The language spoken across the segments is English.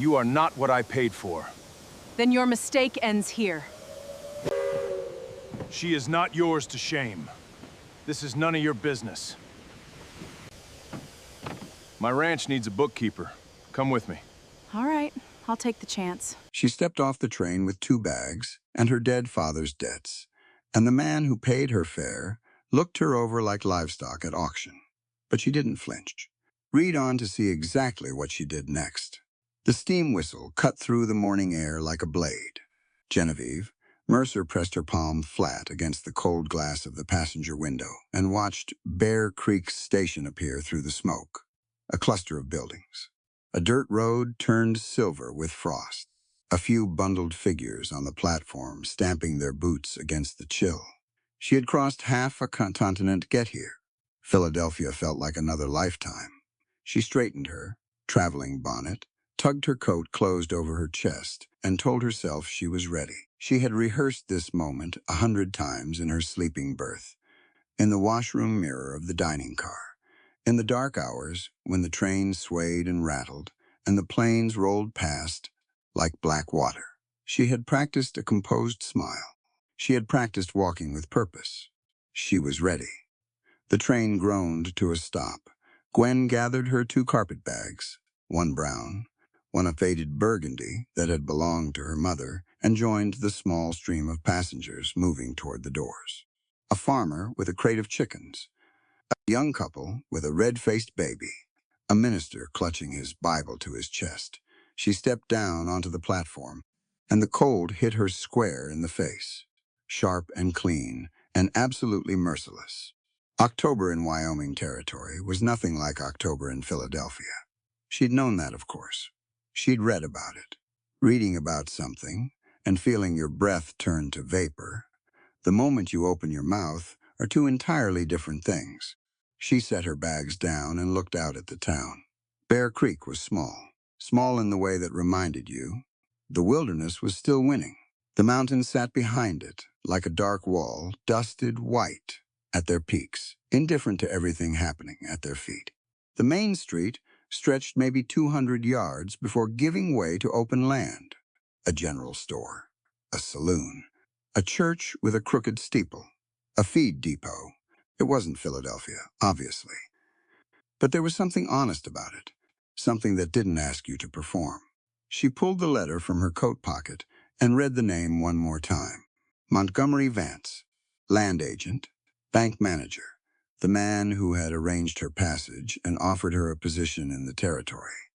You are not what I paid for. Then your mistake ends here. She is not yours to shame. This is none of your business. My ranch needs a bookkeeper. Come with me. All right, I'll take the chance. She stepped off the train with 2 bags and her dead father's debts, and the man who paid her fare looked her over like livestock at auction. But she didn't flinch. Read on to see exactly what she did next. The steam whistle cut through the morning air like a blade. Genevieve, Mercer pressed her palm flat against the cold glass of the passenger window and watched Bear Creek Station appear through the smoke. A cluster of buildings. A dirt road turned silver with frost. A few bundled figures on the platform stamping their boots against the chill. She had crossed half a continent to get here. Philadelphia felt like another lifetime. She straightened her traveling bonnet, tugged her coat closed over her chest, and told herself she was ready. She had rehearsed this moment 100 times in her sleeping berth, in the washroom mirror of the dining car, in the dark hours when the train swayed and rattled, and the planes rolled past like black water. She had practiced a composed smile. She had practiced walking with purpose. She was ready. The train groaned to a stop. Gwen gathered her 2 carpet bags, one brown, one a faded burgundy that had belonged to her mother, and joined the small stream of passengers moving toward the doors. A farmer with a crate of chickens, a young couple with a red-faced baby, a minister clutching his Bible to his chest. She stepped down onto the platform, and the cold hit her square in the face, sharp and clean and absolutely merciless. October in Wyoming territory was nothing like October in Philadelphia. She'd known that, of course. She'd read about it. Reading about something and feeling your breath turn to vapor, the moment you open your mouth, are 2 entirely different things. She set her bags down and looked out at the town. Bear Creek was small in the way that reminded you the wilderness was still winning. The mountains sat behind it, like a dark wall, dusted white at their peaks, indifferent to everything happening at their feet. The main street stretched maybe 200 yards before giving way to open land. A general store, a saloon, a church with a crooked steeple, a feed depot. It wasn't Philadelphia, obviously. But there was something honest about it, something that didn't ask you to perform. She pulled the letter from her coat pocket and read the name one more time. Montgomery Vance, land agent, bank manager, the man who had arranged her passage and offered her a position in the territory.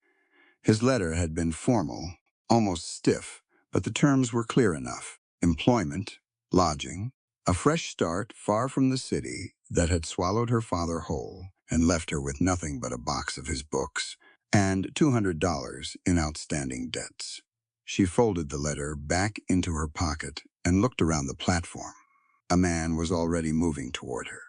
His letter had been formal, almost stiff, but the terms were clear enough. Employment, lodging, a fresh start far from the city that had swallowed her father whole and left her with nothing but a box of his books and $200 in outstanding debts. She folded the letter back into her pocket and looked around the platform. A man was already moving toward her.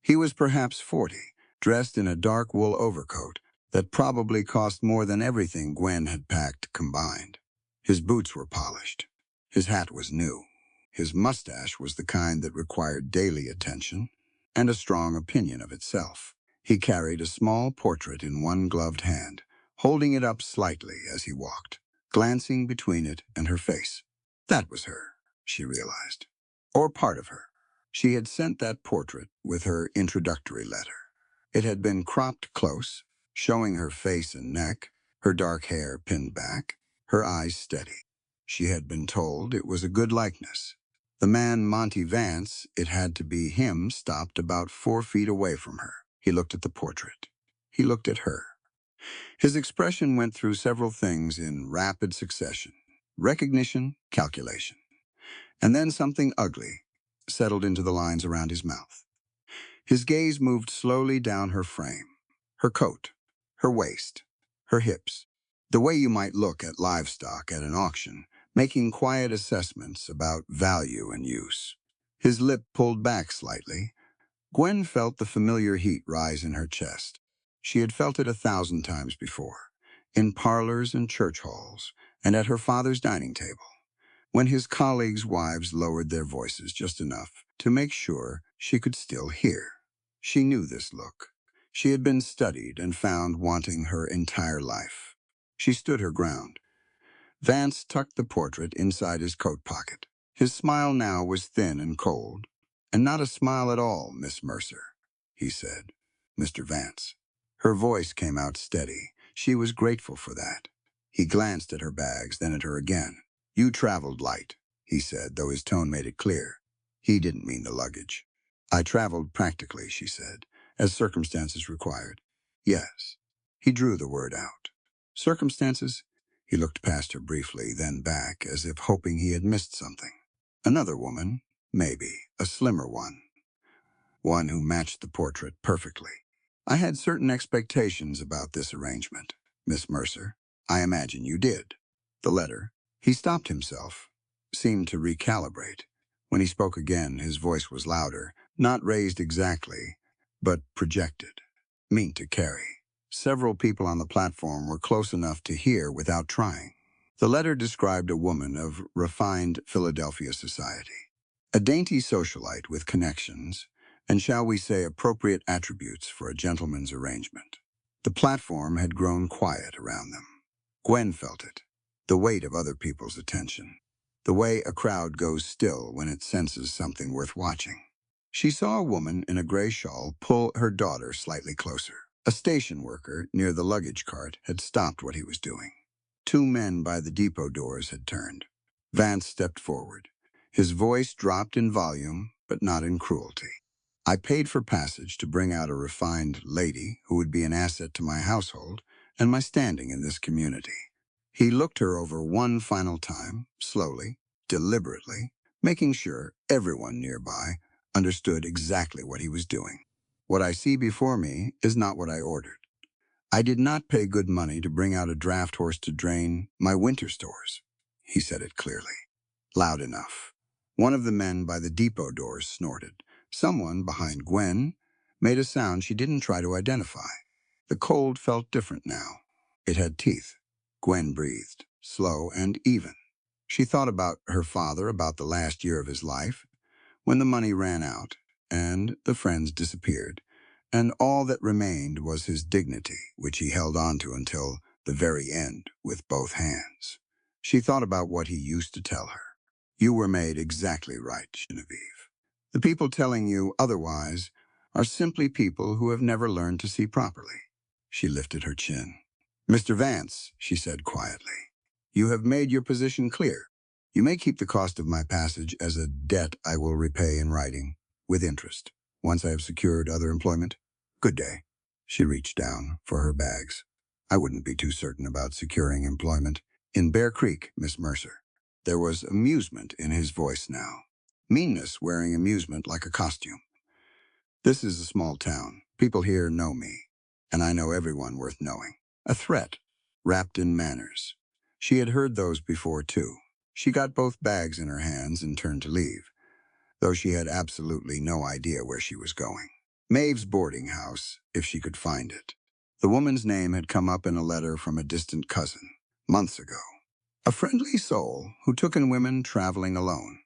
He was perhaps 40, dressed in a dark wool overcoat that probably cost more than everything Gwen had packed combined. His boots were polished. His hat was new. His mustache was the kind that required daily attention and a strong opinion of itself. He carried a small portrait in one gloved hand, holding it up slightly as he walked, glancing between it and her face. That was her, she realized. Or part of her. She had sent that portrait with her introductory letter. It had been cropped close, showing her face and neck, her dark hair pinned back, her eyes steady. She had been told it was a good likeness. The man Monty Vance, it had to be him, stopped about 4 feet away from her. He looked at the portrait. He looked at her. His expression went through several things in rapid succession. Recognition, calculation. And then something ugly settled into the lines around his mouth. His gaze moved slowly down her frame, her coat, her waist, her hips, the way you might look at livestock at an auction, making quiet assessments about value and use. His lip pulled back slightly. Gwen felt the familiar heat rise in her chest. She had felt it 1,000 times before, in parlors and church halls, and at her father's dining table, when his colleagues' wives lowered their voices just enough to make sure she could still hear. She knew this look. She had been studied and found wanting her entire life. She stood her ground. Vance tucked the portrait inside his coat pocket. His smile now was thin and cold. "And not a smile at all, Miss Mercer," he said. "Mr. Vance." Her voice came out steady. She was grateful for that. He glanced at her bags, then at her again. "You traveled light," he said, though his tone made it clear. He didn't mean the luggage. "I traveled practically," she said, "as circumstances required." "Yes." He drew the word out. "Circumstances?" He looked past her briefly, then back, as if hoping he had missed something. "Another woman, maybe, a slimmer one who matched the portrait perfectly. I had certain expectations about this arrangement, Miss Mercer. I imagine you did." The letter. He stopped himself, seemed to recalibrate. When he spoke again, his voice was louder, not raised exactly, but projected, meant to carry. Several people on the platform were close enough to hear without trying. The letter described a woman of refined Philadelphia society, a dainty socialite with connections, and shall we say appropriate attributes for a gentleman's arrangement. The platform had grown quiet around them. Gwen felt it, the weight of other people's attention, the way a crowd goes still when it senses something worth watching. She saw a woman in a gray shawl pull her daughter slightly closer. A station worker near the luggage cart had stopped what he was doing. Two men by the depot doors had turned. Vance stepped forward. His voice dropped in volume, but not in cruelty. "I paid for passage to bring out a refined lady who would be an asset to my household and my standing in this community." He looked her over one final time, slowly, deliberately, making sure everyone nearby understood exactly what he was doing. "What I see before me is not what I ordered. I did not pay good money to bring out a draft horse to drain my winter stores." He said it clearly, loud enough. One of the men by the depot doors snorted. Someone behind Gwen made a sound she didn't try to identify. The cold felt different now. It had teeth. Gwen breathed, slow and even. She thought about her father, about the last year of his life, when the money ran out and the friends disappeared, and all that remained was his dignity, which he held on to until the very end with both hands. She thought about what he used to tell her. "You were made exactly right, Genevieve. The people telling you otherwise are simply people who have never learned to see properly." She lifted her chin. "Mr. Vance," she said quietly, "you have made your position clear. You may keep the cost of my passage as a debt I will repay in writing, with interest, once I have secured other employment. Good day." She reached down for her bags. "I wouldn't be too certain about securing employment in Bear Creek, Miss Mercer." There was amusement in his voice now. Meanness wearing amusement like a costume. "This is a small town. People here know me, and I know everyone worth knowing. A threat, wrapped in manners." She had heard those before, too. She got both bags in her hands and turned to leave, though she had absolutely no idea where she was going. Maeve's boarding house, if she could find it. The woman's name had come up in a letter from a distant cousin, months ago. A friendly soul who took in women traveling alone.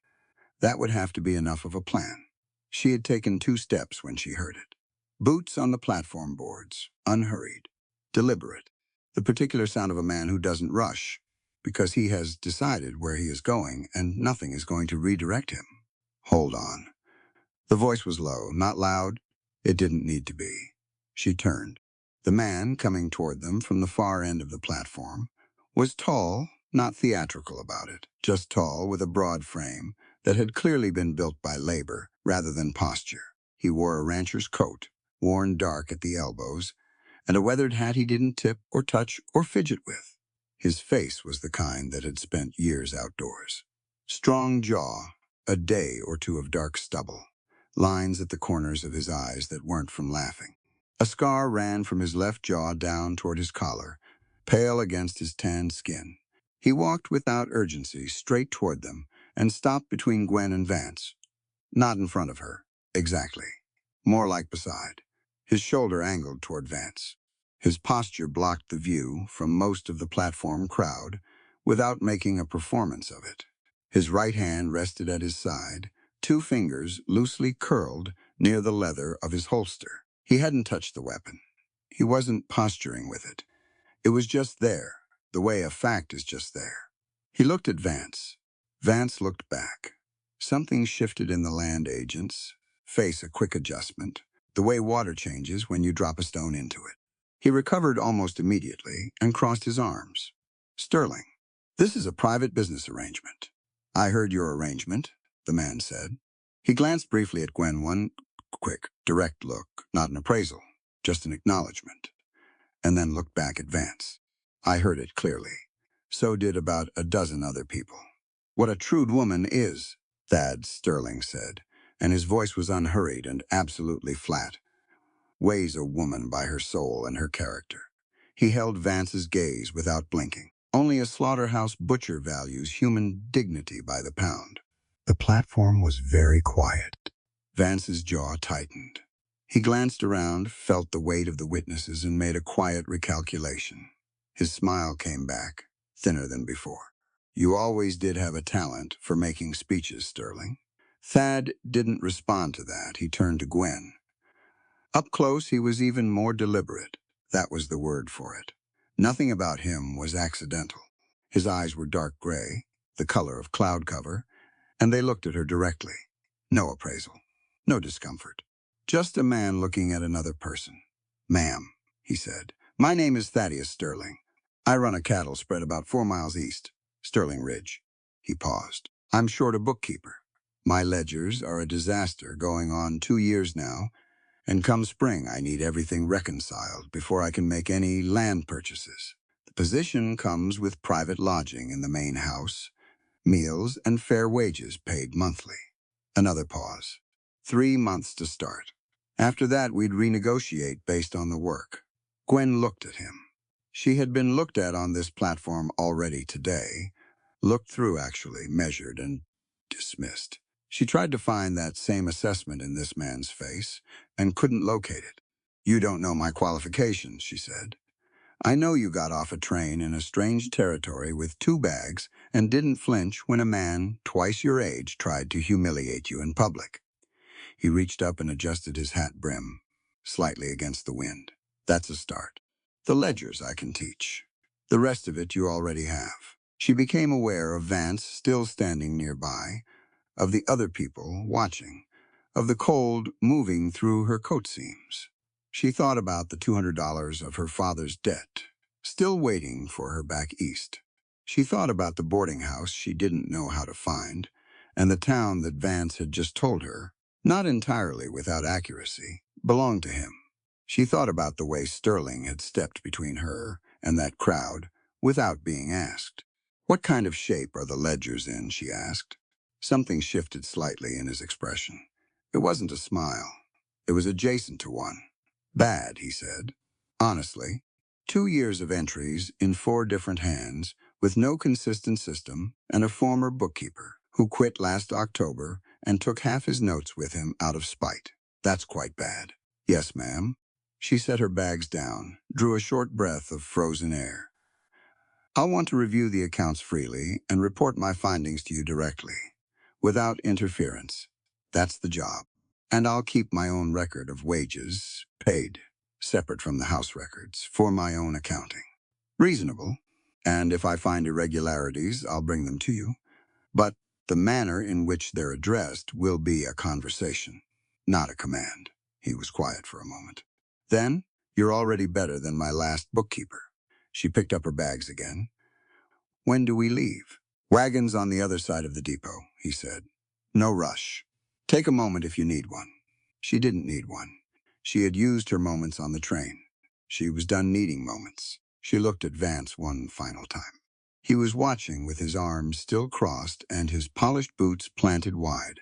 That would have to be enough of a plan. She had taken 2 steps when she heard it. Boots on the platform boards, unhurried, deliberate. The particular sound of a man who doesn't rush, because he has decided where he is going and nothing is going to redirect him. "Hold on." The voice was low, not loud. It didn't need to be. She turned. The man, coming toward them from the far end of the platform, was tall, not theatrical about it, just tall with a broad frame that had clearly been built by labor rather than posture. He wore a rancher's coat, worn dark at the elbows, and a weathered hat he didn't tip or touch or fidget with. His face was the kind that had spent years outdoors. Strong jaw, a day or two of dark stubble, lines at the corners of his eyes that weren't from laughing. A scar ran from his left jaw down toward his collar, pale against his tanned skin. He walked without urgency straight toward them and stopped between Gwen and Vance. Not in front of her, exactly. More like beside. His shoulder angled toward Vance. His posture blocked the view from most of the platform crowd without making a performance of it. His right hand rested at his side, 2 fingers loosely curled near the leather of his holster. He hadn't touched the weapon. He wasn't posturing with it. It was just there, the way a fact is just there. He looked at Vance. Vance looked back. Something shifted in the land agent's face, a quick adjustment, the way water changes when you drop a stone into it. He recovered almost immediately and crossed his arms. Sterling, this is a private business arrangement. I heard your arrangement, the man said. He glanced briefly at Gwen, one quick, direct look, not an appraisal, just an acknowledgement, and then looked back at Vance. I heard it clearly. So did about a dozen other people. What a shrewd woman is, Thad Sterling said, and his voice was unhurried and absolutely flat. Weighs a woman by her soul and her character. He held Vance's gaze without blinking. Only a slaughterhouse butcher values human dignity by the pound. The platform was very quiet. Vance's jaw tightened. He glanced around, felt the weight of the witnesses, and made a quiet recalculation. His smile came back, thinner than before. You always did have a talent for making speeches, Sterling. Thad didn't respond to that. He turned to Gwen. Up close, he was even more deliberate. That was the word for it. Nothing about him was accidental. His eyes were dark gray, the color of cloud cover, and they looked at her directly. No appraisal, no discomfort. Just a man looking at another person. Ma'am, he said, my name is Thaddeus Sterling. I run a cattle spread about 4 miles east, Sterling Ridge. He paused. I'm short a bookkeeper. My ledgers are a disaster, going on 2 years now, and come spring I need everything reconciled before I can make any land purchases. The position comes with private lodging in the main house, meals, and fair wages paid monthly. Another pause. 3 months to start. After that, we'd renegotiate based on the work. Gwen looked at him. She had been looked at on this platform already today, looked through actually, measured, and dismissed. She tried to find that same assessment in this man's face and couldn't locate it. You don't know my qualifications, she said. I know you got off a train in a strange territory with 2 bags and didn't flinch when a man twice your age tried to humiliate you in public. He reached up and adjusted his hat brim, slightly against the wind. That's a start. The ledgers I can teach. The rest of it you already have. She became aware of Vance still standing nearby, of the other people watching, of the cold moving through her coat seams. She thought about the $200 of her father's debt, still waiting for her back east. She thought about the boarding house she didn't know how to find, and the town that Vance had just told her, not entirely without accuracy, belonged to him. She thought about the way Sterling had stepped between her and that crowd without being asked. What kind of shape are the ledgers in, she asked. Something shifted slightly in his expression. It wasn't a smile. It was adjacent to one. Bad, he said. Honestly, 2 years of entries in 4 different hands, with no consistent system, and a former bookkeeper who quit last October and took half his notes with him out of spite. That's quite bad. Yes, ma'am. She set her bags down, drew a short breath of frozen air. I'll want to review the accounts freely and report my findings to you directly, without interference. That's the job. And I'll keep my own record of wages, paid, separate from the house records, for my own accounting. Reasonable. And if I find irregularities, I'll bring them to you. But the manner in which they're addressed will be a conversation, not a command. He was quiet for a moment. Then, you're already better than my last bookkeeper. She picked up her bags again. When do we leave? Wagons on the other side of the depot, he said. No rush. Take a moment if you need one. She didn't need one. She had used her moments on the train. She was done needing moments. She looked at Vance one final time. He was watching with his arms still crossed and his polished boots planted wide,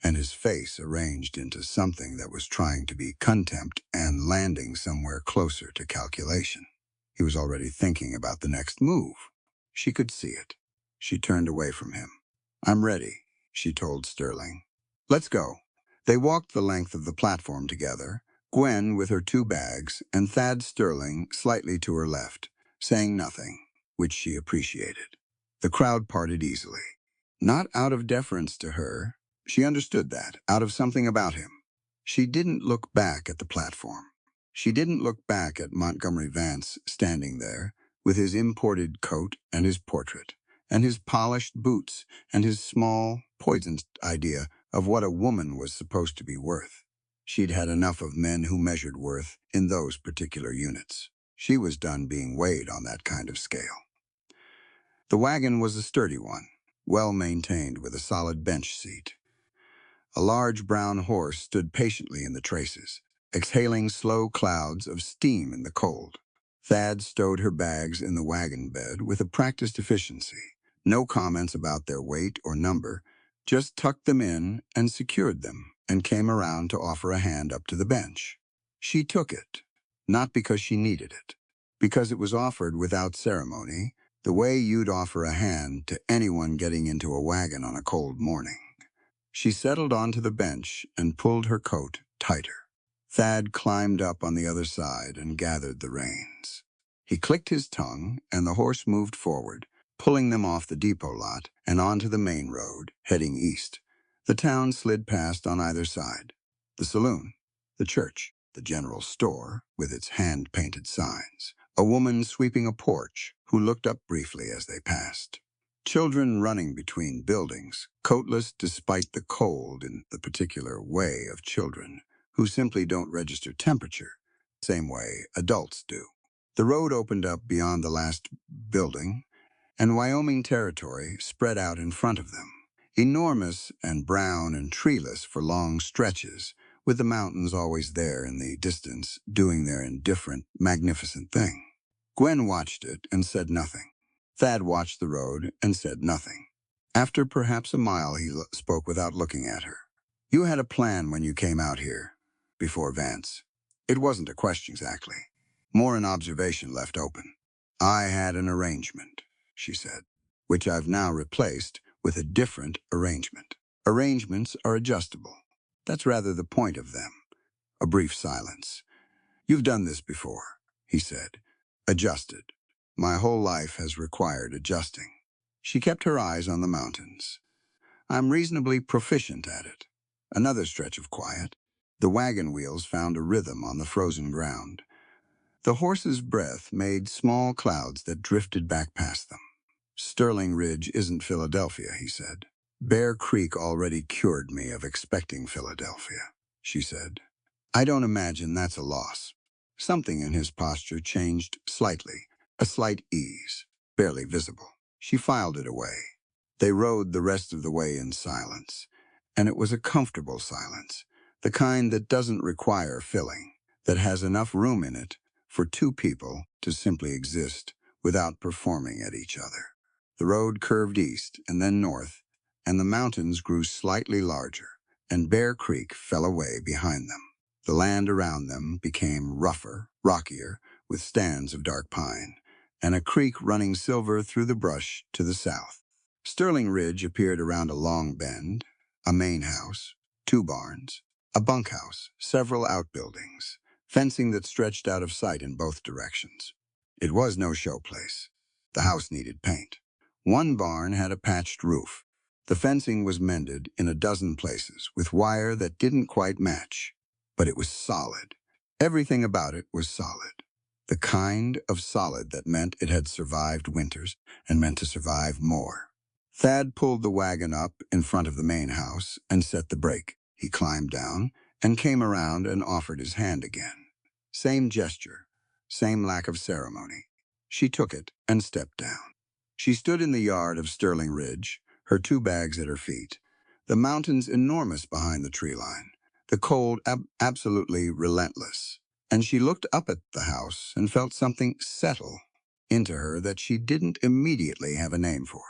and his face arranged into something that was trying to be contempt and landing somewhere closer to calculation. He was already thinking about the next move. She could see it. She turned away from him. I'm ready, she told Sterling. Let's go. They walked the length of the platform together, Gwen with her 2 bags and Thad Sterling slightly to her left, saying nothing, which she appreciated. The crowd parted easily. Not out of deference to her. She understood that, out of something about him. She didn't look back at the platform. She didn't look back at Montgomery Vance standing there, with his imported coat and his portrait, and his polished boots, and his small, poisoned idea of what a woman was supposed to be worth. She'd had enough of men who measured worth in those particular units. She was done being weighed on that kind of scale. The wagon was a sturdy one, well maintained with a solid bench seat. A large brown horse stood patiently in the traces, exhaling slow clouds of steam in the cold. Thad stowed her bags in the wagon bed with a practiced efficiency. No comments about their weight or number, just tucked them in and secured them, and came around to offer a hand up to the bench. She took it, not because she needed it, because it was offered without ceremony, the way you'd offer a hand to anyone getting into a wagon on a cold morning. She settled onto the bench and pulled her coat tighter. Thad climbed up on the other side and gathered the reins. He clicked his tongue, and the horse moved forward, pulling them off the depot lot and onto the main road, heading east. The town slid past on either side. The saloon, the church, the general store, with its hand-painted signs. A woman sweeping a porch who looked up briefly as they passed. Children running between buildings, coatless despite the cold in the particular way of children, who simply don't register temperature, same way adults do. The road opened up beyond the last building, and Wyoming territory spread out in front of them, enormous and brown and treeless for long stretches, with the mountains always there in the distance, doing their indifferent, magnificent thing. Gwen watched it and said nothing. Thad watched the road and said nothing. After perhaps a mile, he spoke without looking at her. You had a plan when you came out here, before Vance. It wasn't a question exactly, more an observation left open. I had an arrangement, she said, which I've now replaced with a different arrangement. Arrangements are adjustable. That's rather the point of them. A brief silence. You've done this before, he said. Adjusted. My whole life has required adjusting. She kept her eyes on the mountains. I'm reasonably proficient at it. Another stretch of quiet. The wagon wheels found a rhythm on the frozen ground. The horse's breath made small clouds that drifted back past them. Sterling Ridge isn't Philadelphia, he said. Bear Creek already cured me of expecting Philadelphia, she said. I don't imagine that's a loss. Something in his posture changed slightly, a slight ease, barely visible. She filed it away. They rode the rest of the way in silence, and it was a comfortable silence, the kind that doesn't require filling, that has enough room in it for two people to simply exist without performing at each other. The road curved east and then north, and the mountains grew slightly larger, and Bear Creek fell away behind them. The land around them became rougher, rockier, with stands of dark pine, and a creek running silver through the brush to the south. Sterling Ridge appeared around a long bend, a main house, two barns, a bunkhouse, several outbuildings, fencing that stretched out of sight in both directions. It was no show place. The house needed paint. One barn had a patched roof. The fencing was mended in a dozen places with wire that didn't quite match, but it was solid. Everything about it was solid. The kind of solid that meant it had survived winters and meant to survive more. Thad pulled the wagon up in front of the main house and set the brake. He climbed down and came around and offered his hand again. Same gesture, same lack of ceremony. She took it and stepped down. She stood in the yard of Sterling Ridge, her two bags at her feet, the mountains enormous behind the tree line, the cold absolutely relentless. And she looked up at the house and felt something settle into her that she didn't immediately have a name for.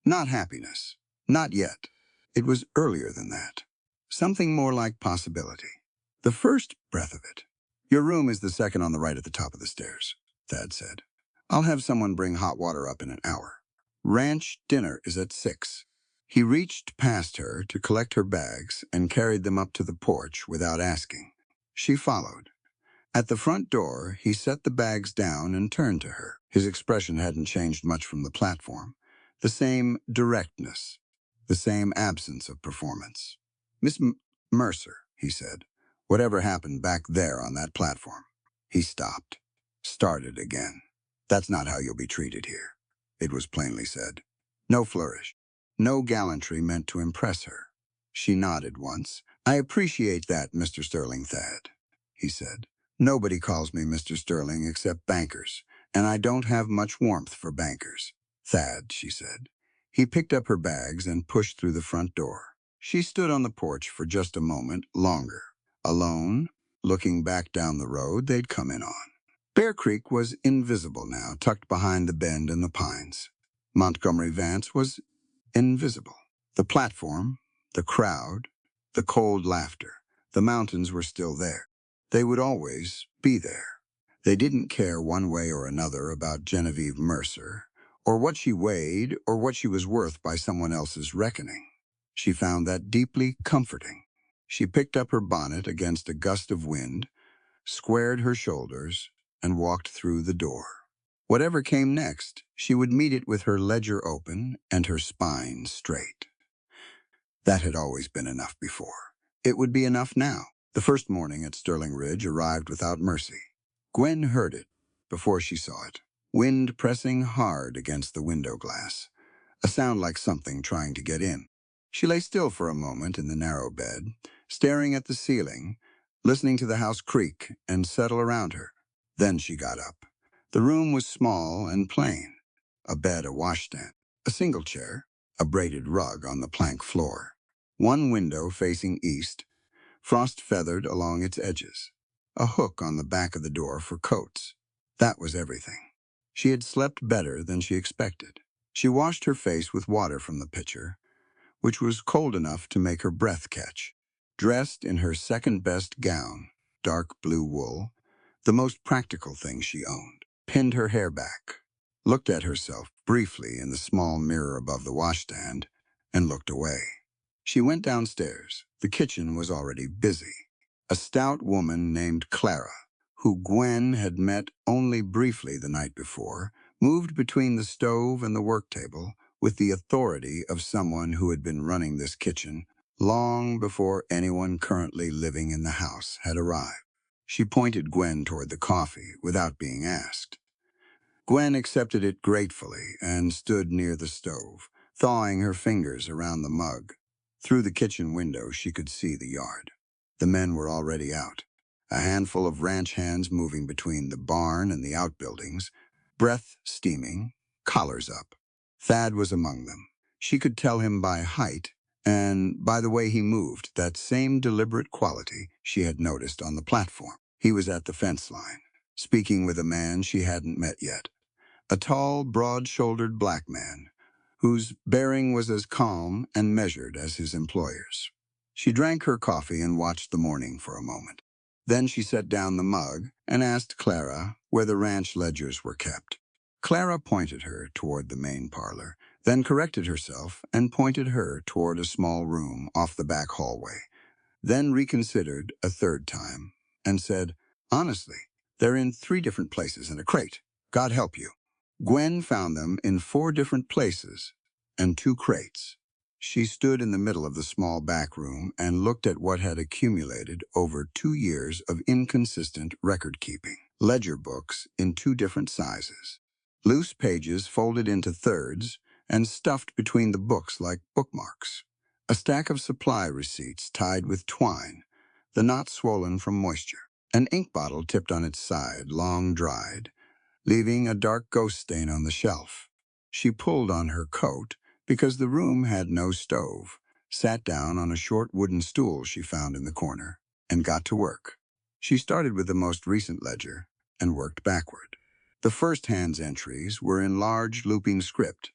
Not happiness. Not yet. It was earlier than that. Something more like possibility. The first breath of it. Your room is the second on the right at the top of the stairs, Thad said. I'll have someone bring hot water up in an hour. Ranch dinner is at 6. He reached past her to collect her bags and carried them up to the porch without asking. She followed. At the front door, he set the bags down and turned to her. His expression hadn't changed much from the platform. The same directness, the same absence of performance. Miss Mercer, he said, whatever happened back there on that platform? He stopped, started again. That's not how you'll be treated here, it was plainly said. No flourish, no gallantry meant to impress her. She nodded once. "I appreciate that, Mr. Sterling, Thad," he said. "Nobody calls me Mr. Sterling except bankers, and I don't have much warmth for bankers." "Thad," she said. He picked up her bags and pushed through the front door. She stood on the porch for just a moment longer, alone, looking back down the road they'd come in on. Bear Creek was invisible now, tucked behind the bend in the pines. Montgomery Vance was invisible. The platform, the crowd, the cold laughter, the mountains were still there. They would always be there. They didn't care one way or another about Genevieve Mercer, or what she weighed, or what she was worth by someone else's reckoning. She found that deeply comforting. She picked up her bonnet against a gust of wind, squared her shoulders, and walked through the door. Whatever came next, she would meet it with her ledger open and her spine straight. That had always been enough before. It would be enough now. The first morning at Sterling Ridge arrived without mercy. Gwen heard it before she saw it. Wind pressing hard against the window glass. A sound like something trying to get in. She lay still for a moment in the narrow bed, staring at the ceiling, listening to the house creak and settle around her. Then she got up. The room was small and plain. A bed, a washstand, a single chair, a braided rug on the plank floor. One window facing east, frost feathered along its edges. A hook on the back of the door for coats. That was everything. She had slept better than she expected. She washed her face with water from the pitcher, which was cold enough to make her breath catch. Dressed in her second-best gown, dark blue wool, the most practical thing she owned, pinned her hair back, looked at herself briefly in the small mirror above the washstand, and looked away. She went downstairs. The kitchen was already busy. A stout woman named Clara, who Gwen had met only briefly the night before, moved between the stove and the work table with the authority of someone who had been running this kitchen long before anyone currently living in the house had arrived. She pointed Gwen toward the coffee without being asked. Gwen accepted it gratefully and stood near the stove, thawing her fingers around the mug. Through the kitchen window, she could see the yard. The men were already out, a handful of ranch hands moving between the barn and the outbuildings, breath steaming, collars up. Thad was among them. She could tell him by height and by the way he moved, that same deliberate quality she had noticed on the platform. He was at the fence line, speaking with a man she hadn't met yet. A tall, broad-shouldered black man, whose bearing was as calm and measured as his employer's. She drank her coffee and watched the morning for a moment. Then she set down the mug and asked Clara where the ranch ledgers were kept. Clara pointed her toward the main parlor, then corrected herself and pointed her toward a small room off the back hallway, then reconsidered a third time and said, "Honestly, they're in 3 different places in a crate. God help you." Gwen found them in 4 different places and 2 crates. She stood in the middle of the small back room and looked at what had accumulated over 2 years of inconsistent record-keeping. Ledger books in 2 different sizes. Loose pages folded into thirds and stuffed between the books like bookmarks. A stack of supply receipts tied with twine, the knot swollen from moisture. An ink bottle tipped on its side, long dried, leaving a dark ghost stain on the shelf. She pulled on her coat because the room had no stove, sat down on a short wooden stool she found in the corner, and got to work. She started with the most recent ledger and worked backward. The first hand's entries were in large looping script,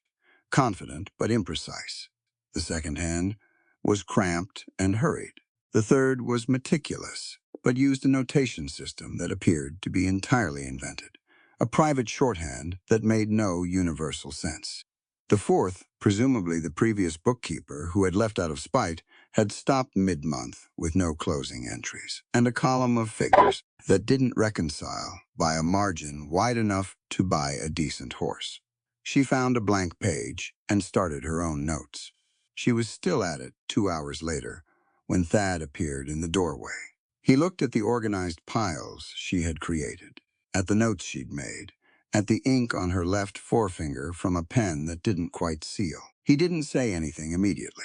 confident but imprecise. The second hand was cramped and hurried. The third was meticulous, but used a notation system that appeared to be entirely invented, a private shorthand that made no universal sense. The fourth, presumably the previous bookkeeper who had left out of spite, had stopped mid-month with no closing entries, and a column of figures that didn't reconcile by a margin wide enough to buy a decent horse. She found a blank page and started her own notes. She was still at it 2 hours later when Thad appeared in the doorway. He looked at the organized piles she had created, at the notes she'd made, at the ink on her left forefinger from a pen that didn't quite seal. He didn't say anything immediately.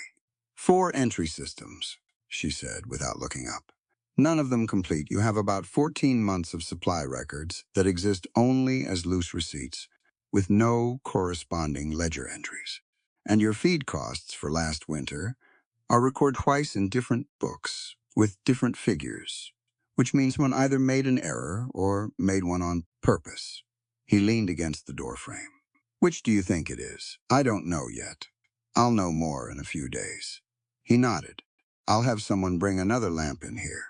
4 entry systems, she said without looking up. None of them complete. You have about 14 months of supply records that exist only as loose receipts, with no corresponding ledger entries. And your feed costs for last winter are recorded twice in different books with different figures, which means one either made an error or made one on purpose. He leaned against the doorframe. Which do you think it is? I don't know yet. I'll know more in a few days. He nodded. I'll have someone bring another lamp in here,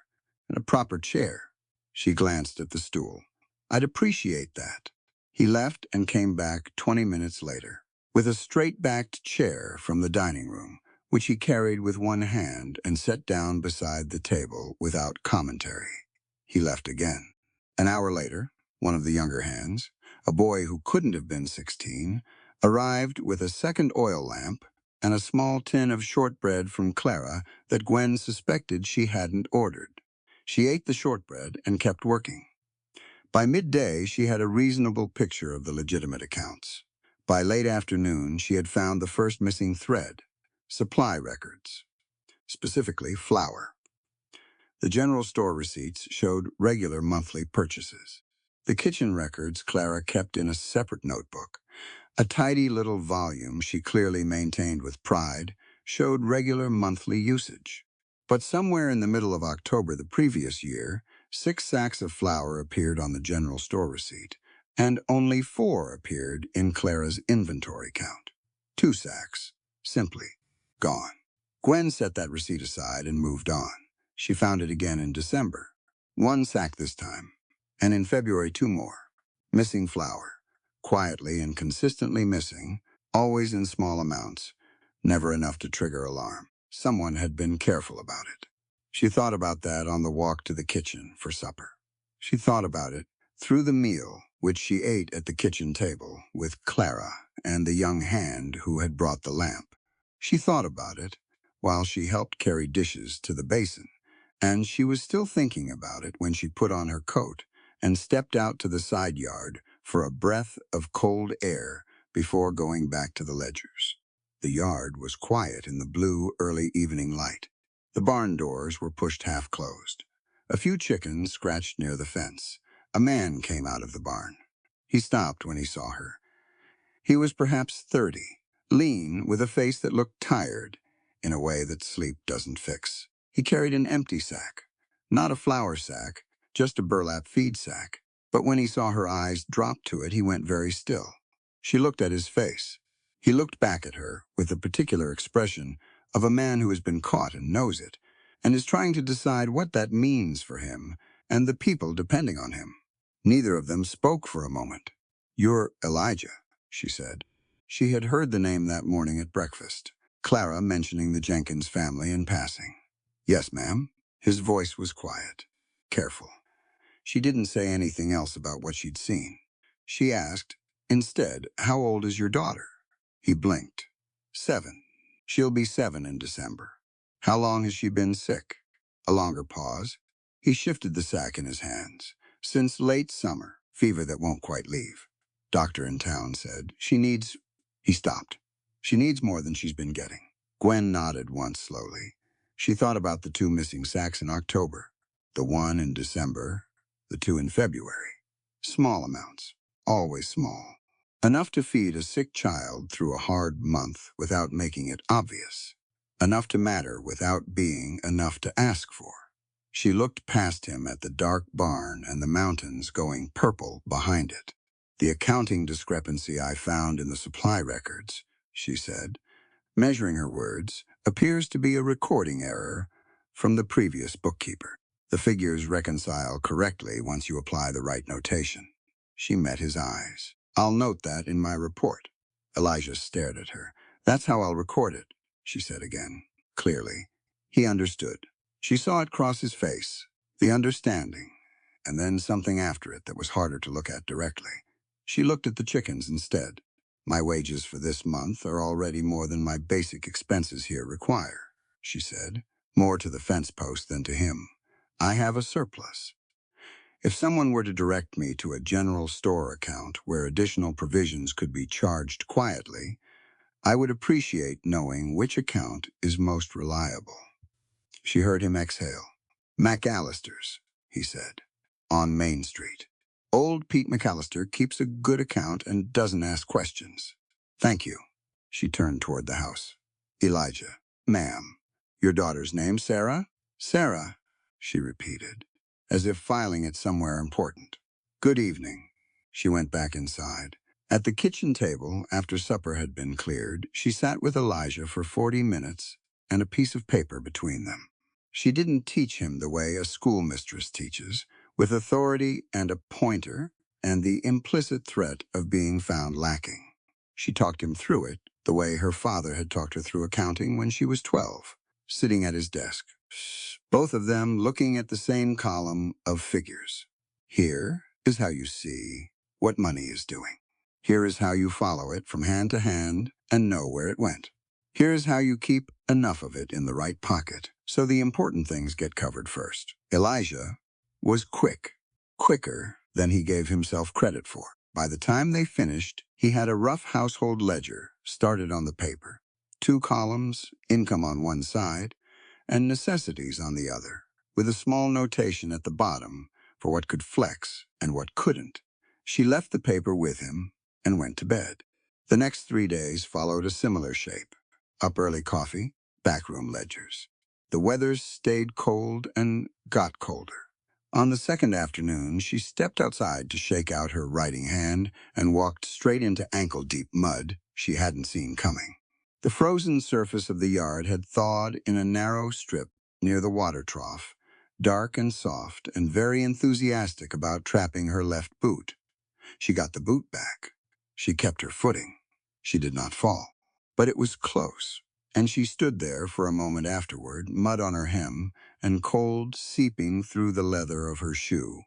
and a proper chair. She glanced at the stool. I'd appreciate that. He left and came back 20 minutes later, with a straight-backed chair from the dining room, which he carried with one hand and set down beside the table without commentary. He left again. An hour later, one of the younger hands, a boy who couldn't have been 16, arrived with a second oil lamp and a small tin of shortbread from Clara that Gwen suspected she hadn't ordered. She ate the shortbread and kept working. By midday, she had a reasonable picture of the legitimate accounts. By late afternoon, she had found the first missing thread: supply records, specifically flour. The general store receipts showed regular monthly purchases. The kitchen records Clara kept in a separate notebook. A tidy little volume she clearly maintained with pride showed regular monthly usage. But somewhere in the middle of October the previous year, 6 sacks of flour appeared on the general store receipt, and only 4 appeared in Clara's inventory count. 2 sacks, simply gone. Gwen set that receipt aside and moved on. She found it again in December. 1 sack this time, and in February 2 more. Missing flour. Quietly and consistently missing, always in small amounts, never enough to trigger alarm. Someone had been careful about it. She thought about that on the walk to the kitchen for supper. She thought about it through the meal, which she ate at the kitchen table with Clara and the young hand who had brought the lamp. She thought about it while she helped carry dishes to the basin, and she was still thinking about it when she put on her coat and stepped out to the side yard for a breath of cold air before going back to the ledgers. The yard was quiet in the blue early evening light. The barn doors were pushed half closed. A few chickens scratched near the fence. A man came out of the barn. He stopped when he saw her. He was perhaps 30, lean, with a face that looked tired, in a way that sleep doesn't fix. He carried an empty sack. Not a flour sack, just a burlap feed sack. But when he saw her eyes drop to it, he went very still. She looked at his face. He looked back at her with the particular expression of a man who has been caught and knows it, and is trying to decide what that means for him and the people depending on him. Neither of them spoke for a moment. "You're Elijah," she said. She had heard the name that morning at breakfast, Clara mentioning the Jenkins family in passing. "Yes, ma'am." His voice was quiet, careful. She didn't say anything else about what she'd seen. She asked, instead, "How old is your daughter?" He blinked. 7. She'll be 7 in December. "How long has she been sick?" A longer pause. He shifted the sack in his hands. "Since late summer. Fever that won't quite leave. Doctor in town said she needs..." He stopped. "She needs more than she's been getting." Gwen nodded once slowly. She thought about the 2 missing sacks in October, the 1 in December, the 2 in February. Small amounts, always small. Enough to feed a sick child through a hard month without making it obvious. Enough to matter without being enough to ask for. She looked past him at the dark barn and the mountains going purple behind it. "The accounting discrepancy I found in the supply records," she said, measuring her words, "appears to be a recording error from the previous bookkeeper. The figures reconcile correctly once you apply the right notation." She met his eyes. "I'll note that in my report." Elijah stared at her. "That's how I'll record it," she said again, clearly. He understood. She saw it cross his face, the understanding, and then something after it that was harder to look at directly. She looked at the chickens instead. "My wages for this month are already more than my basic expenses here require," she said, more to the fence post than to him. "I have a surplus." If someone were to direct me to a general store account where additional provisions could be charged quietly, I would appreciate knowing which account is most reliable. She heard him exhale. McAllister's, he said, on Main Street. Old Pete McAllister keeps a good account and doesn't ask questions. Thank you. She turned toward the house. Elijah. Ma'am. Your daughter's name, Sarah? Sarah, she repeated, as if filing it somewhere important. Good evening. She went back inside. At the kitchen table, after supper had been cleared, she sat with Elijah for 40 minutes and a piece of paper between them. She didn't teach him the way a schoolmistress teaches, with authority and a pointer and the implicit threat of being found lacking. She talked him through it the way her father had talked her through accounting when she was 12, sitting at his desk, both of them looking at the same column of figures. Here is how you see what money is doing. Here is how you follow it from hand to hand and know where it went. Here is how you keep enough of it in the right pocket so the important things get covered first. Elijah was quicker than he gave himself credit for. By the time they finished, he had a rough household ledger started on the paper. 2 columns, income on one side, and necessities on the other, with a small notation at the bottom for what could flex and what couldn't. She left the paper with him and went to bed. The next 3 days followed a similar shape. Up early coffee, backroom ledgers. The weather stayed cold and got colder. On the second afternoon, she stepped outside to shake out her writing hand and walked straight into ankle-deep mud she hadn't seen coming. The frozen surface of the yard had thawed in a narrow strip near the water trough, dark and soft and very enthusiastic about trapping her left boot. She got the boot back. She kept her footing. She did not fall. But it was close, and she stood there for a moment afterward, mud on her hem and cold seeping through the leather of her shoe,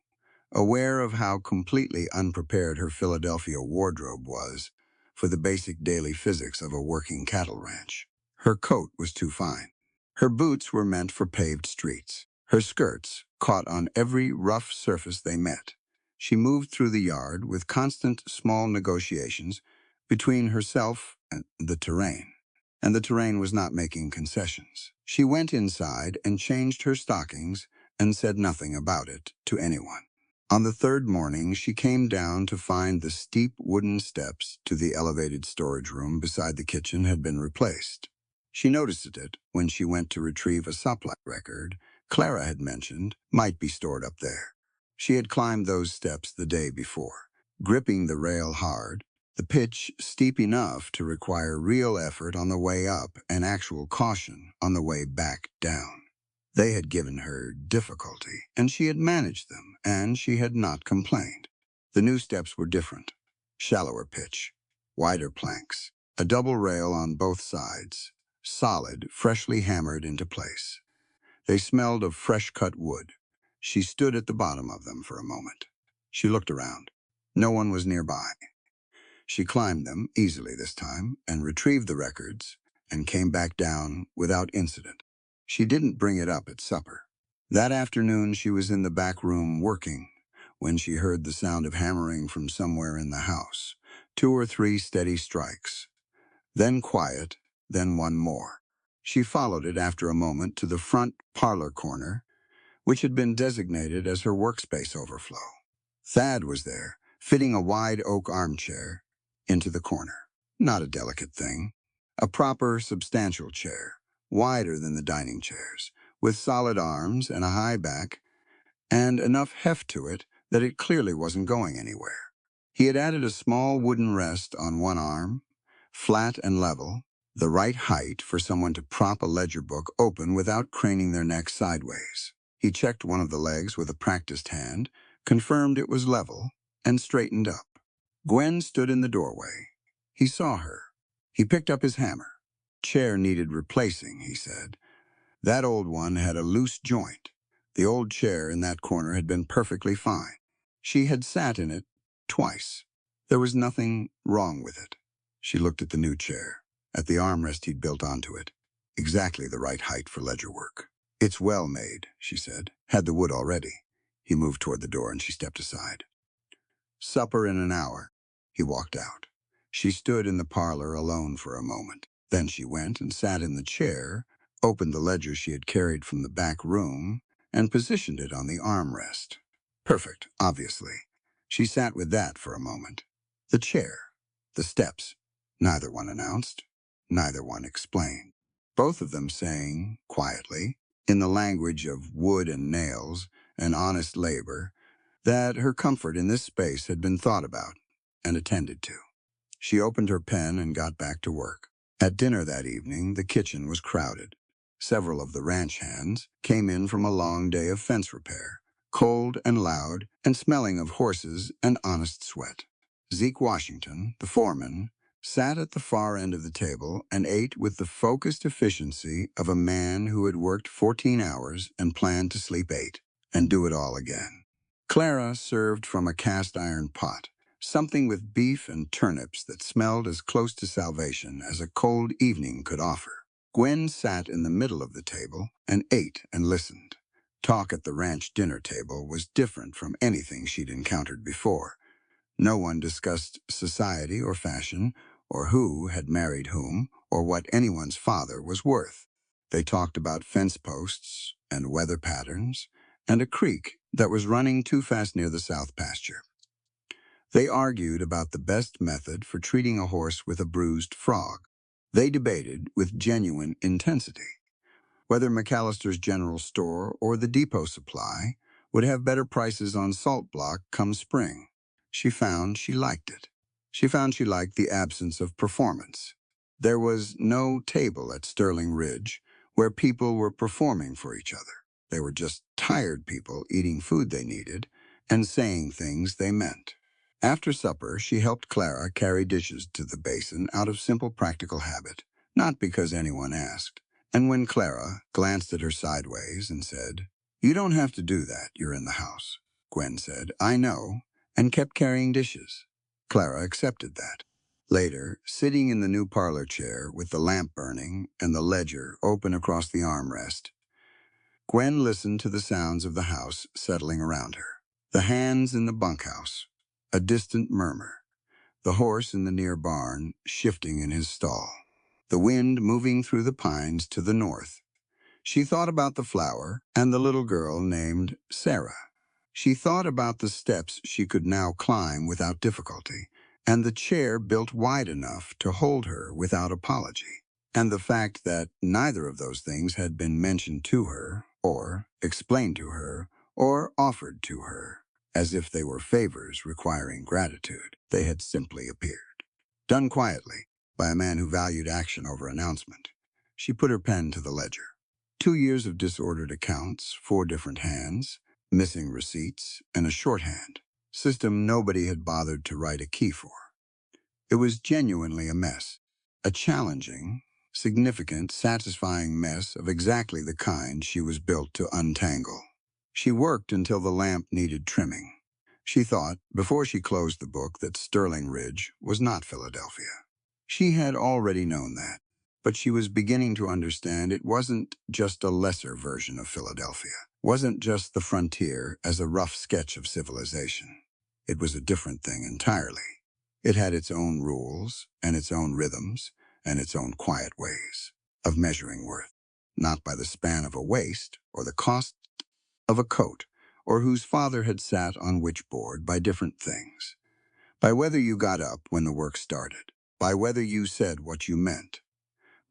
aware of how completely unprepared her Philadelphia wardrobe was for the basic daily physics of a working cattle ranch. Her coat was too fine. Her boots were meant for paved streets. Her skirts caught on every rough surface they met. She moved through the yard with constant small negotiations between herself and the terrain was not making concessions. She went inside and changed her stockings and said nothing about it to anyone. On the third morning, she came down to find the steep wooden steps to the elevated storage room beside the kitchen had been replaced. She noticed it when she went to retrieve a supply record Clara had mentioned might be stored up there. She had climbed those steps the day before, gripping the rail hard, the pitch steep enough to require real effort on the way up and actual caution on the way back down. They had given her difficulty, and she had managed them, and she had not complained. The new steps were different. Shallower pitch, wider planks, a double rail on both sides, solid, freshly hammered into place. They smelled of fresh-cut wood. She stood at the bottom of them for a moment. She looked around. No one was nearby. She climbed them, easily this time, and retrieved the records, and came back down without incident. She didn't bring it up at supper. That afternoon she was in the back room working when she heard the sound of hammering from somewhere in the house. 2 or 3 steady strikes. Then quiet, then one more. She followed it after a moment to the front parlor corner, which had been designated as her workspace overflow. Thad was there, fitting a wide oak armchair into the corner. Not a delicate thing. A proper, substantial chair, wider than the dining chairs, with solid arms and a high back, and enough heft to it that it clearly wasn't going anywhere. He had added a small wooden rest on one arm, flat and level, the right height for someone to prop a ledger book open without craning their neck sideways. He checked one of the legs with a practiced hand, confirmed it was level, and straightened up. Gwen stood in the doorway. He saw her. He picked up his hammer. Chair needed replacing, he said. That old one had a loose joint. The old chair in that corner had been perfectly fine. She had sat in it twice. There was nothing wrong with it. She looked at the new chair, at the armrest he'd built onto it. Exactly the right height for ledger work. It's well made, she said. Had the wood already. He moved toward the door and she stepped aside. Supper in an hour. He walked out. She stood in the parlor alone for a moment. Then she went and sat in the chair, opened the ledger she had carried from the back room, and positioned it on the armrest. Perfect, obviously. She sat with that for a moment. The chair, the steps. Neither one announced. Neither one explained. Both of them saying, quietly, in the language of wood and nails and honest labor, that her comfort in this space had been thought about and attended to. She opened her pen and got back to work. At dinner that evening, the kitchen was crowded. Several of the ranch hands came in from a long day of fence repair, cold and loud and smelling of horses and honest sweat. Zeke Washington, the foreman, sat at the far end of the table and ate with the focused efficiency of a man who had worked 14 hours and planned to sleep 8 and do it all again. Clara served from a cast-iron pot, something with beef and turnips that smelled as close to salvation as a cold evening could offer. Gwen sat in the middle of the table and ate and listened. Talk at the ranch dinner table was different from anything she'd encountered before. No one discussed society or fashion, or who had married whom, or what anyone's father was worth. They talked about fence posts and weather patterns and a creek that was running too fast near the south pasture. They argued about the best method for treating a horse with a bruised frog. They debated with genuine intensity whether McAllister's General Store or the Depot Supply would have better prices on salt block come spring. She found she liked it. She found she liked the absence of performance. There was no table at Sterling Ridge where people were performing for each other. They were just tired people eating food they needed and saying things they meant. After supper, she helped Clara carry dishes to the basin out of simple practical habit, not because anyone asked. And when Clara glanced at her sideways and said, "You don't have to do that, you're in the house," Gwen said, "I know," and kept carrying dishes. Clara accepted that. Later, sitting in the new parlor chair with the lamp burning and the ledger open across the armrest, Gwen listened to the sounds of the house settling around her. The hands in the bunkhouse, a distant murmur, the horse in the near barn shifting in his stall, the wind moving through the pines to the north. She thought about the flower and the little girl named Sarah. She thought about the steps she could now climb without difficulty, and the chair built wide enough to hold her without apology, and the fact that neither of those things had been mentioned to her, or explained to her, or offered to her, as if they were favors requiring gratitude. They had simply appeared. Done quietly, by a man who valued action over announcement. She put her pen to the ledger. 2 years of disordered accounts, 4 different hands, missing receipts, and a shorthand system nobody had bothered to write a key for. It was genuinely a mess, a challenging, significant, satisfying mess of exactly the kind she was built to untangle. She worked until the lamp needed trimming. She thought, before she closed the book, that Sterling Ridge was not Philadelphia. She had already known that, but she was beginning to understand it wasn't just a lesser version of Philadelphia, wasn't just the frontier as a rough sketch of civilization. It was a different thing entirely. It had its own rules and its own rhythms and its own quiet ways of measuring worth, not by the span of a waist or the cost of a coat, or whose father had sat on which board, by different things. By whether you got up when the work started, by whether you said what you meant,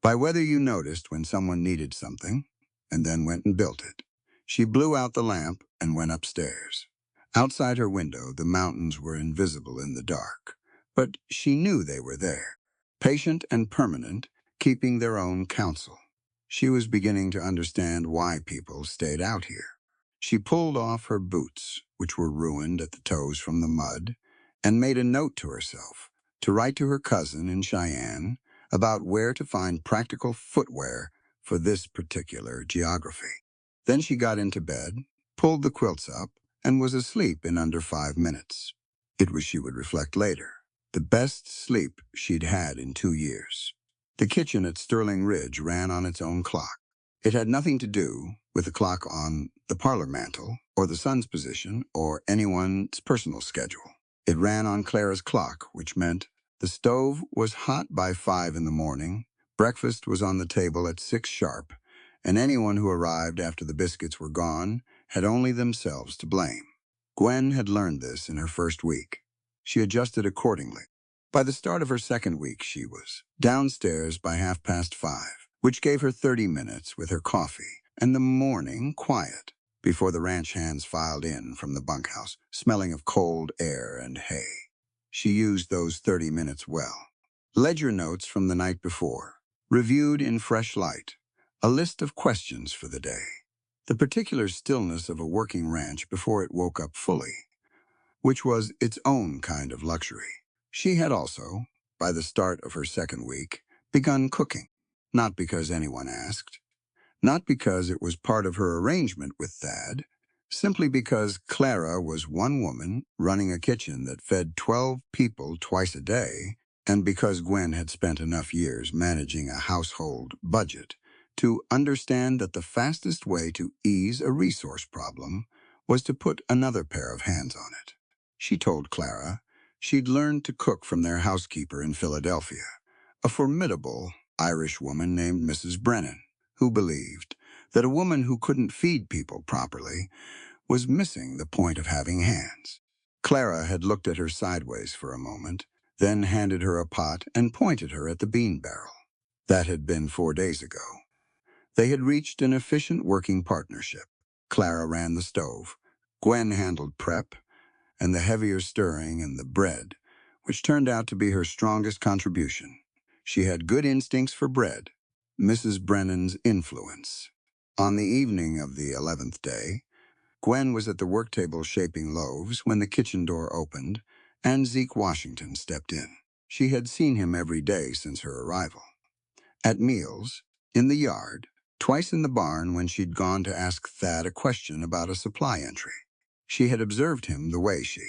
by whether you noticed when someone needed something and then went and built it. She blew out the lamp and went upstairs. Outside her window, the mountains were invisible in the dark, but she knew they were there, patient and permanent, keeping their own counsel. She was beginning to understand why people stayed out here. She pulled off her boots, which were ruined at the toes from the mud, and made a note to herself to write to her cousin in Cheyenne about where to find practical footwear for this particular geography. Then she got into bed, pulled the quilts up, and was asleep in under 5 minutes. It was, she would reflect later, the best sleep she'd had in 2 years. The kitchen at Sterling Ridge ran on its own clock. It had nothing to do with the clock on the parlor mantel, or the sun's position, or anyone's personal schedule. It ran on Clara's clock, which meant the stove was hot by 5 in the morning, breakfast was on the table at 6 sharp, and anyone who arrived after the biscuits were gone had only themselves to blame. Gwen had learned this in her first week. She adjusted accordingly. By the start of her second week, she was downstairs by 5:30, which gave her 30 minutes with her coffee and the morning quiet before the ranch hands filed in from the bunkhouse, smelling of cold air and hay. She used those 30 minutes well. Ledger notes from the night before, reviewed in fresh light, a list of questions for the day. The particular stillness of a working ranch before it woke up fully, which was its own kind of luxury. She had also, by the start of her second week, begun cooking, not because anyone asked, not because it was part of her arrangement with Thad, simply because Clara was one woman running a kitchen that fed 12 people twice a day, and because Gwen had spent enough years managing a household budget to understand that the fastest way to ease a resource problem was to put another pair of hands on it. She told Clara she'd learned to cook from their housekeeper in Philadelphia, a formidable Irish woman named Mrs. Brennan, who believed that a woman who couldn't feed people properly was missing the point of having hands. Clara had looked at her sideways for a moment, then handed her a pot and pointed her at the bean barrel. That had been 4 days ago. They had reached an efficient working partnership. Clara ran the stove, Gwen handled prep, and the heavier stirring and the bread, which turned out to be her strongest contribution. She had good instincts for bread, Mrs. Brennan's influence. On the evening of the 11th day, Gwen was at the work table shaping loaves when the kitchen door opened and Zeke Washington stepped in. She had seen him every day since her arrival. At meals, in the yard, twice in the barn when she'd gone to ask Thad a question about a supply entry. She had observed him the way she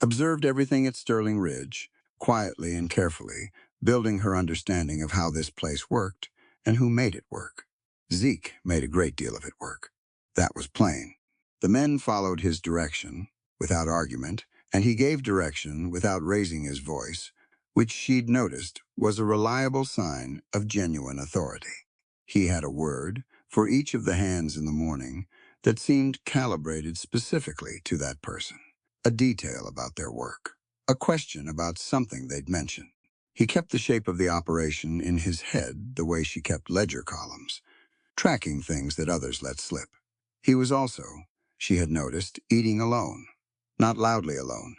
observed everything at Sterling Ridge, quietly and carefully, building her understanding of how this place worked and who made it work. Zeke made a great deal of it work. That was plain. The men followed his direction without argument, and he gave direction without raising his voice, which she'd noticed was a reliable sign of genuine authority. He had a word for each of the hands in the morning that seemed calibrated specifically to that person, a detail about their work, a question about something they'd mentioned. He kept the shape of the operation in his head the way she kept ledger columns, tracking things that others let slip. He was also, she had noticed, eating alone, not loudly alone,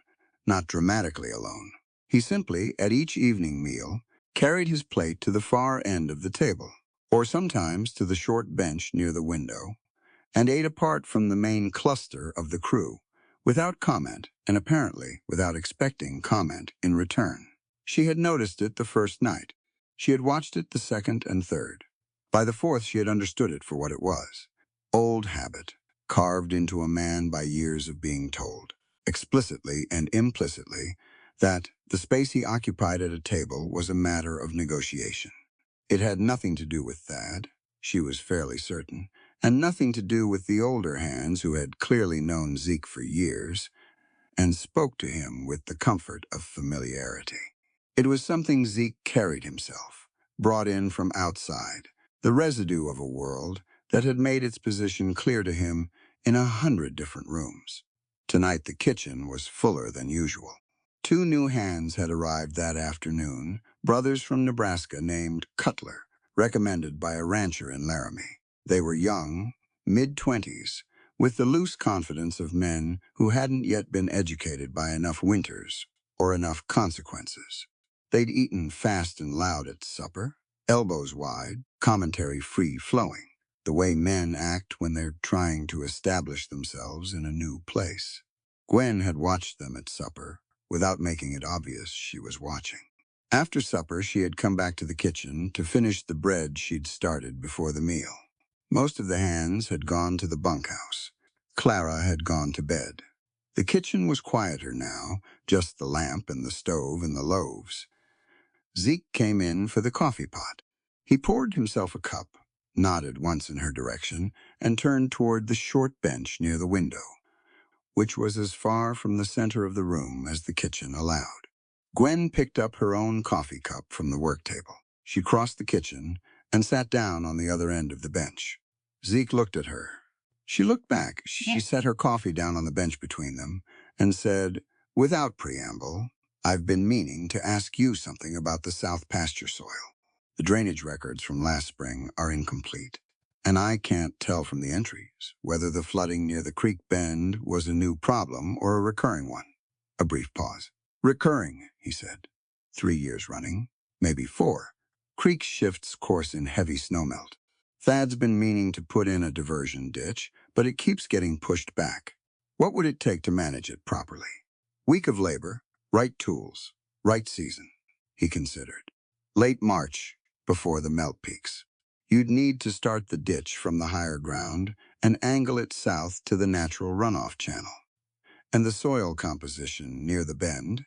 not dramatically alone. He simply, at each evening meal, carried his plate to the far end of the table, or sometimes to the short bench near the window, and ate apart from the main cluster of the crew, without comment and apparently without expecting comment in return. She had noticed it the first night. She had watched it the second and third. By the fourth, she had understood it for what it was. Old habit, carved into a man by years of being told, explicitly and implicitly, that the space he occupied at a table was a matter of negotiation. It had nothing to do with Thad, she was fairly certain, and nothing to do with the older hands who had clearly known Zeke for years and spoke to him with the comfort of familiarity. It was something Zeke carried himself, brought in from outside, the residue of a world that had made its position clear to him in 100 different rooms. Tonight the kitchen was fuller than usual. 2 new hands had arrived that afternoon, brothers from Nebraska named Cutler, recommended by a rancher in Laramie. They were young, mid-20s, with the loose confidence of men who hadn't yet been educated by enough winters or enough consequences. They'd eaten fast and loud at supper, elbows wide, commentary free-flowing, the way men act when they're trying to establish themselves in a new place. Gwen had watched them at supper, without making it obvious she was watching. After supper, she had come back to the kitchen to finish the bread she'd started before the meal. Most of the hands had gone to the bunkhouse. Clara had gone to bed. The kitchen was quieter now, just the lamp and the stove and the loaves. Zeke came in for the coffee pot. He poured himself a cup, nodded once in her direction, and turned toward the short bench near the window, which was as far from the center of the room as the kitchen allowed. Gwen picked up her own coffee cup from the work table. She crossed the kitchen and sat down on the other end of the bench. Zeke looked at her. She looked back. She set her coffee down on the bench between them and said, without preamble, "I've been meaning to ask you something about the south pasture soil. The drainage records from last spring are incomplete, and I can't tell from the entries whether the flooding near the creek bend was a new problem or a recurring one." A brief pause. "Recurring," he said. 3 years running, maybe 4. Creek shifts course in heavy snowmelt. Thad's been meaning to put in a diversion ditch, but it keeps getting pushed back. What would it take to manage it properly? Week of labor, right tools, right season, he considered. Late March, before the melt peaks. You'd need to start the ditch from the higher ground and angle it south to the natural runoff channel. And the soil composition near the bend,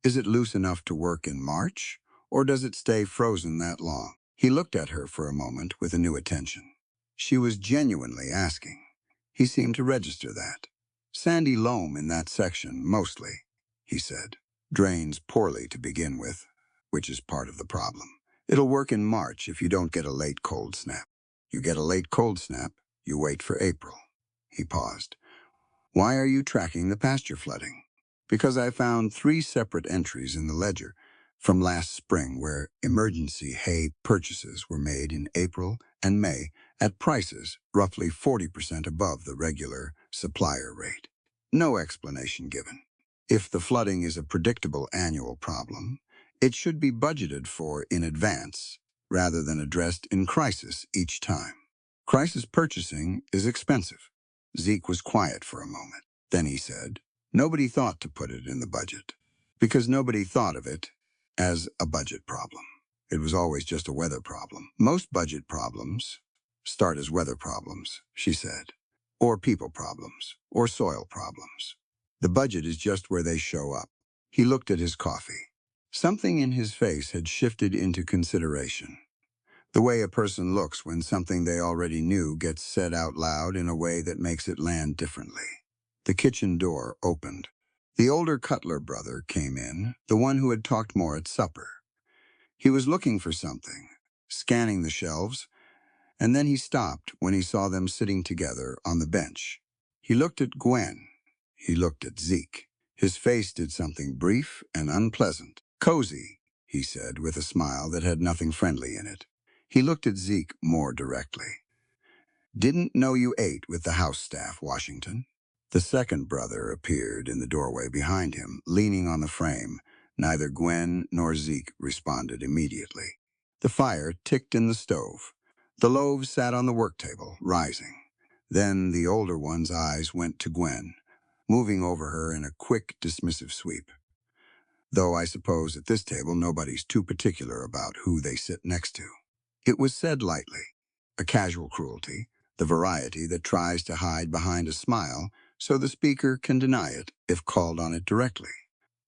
is it loose enough to work in March, or does it stay frozen that long? He looked at her for a moment with a new attention. She was genuinely asking. He seemed to register that. "Sandy loam in that section, mostly," he said. "Drains poorly to begin with, which is part of the problem. It'll work in March if you don't get a late cold snap. You get a late cold snap, you wait for April." He paused. "Why are you tracking the pasture flooding?" "Because I found 3 separate entries in the ledger from last spring where emergency hay purchases were made in April and May at prices roughly 40% above the regular supplier rate. No explanation given. If the flooding is a predictable annual problem, it should be budgeted for in advance rather than addressed in crisis each time. Crisis purchasing is expensive." Zeke was quiet for a moment. Then he said, "Nobody thought to put it in the budget, because nobody thought of it as a budget problem. It was always just a weather problem. Most budget problems start as weather problems," she said, "or people problems, or soil problems. The budget is just where they show up." He looked at his coffee. Something in his face had shifted into consideration. The way a person looks when something they already knew gets said out loud in a way that makes it land differently. The kitchen door opened. The older Cutler brother came in, the one who had talked more at supper. He was looking for something, scanning the shelves, and then he stopped when he saw them sitting together on the bench. He looked at Gwen. He looked at Zeke. His face did something brief and unpleasant. "Cozy," he said with a smile that had nothing friendly in it. He looked at Zeke more directly. "Didn't know you ate with the house staff, Washington." The second brother appeared in the doorway behind him, leaning on the frame. Neither Gwen nor Zeke responded immediately. The fire ticked in the stove. The loaves sat on the work table, rising. Then the older one's eyes went to Gwen, moving over her in a quick, dismissive sweep. "Though I suppose at this table nobody's too particular about who they sit next to." It was said lightly, a casual cruelty, the variety that tries to hide behind a smile so the speaker can deny it if called on it directly.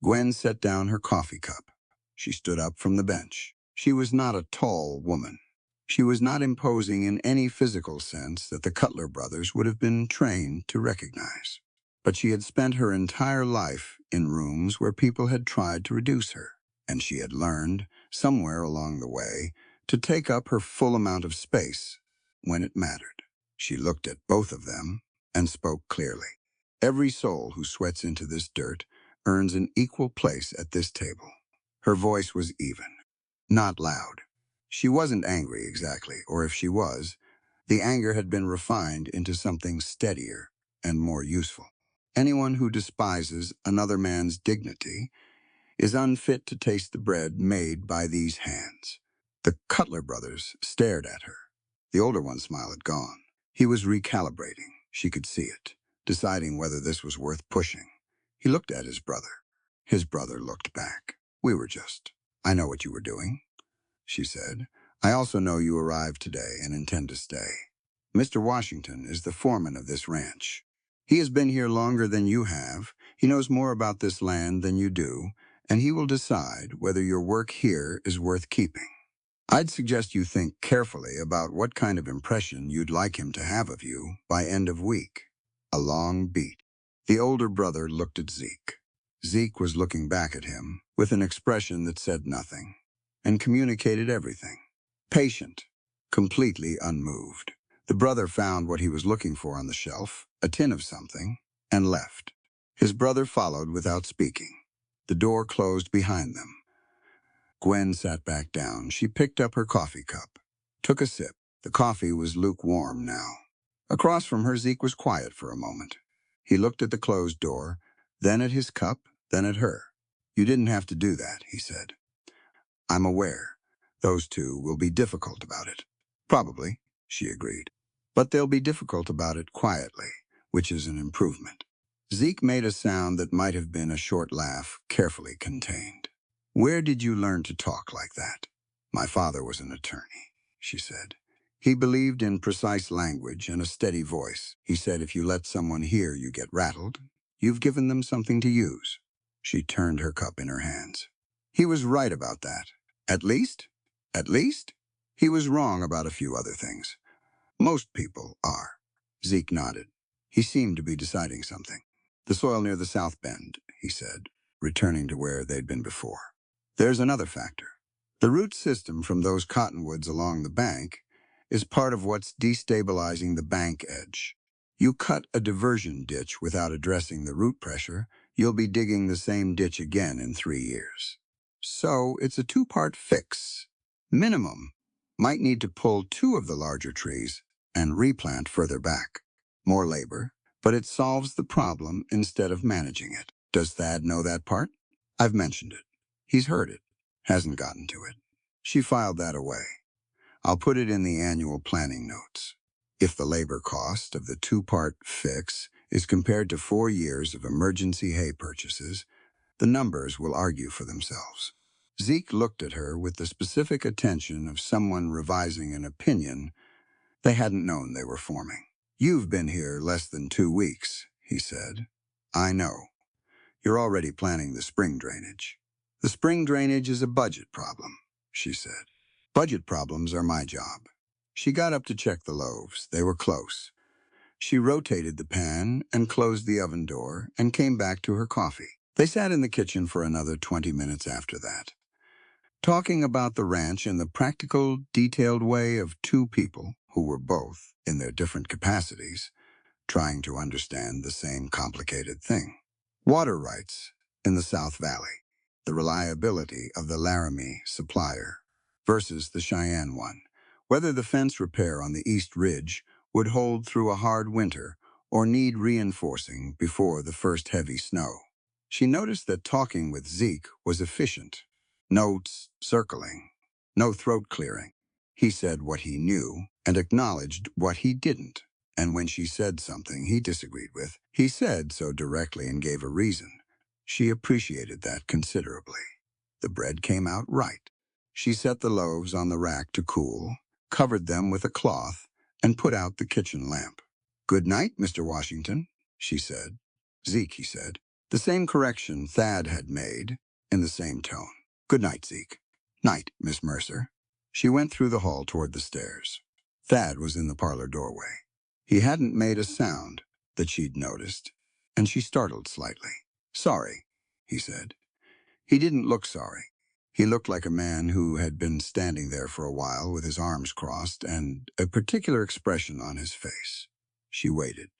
Gwen set down her coffee cup. She stood up from the bench. She was not a tall woman. She was not imposing in any physical sense that the Cutler brothers would have been trained to recognize. But she had spent her entire life in rooms where people had tried to reduce her, and she had learned, somewhere along the way, to take up her full amount of space when it mattered. She looked at both of them and spoke clearly. "Every soul who sweats into this dirt earns an equal place at this table." Her voice was even, not loud. She wasn't angry exactly, or if she was, the anger had been refined into something steadier and more useful. "Anyone who despises another man's dignity is unfit to taste the bread made by these hands." The Cutler brothers stared at her. The older one's smile had gone. He was recalibrating. She could see it, deciding whether this was worth pushing. He looked at his brother. His brother looked back. "I know what you were doing," she said. "I also know you arrived today and intend to stay. Mr. Washington is the foreman of this ranch. He has been here longer than you have. He knows more about this land than you do, and he will decide whether your work here is worth keeping." I'd suggest you think carefully about what kind of impression you'd like him to have of you by end of week. A long beat. The older brother looked at Zeke. Zeke was looking back at him with an expression that said nothing and communicated everything. Patient, completely unmoved. The brother found what he was looking for on the shelf, a tin of something, and left. His brother followed without speaking. The door closed behind them. Gwen sat back down. She picked up her coffee cup, took a sip. The coffee was lukewarm now. Across from her, Zeke was quiet for a moment. He looked at the closed door, then at his cup, then at her. "You didn't have to do that," he said. "I'm aware. Those two will be difficult about it." "Probably," she agreed. "But they'll be difficult about it quietly, which is an improvement." Zeke made a sound that might have been a short laugh, carefully contained. "Where did you learn to talk like that?" "My father was an attorney," she said. "He believed in precise language and a steady voice. He said if you let someone hear you get rattled, you've given them something to use." She turned her cup in her hands. "He was right about that. At least? At least? He was wrong about a few other things. Most people are." Zeke nodded. He seemed to be deciding something. "The soil near the South Bend," he said, returning to where they'd been before. "There's another factor. The root system from those cottonwoods along the bank is part of what's destabilizing the bank edge. You cut a diversion ditch without addressing the root pressure, you'll be digging the same ditch again in 3 years. So it's a two-part fix. Minimum. Might need to pull 2 of the larger trees and replant further back. More labor, but it solves the problem instead of managing it. Does Thad know that part?" "I've mentioned it. He's heard it. Hasn't gotten to it." She filed that away. "I'll put it in the annual planning notes. If the labor cost of the two-part fix is compared to 4 years of emergency hay purchases, the numbers will argue for themselves." Zeke looked at her with the specific attention of someone revising an opinion they hadn't known they were forming. "You've been here less than 2 weeks," he said. "I know. You're already planning the spring drainage." "The spring drainage is a budget problem," she said. "Budget problems are my job." She got up to check the loaves. They were close. She rotated the pan and closed the oven door and came back to her coffee. They sat in the kitchen for another 20 minutes after that, talking about the ranch in the practical, detailed way of 2 people who were both, in their different capacities, trying to understand the same complicated thing. Water rights in the South Valley, the reliability of the Laramie supplier versus the Cheyenne one, whether the fence repair on the East Ridge would hold through a hard winter or need reinforcing before the first heavy snow. She noticed that talking with Zeke was efficient. Notes, circling, no throat clearing. He said what he knew and acknowledged what he didn't. And when she said something he disagreed with, he said so directly and gave a reason. She appreciated that considerably. The bread came out right. She set the loaves on the rack to cool, covered them with a cloth, and put out the kitchen lamp. "Good night, Mr. Washington," she said. "Zeke," he said. The same correction Thad had made, in the same tone. "Good night, Zeke." "Night, Miss Mercer." She went through the hall toward the stairs. Thad was in the parlor doorway. He hadn't made a sound that she'd noticed, and she startled slightly. "Sorry," he said. He didn't look sorry. He looked like a man who had been standing there for a while with his arms crossed and a particular expression on his face. She waited.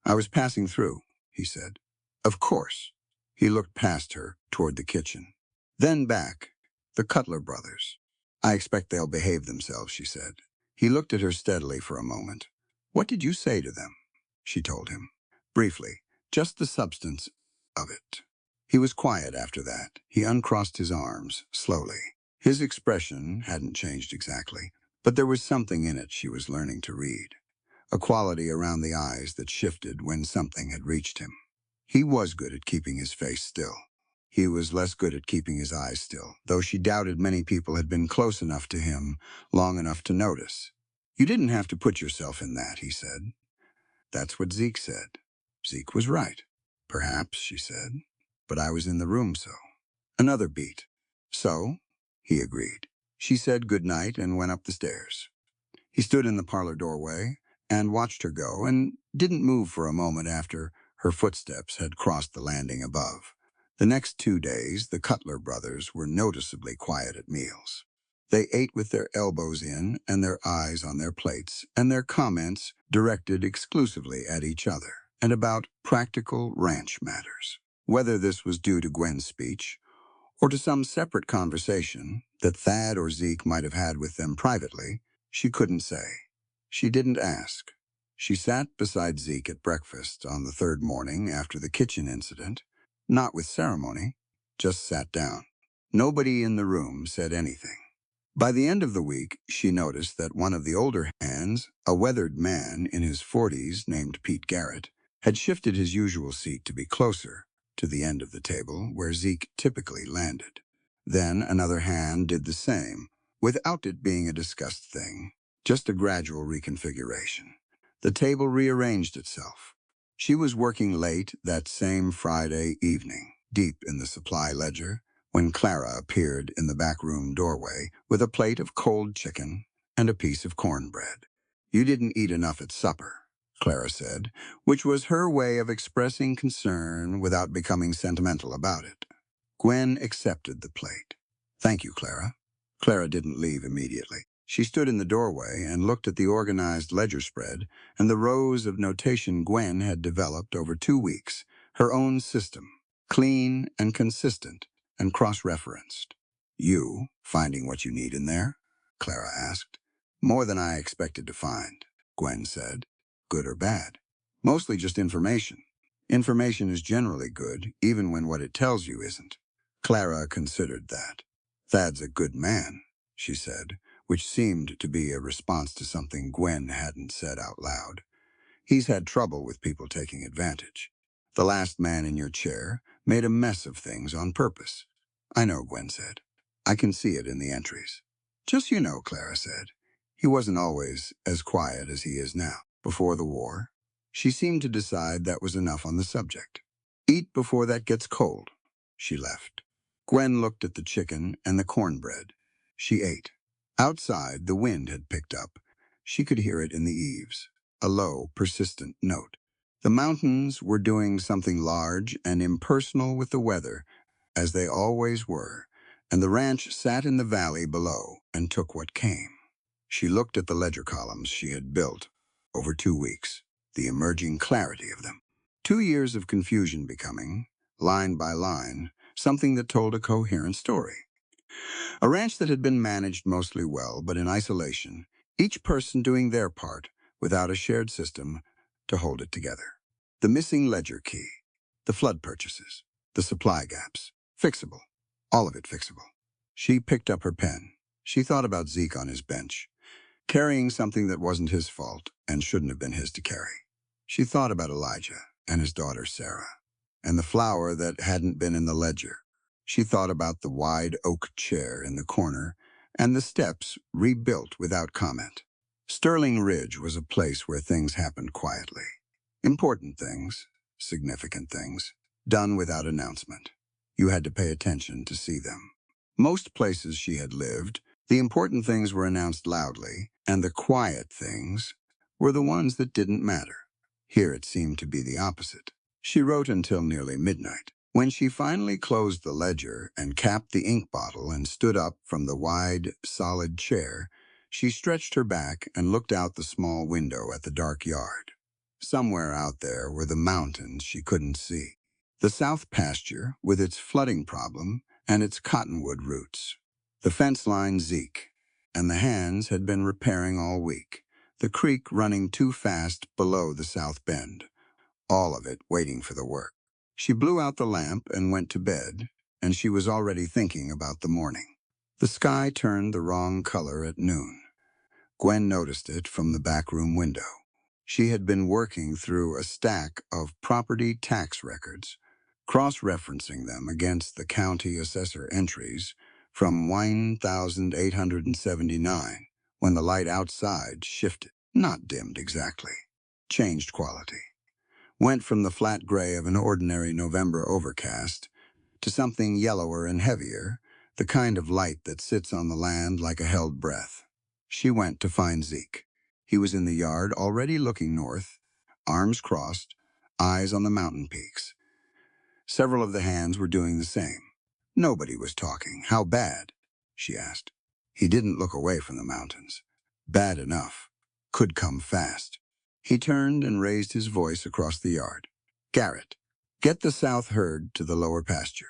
"I was passing through," he said. "Of course." He looked past her toward the kitchen. Then back. "The Cutler brothers. I expect they'll behave themselves," she said. He looked at her steadily for a moment. "What did you say to them?" She told him. Briefly, just the substance of it. He was quiet after that. He uncrossed his arms, slowly. His expression hadn't changed exactly, but there was something in it she was learning to read. A quality around the eyes that shifted when something had reached him. He was good at keeping his face still. He was less good at keeping his eyes still, though she doubted many people had been close enough to him, long enough to notice. "You didn't have to put yourself in that," he said. That's what Zeke said. Zeke was right. "Perhaps," she said, "but I was in the room, so." Another beat. "So?" he agreed. She said good night and went up the stairs. He stood in the parlor doorway and watched her go and didn't move for a moment after her footsteps had crossed the landing above. The next 2 days, the Cutler brothers were noticeably quiet at meals. They ate with their elbows in and their eyes on their plates, and their comments directed exclusively at each other and about practical ranch matters. Whether this was due to Gwen's speech or to some separate conversation that Thad or Zeke might have had with them privately, she couldn't say. She didn't ask. She sat beside Zeke at breakfast on the 3rd morning after the kitchen incident, not with ceremony, just sat down. Nobody in the room said anything. By the end of the week, she noticed that one of the older hands, a weathered man in his 40s named Pete Garrett, had shifted his usual seat to be closer to the end of the table where Zeke typically landed. Then another hand did the same, without it being a discussed thing, just a gradual reconfiguration. The table rearranged itself. She was working late that same Friday evening, deep in the supply ledger, when Clara appeared in the backroom doorway with a plate of cold chicken and a piece of cornbread. "You didn't eat enough at supper," Clara said, which was her way of expressing concern without becoming sentimental about it. Gwen accepted the plate. "Thank you, Clara." Clara didn't leave immediately. She stood in the doorway and looked at the organized ledger spread and the rows of notation Gwen had developed over 2 weeks, her own system, clean and consistent and cross-referenced. "You finding what you need in there?" Clara asked. "More than I expected to find," Gwen said. "Good or bad?" "Mostly just information. Information is generally good, even when what it tells you isn't." Clara considered that. "Thad's a good man," she said, which seemed to be a response to something Gwen hadn't said out loud. "He's had trouble with people taking advantage. The last man in your chair made a mess of things on purpose." "I know," Gwen said. "I can see it in the entries." "Just you know," Clara said, "he wasn't always as quiet as he is now. Before the war." She seemed to decide that was enough on the subject. "Eat before that gets cold." She left. Gwen looked at the chicken and the cornbread. She ate. Outside, the wind had picked up. She could hear it in the eaves, a low, persistent note. The mountains were doing something large and impersonal with the weather, as they always were, and the ranch sat in the valley below and took what came. She looked at the ledger columns she had built over 2 weeks, the emerging clarity of them. 2 years of confusion becoming, line by line, something that told a coherent story. A ranch that had been managed mostly well, but in isolation, each person doing their part without a shared system to hold it together. The missing ledger key, the flood purchases, the supply gaps, fixable, all of it fixable. She picked up her pen. She thought about Zeke on his bench, carrying something that wasn't his fault and shouldn't have been his to carry. She thought about Elijah and his daughter Sarah, and the flower that hadn't been in the ledger. She thought about the wide oak chair in the corner and the steps rebuilt without comment. Sterling Ridge was a place where things happened quietly. Important things, significant things, done without announcement. You had to pay attention to see them. Most places she had lived, the important things were announced loudly, and the quiet things were the ones that didn't matter. Here it seemed to be the opposite. She wrote until nearly midnight. When she finally closed the ledger and capped the ink bottle and stood up from the wide, solid chair, she stretched her back and looked out the small window at the dark yard. Somewhere out there were the mountains she couldn't see. The south pasture, with its flooding problem and its cottonwood roots. The fence line Zeke, and the hands had been repairing all week. The creek running too fast below the south bend. All of it waiting for the work. She blew out the lamp and went to bed, and she was already thinking about the morning. The sky turned the wrong color at noon. Gwen noticed it from the back room window. She had been working through a stack of property tax records, cross-referencing them against the county assessor entries from 1879, when the light outside shifted, not dimmed exactly, changed quality. Went from the flat gray of an ordinary November overcast to something yellower and heavier the kind of light that sits on the land like a held breath. She went to find Zeke. He was in the yard, already looking north, arms crossed, eyes on the mountain peaks. Several of the hands were doing the same. Nobody was talking. How bad? She asked. He didn't look away from the mountains. Bad enough. Could come fast. He turned and raised his voice across the yard. Garrett, get the south herd to the lower pasture.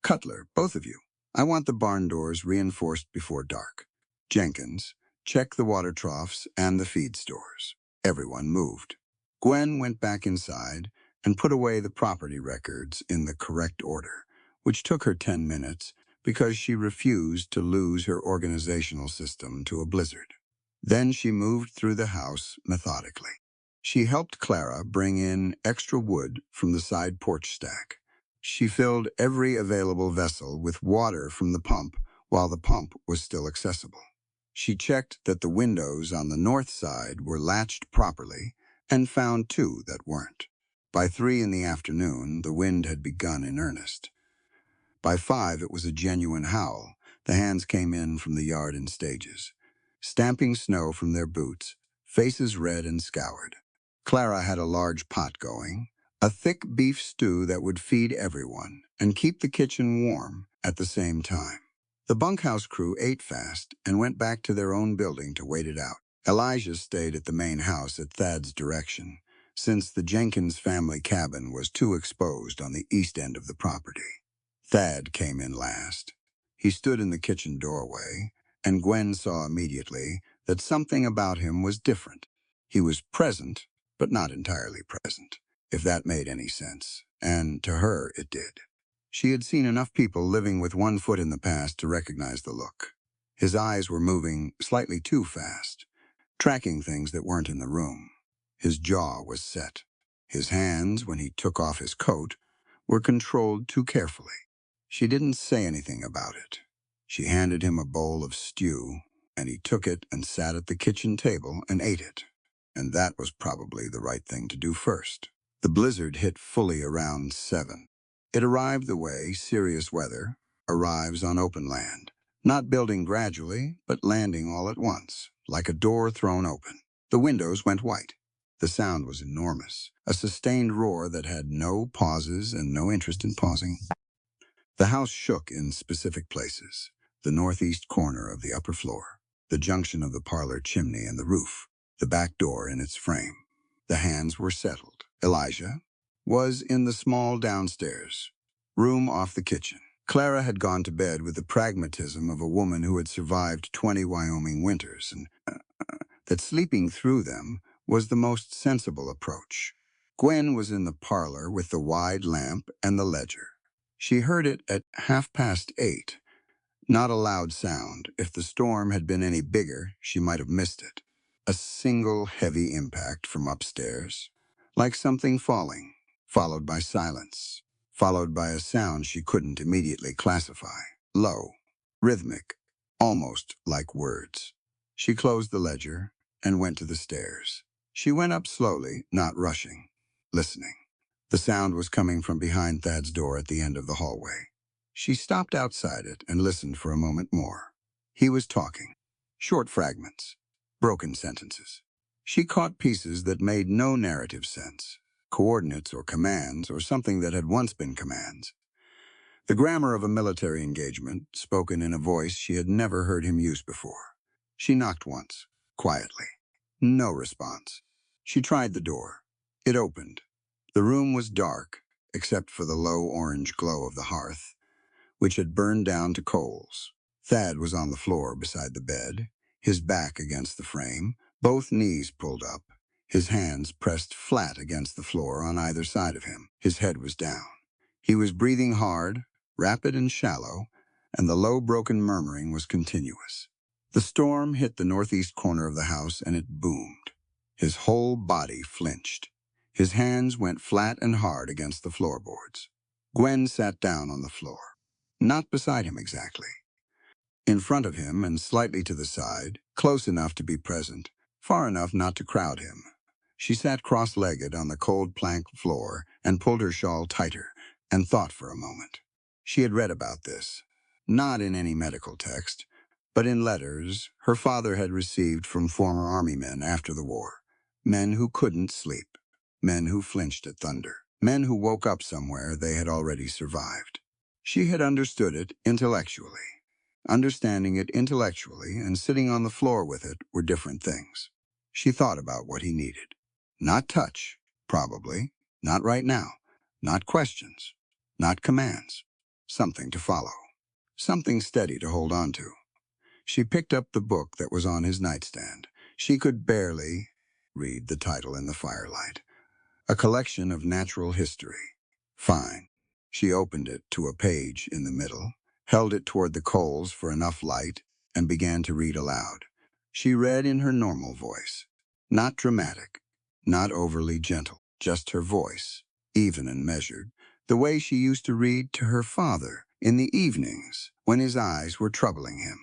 Cutler, both of you. I want the barn doors reinforced before dark. Jenkins, check the water troughs and the feed stores. Everyone moved. Gwen went back inside and put away the property records in the correct order, which took her 10 minutes because she refused to lose her organizational system to a blizzard. Then she moved through the house methodically. She helped Clara bring in extra wood from the side porch stack. She filled every available vessel with water from the pump while the pump was still accessible. She checked that the windows on the north side were latched properly and found 2 that weren't. By 3 in the afternoon, the wind had begun in earnest. By 5, it was a genuine howl. The hands came in from the yard in stages, stamping snow from their boots, faces red and scoured. Clara had a large pot going, a thick beef stew that would feed everyone and keep the kitchen warm at the same time. The bunkhouse crew ate fast and went back to their own building to wait it out. Elijah stayed at the main house at Thad's direction, since the Jenkins family cabin was too exposed on the east end of the property. Thad came in last. He stood in the kitchen doorway, and Gwen saw immediately that something about him was different. He was present, but not entirely present, if that made any sense, and to her it did. She had seen enough people living with one foot in the past to recognize the look. His eyes were moving slightly too fast, tracking things that weren't in the room. His jaw was set. His hands, when he took off his coat, were controlled too carefully. She didn't say anything about it. She handed him a bowl of stew, and he took it and sat at the kitchen table and ate it. And that was probably the right thing to do first. The blizzard hit fully around 7. It arrived the way serious weather arrives on open land, not building gradually, but landing all at once, like a door thrown open. The windows went white. The sound was enormous, a sustained roar that had no pauses and no interest in pausing. The house shook in specific places, the northeast corner of the upper floor, the junction of the parlor chimney and the roof, the back door in its frame. The hands were settled. Elijah was in the small downstairs room off the kitchen. Clara had gone to bed with the pragmatism of a woman who had survived 20 Wyoming winters, and that sleeping through them was the most sensible approach. Gwen was in the parlor with the wide lamp and the ledger. She heard it at 8:30. Not a loud sound. If the storm had been any bigger, she might have missed it. A single heavy impact from upstairs, like something falling, followed by silence, followed by a sound she couldn't immediately classify. Low, rhythmic, almost like words. She closed the ledger and went to the stairs. She went up slowly, not rushing, listening. The sound was coming from behind Thad's door at the end of the hallway. She stopped outside it and listened for a moment more. He was talking. Short fragments. Broken sentences. She caught pieces that made no narrative sense. Coordinates or commands or something that had once been commands. The grammar of a military engagement, spoken in a voice she had never heard him use before. She knocked once, quietly. No response. She tried the door. It opened. The room was dark, except for the low orange glow of the hearth, which had burned down to coals. Thad was on the floor beside the bed, his back against the frame, both knees pulled up, his hands pressed flat against the floor on either side of him. His head was down. He was breathing hard, rapid and shallow, and the low broken murmuring was continuous. The storm hit the northeast corner of the house and it boomed. His whole body flinched. His hands went flat and hard against the floorboards. Gwen sat down on the floor. Not beside him exactly. In front of him and slightly to the side, close enough to be present, far enough not to crowd him. She sat cross-legged on the cold plank floor and pulled her shawl tighter and thought for a moment. She had read about this. not in any medical text, but in letters her father had received from former army men after the war. Men who couldn't sleep, men who flinched at thunder, men who woke up somewhere they had already survived. She had understood it intellectually. Understanding it intellectually and sitting on the floor with it were different things. She thought about what he needed. Not touch, probably. Not right now. Not questions. Not commands. Something to follow. Something steady to hold on to. She picked up the book that was on his nightstand. She could barely read the title in the firelight. A collection of natural history. Fine. She opened it to a page in the middle, held it toward the coals for enough light, and began to read aloud. She read in her normal voice. Not dramatic, not overly gentle, just her voice, even and measured, the way she used to read to her father in the evenings when his eyes were troubling him.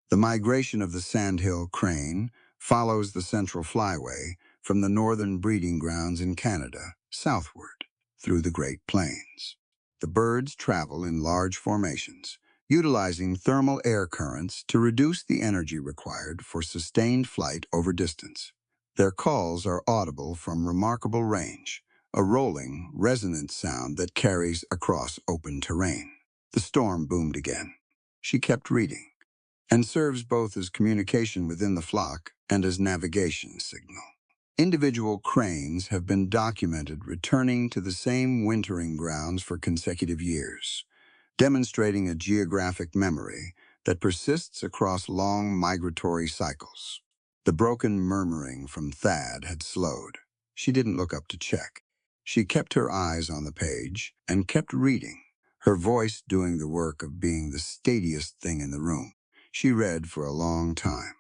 The migration of the sandhill crane follows the central flyway from the northern breeding grounds in Canada southward through the Great Plains. The birds travel in large formations, utilizing thermal air currents to reduce the energy required for sustained flight over distance. Their calls are audible from remarkable range, a rolling, resonant sound that carries across open terrain. The storm boomed again. She kept reading, and serves both as communication within the flock and as navigation signal. Individual cranes have been documented returning to the same wintering grounds for consecutive years, demonstrating a geographic memory that persists across long migratory cycles. The broken murmuring from Thad had slowed. She didn't look up to check. She kept her eyes on the page and kept reading, her voice doing the work of being the steadiest thing in the room. She read for a long time.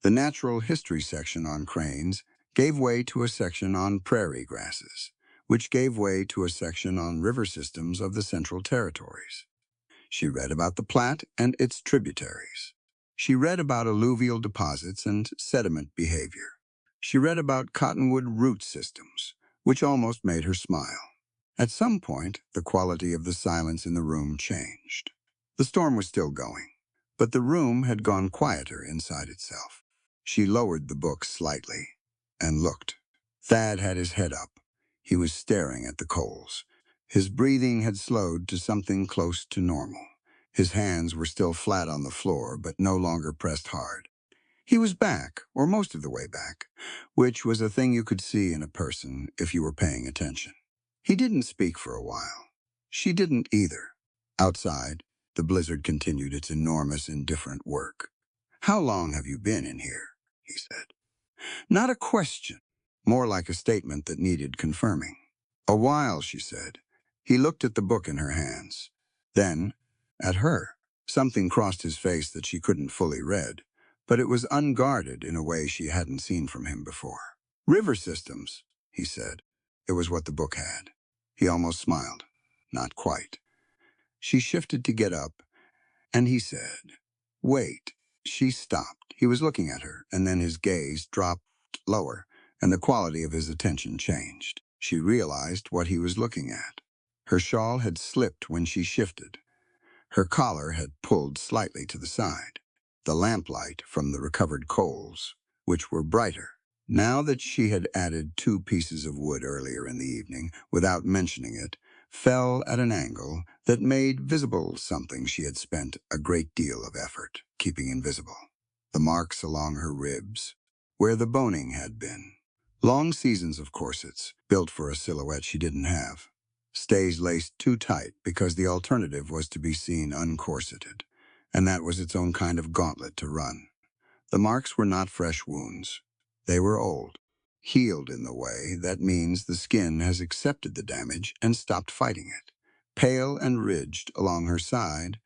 The natural history section on cranes gave way to a section on prairie grasses, which gave way to a section on river systems of the Central Territories. She read about the Platte and its tributaries. She read about alluvial deposits and sediment behavior. She read about cottonwood root systems, which almost made her smile. At some point, the quality of the silence in the room changed. The storm was still going, but the room had gone quieter inside itself. She lowered the book slightly and looked. Thad had his head up. He was staring at the coals. His breathing had slowed to something close to normal. His hands were still flat on the floor, but no longer pressed hard. He was back, or most of the way back, which was a thing you could see in a person if you were paying attention. He didn't speak for a while. She didn't either. Outside, the blizzard continued its enormous, indifferent work. "How long have you been in here?" he said. Not a question, more like a statement that needed confirming. "A while," she said. He looked at the book in her hands. Then, at her. Something crossed his face that she couldn't fully read, but it was unguarded in a way she hadn't seen from him before. "River systems," he said. It was what the book had. He almost smiled. Not quite. She shifted to get up, and he said, "Wait." She stopped. He was looking at her, and then his gaze dropped lower, and the quality of his attention changed. She realized what he was looking at. Her shawl had slipped when she shifted. Her collar had pulled slightly to the side. The lamplight from the recovered coals, which were brighter. Now that she had added 2 pieces of wood earlier in the evening, without mentioning it, fell at an angle that made visible something she had spent a great deal of effort keeping invisible. The marks along her ribs, where the boning had been. Long seasons of corsets, built for a silhouette she didn't have. Stays laced too tight because the alternative was to be seen uncorseted, and that was its own kind of gauntlet to run. The marks were not fresh wounds. They were old, healed in the way that means the skin has accepted the damage and stopped fighting it. Pale and ridged along her side,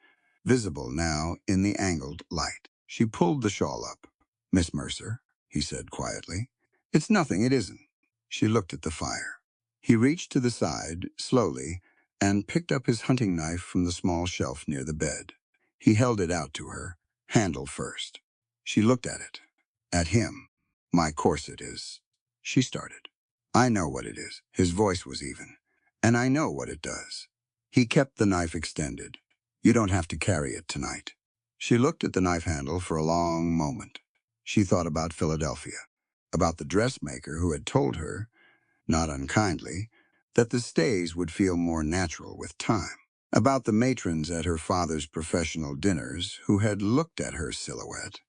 visible now in the angled light. She pulled the shawl up. "Miss Mercer," he said quietly. "It's nothing, it isn't." She looked at the fire. He reached to the side, slowly, and picked up his hunting knife from the small shelf near the bed. He held it out to her, handle first. She looked at it. At him. "My corset is." She started. "I know what it is." His voice was even. "And I know what it does." He kept the knife extended. You don't have to carry it tonight." She looked at the knife handle for a long moment. She thought about Philadelphia, about the dressmaker who had told her, not unkindly, that the stays would feel more natural with time, about the matrons at her father's professional dinners who had looked at her silhouette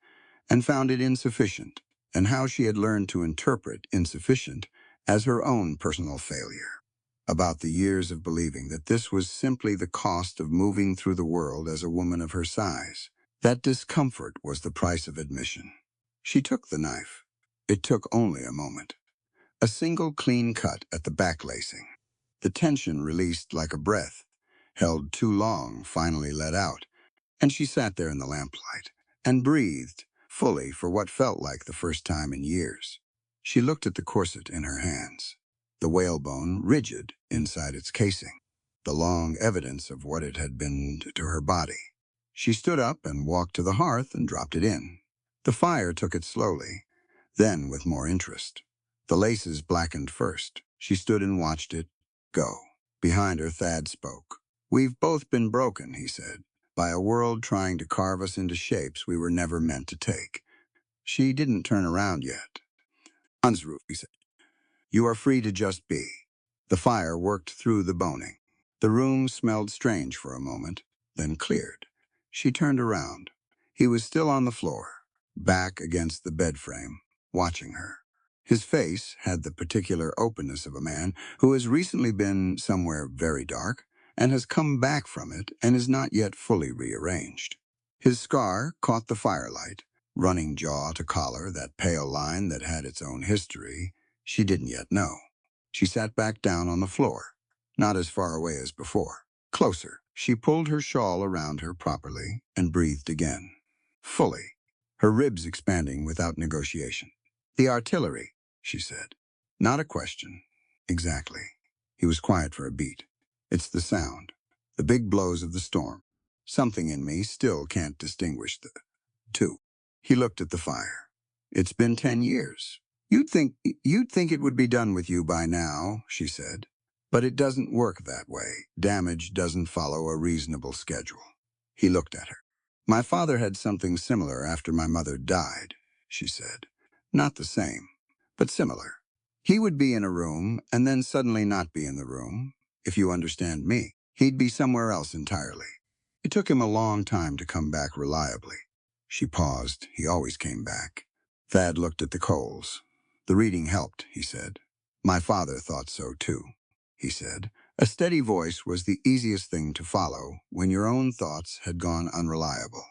and found it insufficient, and how she had learned to interpret insufficient as her own personal failure, about the years of believing that this was simply the cost of moving through the world as a woman of her size, that discomfort was the price of admission. She took the knife. It took only a moment. A single clean cut at the back lacing. The tension released like a breath, held too long, finally let out, and she sat there in the lamplight and breathed fully for what felt like the first time in years. She looked at the corset in her hands, the whalebone rigid inside its casing, the long evidence of what it had been to her body. She stood up and walked to the hearth and dropped it in. The fire took it slowly, then with more interest. The laces blackened first. She stood and watched it go. Behind her, Thad spoke. "We've both been broken," he said, "by a world trying to carve us into shapes we were never meant to take." She didn't turn around yet. "Ansruf," he said. "You are free to just be." The fire worked through the boning. The room smelled strange for a moment, then cleared. She turned around. He was still on the floor, back against the bed frame, watching her. His face had the particular openness of a man who has recently been somewhere very dark and has come back from it and is not yet fully rearranged. His scar caught the firelight, running jaw to collar, that pale line that had its own history she didn't yet know. She sat back down on the floor, not as far away as before. Closer. She pulled her shawl around her properly and breathed again, fully, her ribs expanding without negotiation. "The artillery," she said. "Not a question." "Exactly." He was quiet for a beat. "It's the sound, the big blows of the storm. Something in me still can't distinguish the two." He looked at the fire. "It's been 10 years. You'd think it would be done with you by now," she said. "But it doesn't work that way. Damage doesn't follow a reasonable schedule." He looked at her. "My father had something similar after my mother died," she said. "Not the same, but similar. He would be in a room and then suddenly not be in the room, if you understand me. He'd be somewhere else entirely. It took him a long time to come back reliably." She paused. "He always came back." Thad looked at the coals. "The reading helped," he said. "My father thought so too," he said. A steady voice was the easiest thing to follow when your own thoughts had gone unreliable.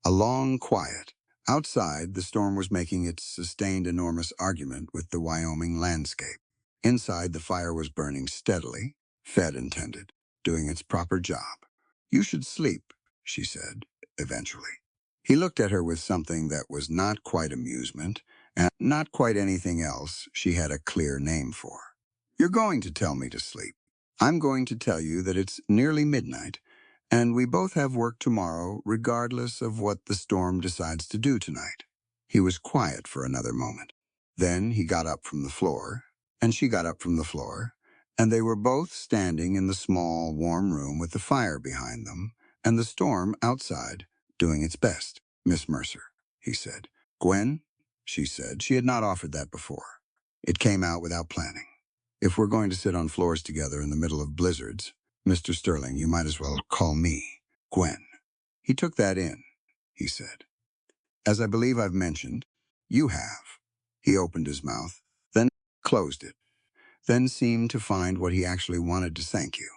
A long quiet. Outside, the storm was making its sustained enormous argument with the Wyoming landscape. Inside, the fire was burning steadily, Fed intended, doing its proper job. "You should sleep," she said, eventually. He looked at her with something that was not quite amusement, and not quite anything else she had a clear name for. "You're going to tell me to sleep. I'm going to tell you that it's nearly midnight, and we both have work tomorrow, regardless of what the storm decides to do tonight." He was quiet for another moment. Then he got up from the floor, and she got up from the floor, and they were both standing in the small, warm room with the fire behind them, and the storm outside, doing its best. "Miss Mercer," he said. "Gwen," she said. She had not offered that before. It came out without planning. "If we're going to sit on floors together in the middle of blizzards, Mr. Sterling, you might as well call me Gwen." He took that in, he said. "As I believe I've mentioned, you have." He opened his mouth, then closed it, then seemed to find what he actually wanted to thank you.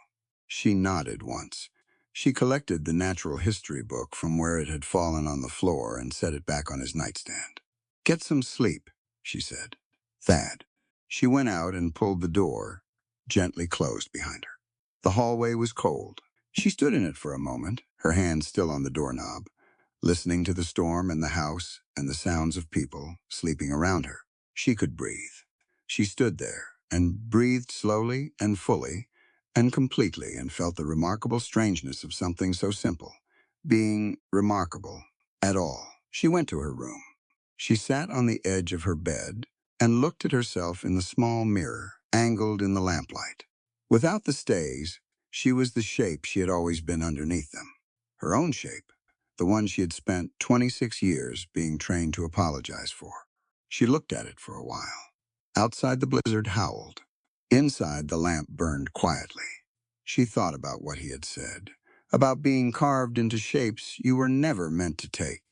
She nodded once. She collected the natural history book from where it had fallen on the floor and set it back on his nightstand. "Get some sleep," she said. "Thad." She went out and pulled the door, gently closed behind her. The hallway was cold. She stood in it for a moment, her hand still on the doorknob, listening to the storm and the house and the sounds of people sleeping around her. She could breathe. She stood there and breathed slowly and fully and completely and felt the remarkable strangeness of something so simple, being remarkable at all. She went to her room. She sat on the edge of her bed and looked at herself in the small mirror, angled in the lamplight. Without the stays, she was the shape she had always been underneath them. her own shape, the one she had spent 26 years being trained to apologize for. She looked at it for a while. Outside, the blizzard howled. Inside, the lamp burned quietly. She thought about what he had said, about being carved into shapes you were never meant to take,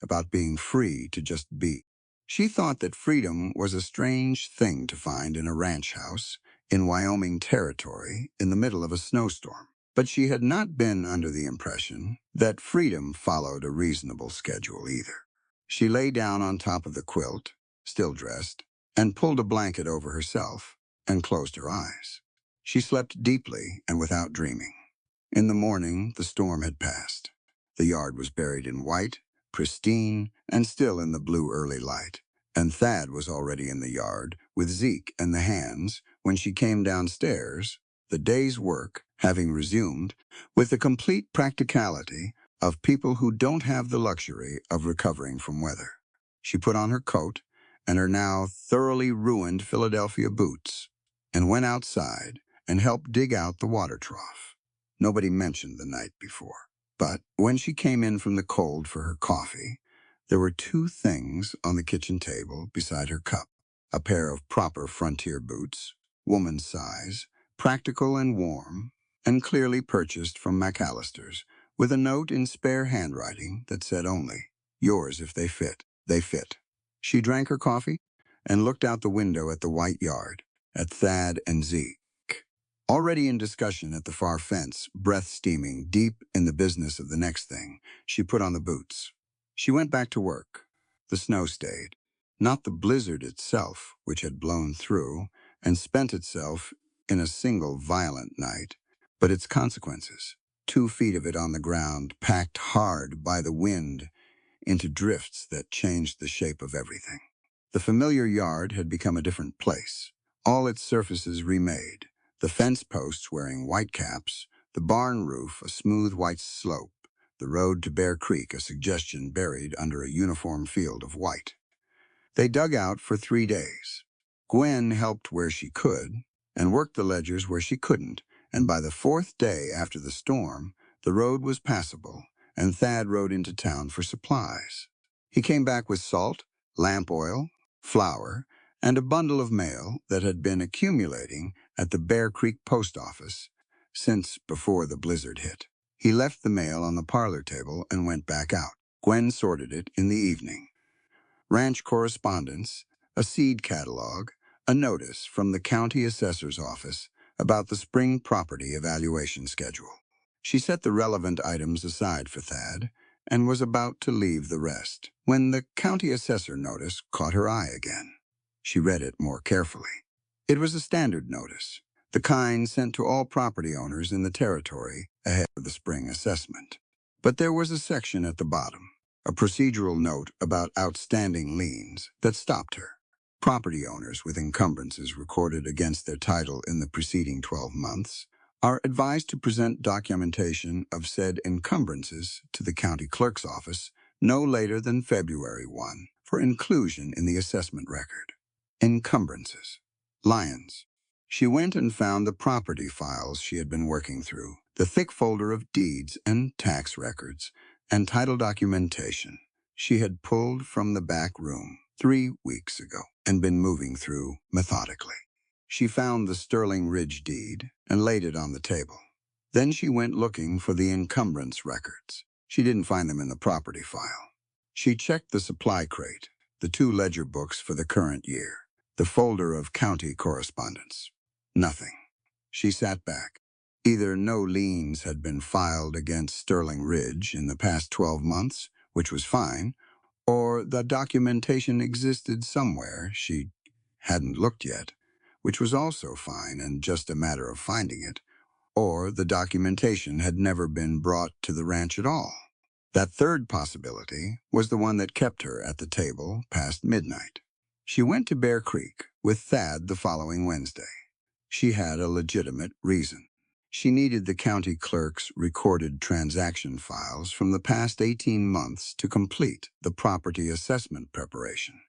about being free to just be. She thought that freedom was a strange thing to find in a ranch house in Wyoming territory in the middle of a snowstorm. But she had not been under the impression that freedom followed a reasonable schedule either. She lay down on top of the quilt, still dressed, and pulled a blanket over herself and closed her eyes. She slept deeply and without dreaming. In the morning, the storm had passed. The yard was buried in white, pristine, and still in the blue early light. And Thad was already in the yard with Zeke and the hands when she came downstairs, the day's work having resumed, with the complete practicality of people who don't have the luxury of recovering from weather. She put on her coat and her now thoroughly ruined Philadelphia boots and went outside and helped dig out the water trough. Nobody mentioned the night before. But when she came in from the cold for her coffee, there were two things on the kitchen table beside her cup: a pair of proper frontier boots, woman's size, practical and warm, and clearly purchased from McAllister's, with a note in spare handwriting that said only, "Yours if they fit. They fit." She drank her coffee and looked out the window at the white yard, at Thad and Zeke. Already in discussion at the far fence, breath steaming, deep in the business of the next thing, she put on the boots. She went back to work. The snow stayed. Not the blizzard itself, which had blown through and spent itself in a single violent night, but its consequences. 2 feet of it on the ground, packed hard by the wind into drifts that changed the shape of everything. The familiar yard had become a different place, all its surfaces remade. The fence posts wearing white caps, the barn roof a smooth white slope, the road to Bear Creek a suggestion buried under a uniform field of white. They dug out for 3 days. Gwen helped where she could and worked the ledgers where she couldn't, and by the 4th day after the storm, the road was passable, and Thad rode into town for supplies. He came back with salt, lamp oil, flour, and a bundle of mail that had been accumulating at the Bear Creek post office since before the blizzard hit. He left the mail on the parlor table and went back out. Gwen sorted it in the evening. Ranch correspondence, a seed catalog, a notice from the county assessor's office about the spring property evaluation schedule. She set the relevant items aside for Thad and was about to leave the rest when the county assessor notice caught her eye again. She read it more carefully. It was a standard notice, the kind sent to all property owners in the territory ahead of the spring assessment. But there was a section at the bottom, a procedural note about outstanding liens, that stopped her. Property owners with encumbrances recorded against their title in the preceding 12 months are advised to present documentation of said encumbrances to the county clerk's office no later than February 1 for inclusion in the assessment record. Encumbrances. Lions. She went and found the property files she had been working through, the thick folder of deeds and tax records and title documentation she had pulled from the back room 3 weeks ago and been moving through methodically. She found the Sterling Ridge deed and laid it on the table. Then she went looking for the encumbrance records. She didn't find them in the property file. She checked the supply crate, the 2 ledger books for the current year, the folder of county correspondence. Nothing. She sat back. Either no liens had been filed against Sterling Ridge in the past 12 months, which was fine, or the documentation existed somewhere she hadn't looked yet, which was also fine and just a matter of finding it, or the documentation had never been brought to the ranch at all. That third possibility was the one that kept her at the table past midnight. She went to Bear Creek with Thad the following Wednesday. She had a legitimate reason. She needed the county clerk's recorded transaction files from the past 18 months to complete the property assessment preparation,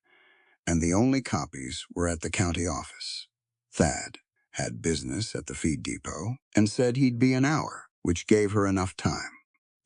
and the only copies were at the county office. Thad had business at the feed depot and said he'd be an hour, which gave her enough time.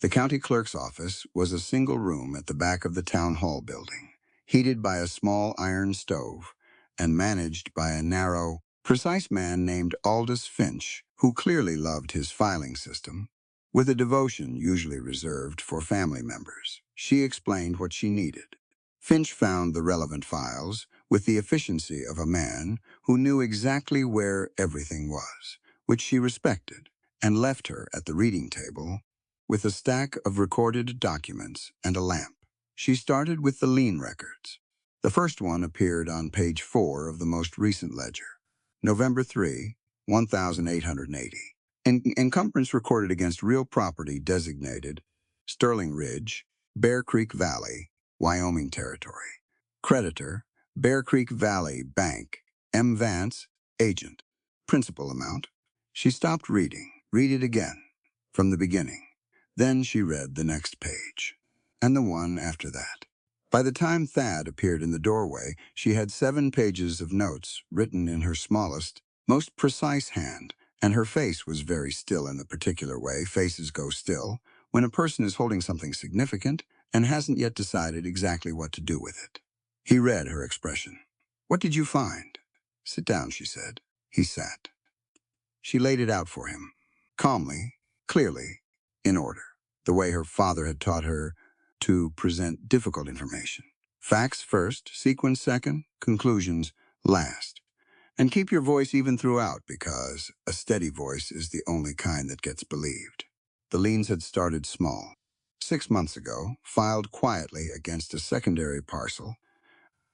The county clerk's office was a single room at the back of the town hall building, heated by a small iron stove and managed by a narrow, precise man named Aldous Finch, who clearly loved his filing system, with a devotion usually reserved for family members. She explained what she needed. Finch found the relevant files with the efficiency of a man who knew exactly where everything was, which she respected, and left her at the reading table with a stack of recorded documents and a lamp. She started with the lien records. The first one appeared on page 4 of the most recent ledger. November 3, 1880. Encumbrance recorded against real property designated Sterling Ridge, Bear Creek Valley, Wyoming Territory. Creditor, Bear Creek Valley Bank, M. Vance, agent. Principal amount. She stopped reading. Read it again, from the beginning. Then she read the next page, and the one after that. By the time Thad appeared in the doorway, she had 7 pages of notes written in her smallest, most precise hand, and her face was very still in the particular way faces go still when a person is holding something significant and hasn't yet decided exactly what to do with it. He read her expression. "What did you find?" "Sit down," she said. He sat. She laid it out for him, calmly, clearly, in order, the way her father had taught her to present difficult information. Facts first, sequence second, conclusions last. And keep your voice even throughout, because a steady voice is the only kind that gets believed. The liens had started small. 6 months ago, filed quietly against a secondary parcel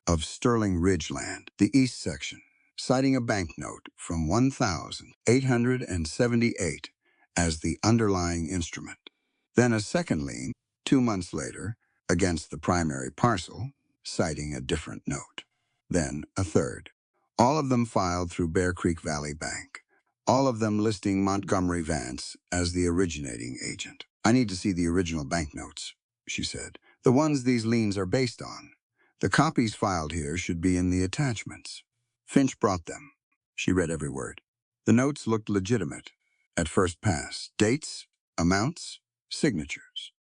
of Sterling Ridge land, the east section, citing a banknote from 1878 as the underlying instrument. Then a second lien, 2 months later, against the primary parcel, citing a different note. Then a third. All of them filed through Bear Creek Valley Bank. All of them listing Montgomery Vance as the originating agent. "I need to see the original banknotes," she said. "The ones these liens are based on. The copies filed here should be in the attachments." Finch brought them. She read every word. The notes looked legitimate at first pass. Dates, amounts, signatures.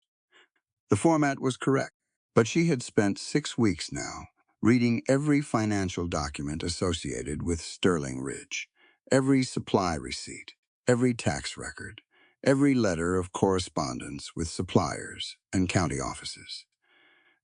The format was correct, but she had spent 6 weeks now reading every financial document associated with Sterling Ridge, every supply receipt, every tax record, every letter of correspondence with suppliers and county offices.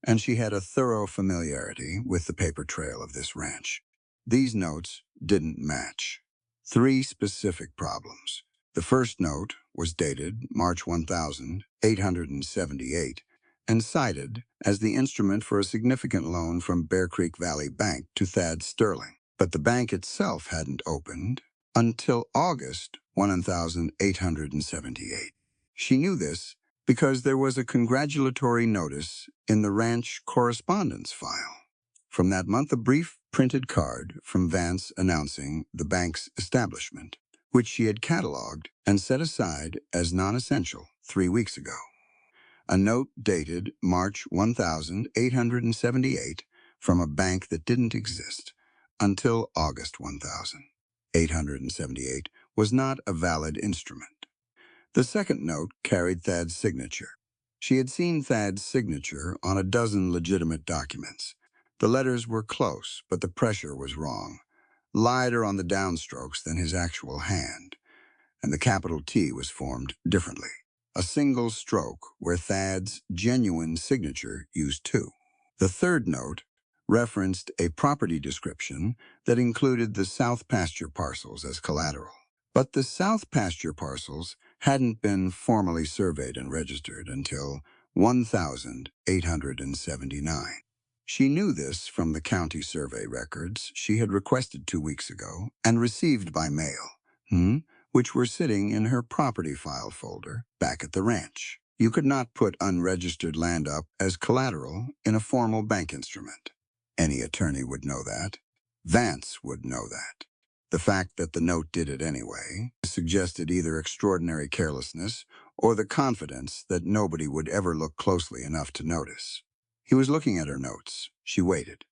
And she had a thorough familiarity with the paper trail of this ranch. These notes didn't match. 3 specific problems. The first note was dated March 1878 and cited as the instrument for a significant loan from Bear Creek Valley Bank to Thad Sterling. But the bank itself hadn't opened until August 1878. She knew this because there was a congratulatory notice in the ranch correspondence file. From that month, a brief printed card from Vance announcing the bank's establishment, which she had cataloged and set aside as non-essential 3 weeks ago. A note dated March 1878 from a bank that didn't exist until August 1878 was not a valid instrument. The second note carried Thad's signature. She had seen Thad's signature on a dozen legitimate documents. The letters were close, but the pressure was wrong, lighter on the downstrokes than his actual hand, and the capital T was formed differently. A single stroke where Thad's genuine signature used 2. The third note referenced a property description that included the South Pasture parcels as collateral. But the South Pasture parcels hadn't been formally surveyed and registered until 1879. She knew this from the county survey records she had requested 2 weeks ago and received by mail, which were sitting in her property file folder back at the ranch. You could not put unregistered land up as collateral in a formal bank instrument. Any attorney would know that. Vance would know that. The fact that the note did it anyway suggested either extraordinary carelessness or the confidence that nobody would ever look closely enough to notice. He was looking at her notes. She waited.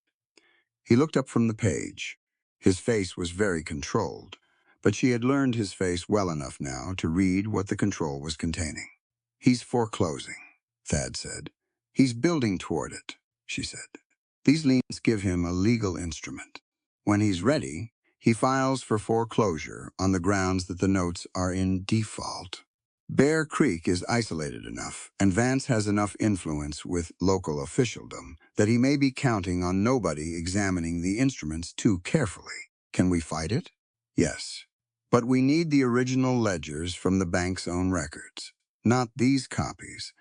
He looked up from the page. His face was very controlled, but she had learned his face well enough now to read what the control was containing. He's foreclosing, Thad said. He's building toward it, she said. These liens give him a legal instrument. When he's ready, he files for foreclosure on the grounds that the notes are in default. Bear Creek is isolated enough, and Vance has enough influence with local officialdom that he may be counting on nobody examining the instruments too carefully. Can we fight it? Yes. But we need the original ledgers from the bank's own records, not these copies,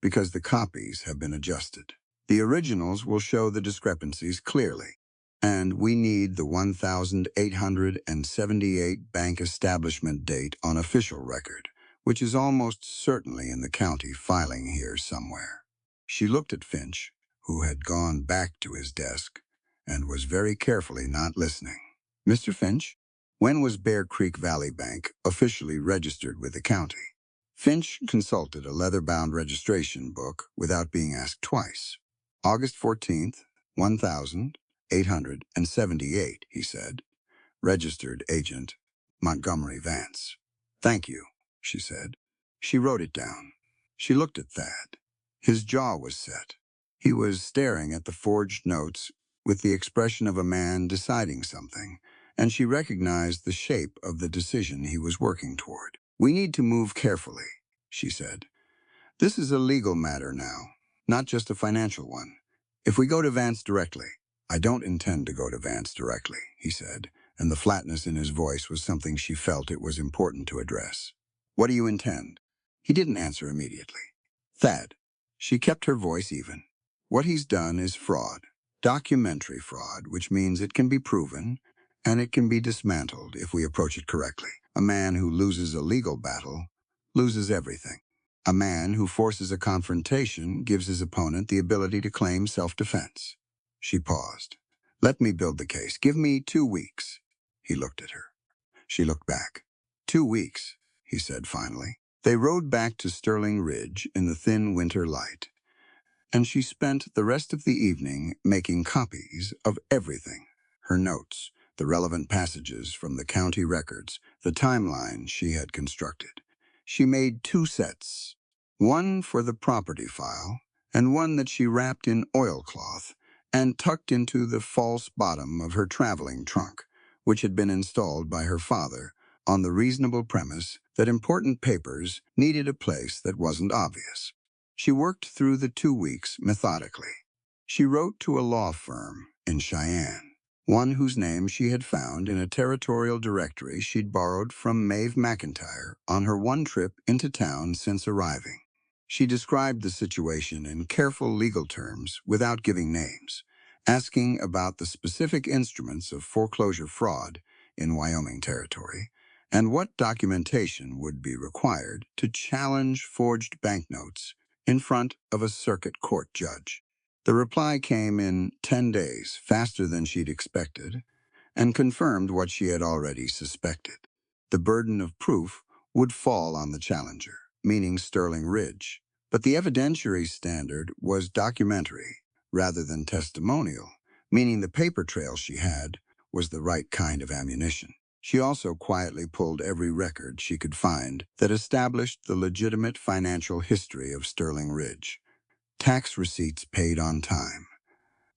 because the copies have been adjusted. The originals will show the discrepancies clearly, and we need the 1878 bank establishment date on official record, which is almost certainly in the county filing here somewhere. She looked at Finch, who had gone back to his desk and was very carefully not listening. Mr. Finch, when was Bear Creek Valley Bank officially registered with the county? Finch consulted a leather-bound registration book without being asked twice. August 14th, 1878, he said. Registered agent, Montgomery Vance. Thank you, she said. She wrote it down. She looked at Thad. His jaw was set. He was staring at the forged notes with the expression of a man deciding something, and she recognized the shape of the decision he was working toward. We need to move carefully, she said. This is a legal matter now, not just a financial one. If we go to Vance directly— I don't intend to go to Vance directly, he said, and the flatness in his voice was something she felt it was important to address. What do you intend? He didn't answer immediately. Thad. She kept her voice even. What he's done is fraud. Documentary fraud, which means it can be proven, and it can be dismantled if we approach it correctly. A man who loses a legal battle loses everything. A man who forces a confrontation gives his opponent the ability to claim self-defense. She paused. Let me build the case. Give me 2 weeks. He looked at her. She looked back. 2 weeks, he said finally. They rode back to Sterling Ridge in the thin winter light, and she spent the rest of the evening making copies of everything. Her notes, the relevant passages from the county records, the timeline she had constructed. She made 2 sets, one for the property file and one that she wrapped in oilcloth and tucked into the false bottom of her traveling trunk, which had been installed by her father on the reasonable premise that important papers needed a place that wasn't obvious. She worked through the 2 weeks methodically. She wrote to a law firm in Cheyenne, one whose name she had found in a territorial directory she'd borrowed from Maeve McIntyre on her one trip into town since arriving. She described the situation in careful legal terms without giving names, asking about the specific instruments of foreclosure fraud in Wyoming territory and what documentation would be required to challenge forged banknotes in front of a circuit court judge. The reply came in 10 days, faster than she'd expected, and confirmed what she had already suspected. The burden of proof would fall on the challenger, meaning Sterling Ridge. But the evidentiary standard was documentary rather than testimonial, meaning the paper trail she had was the right kind of ammunition. She also quietly pulled every record she could find that established the legitimate financial history of Sterling Ridge. Tax receipts paid on time.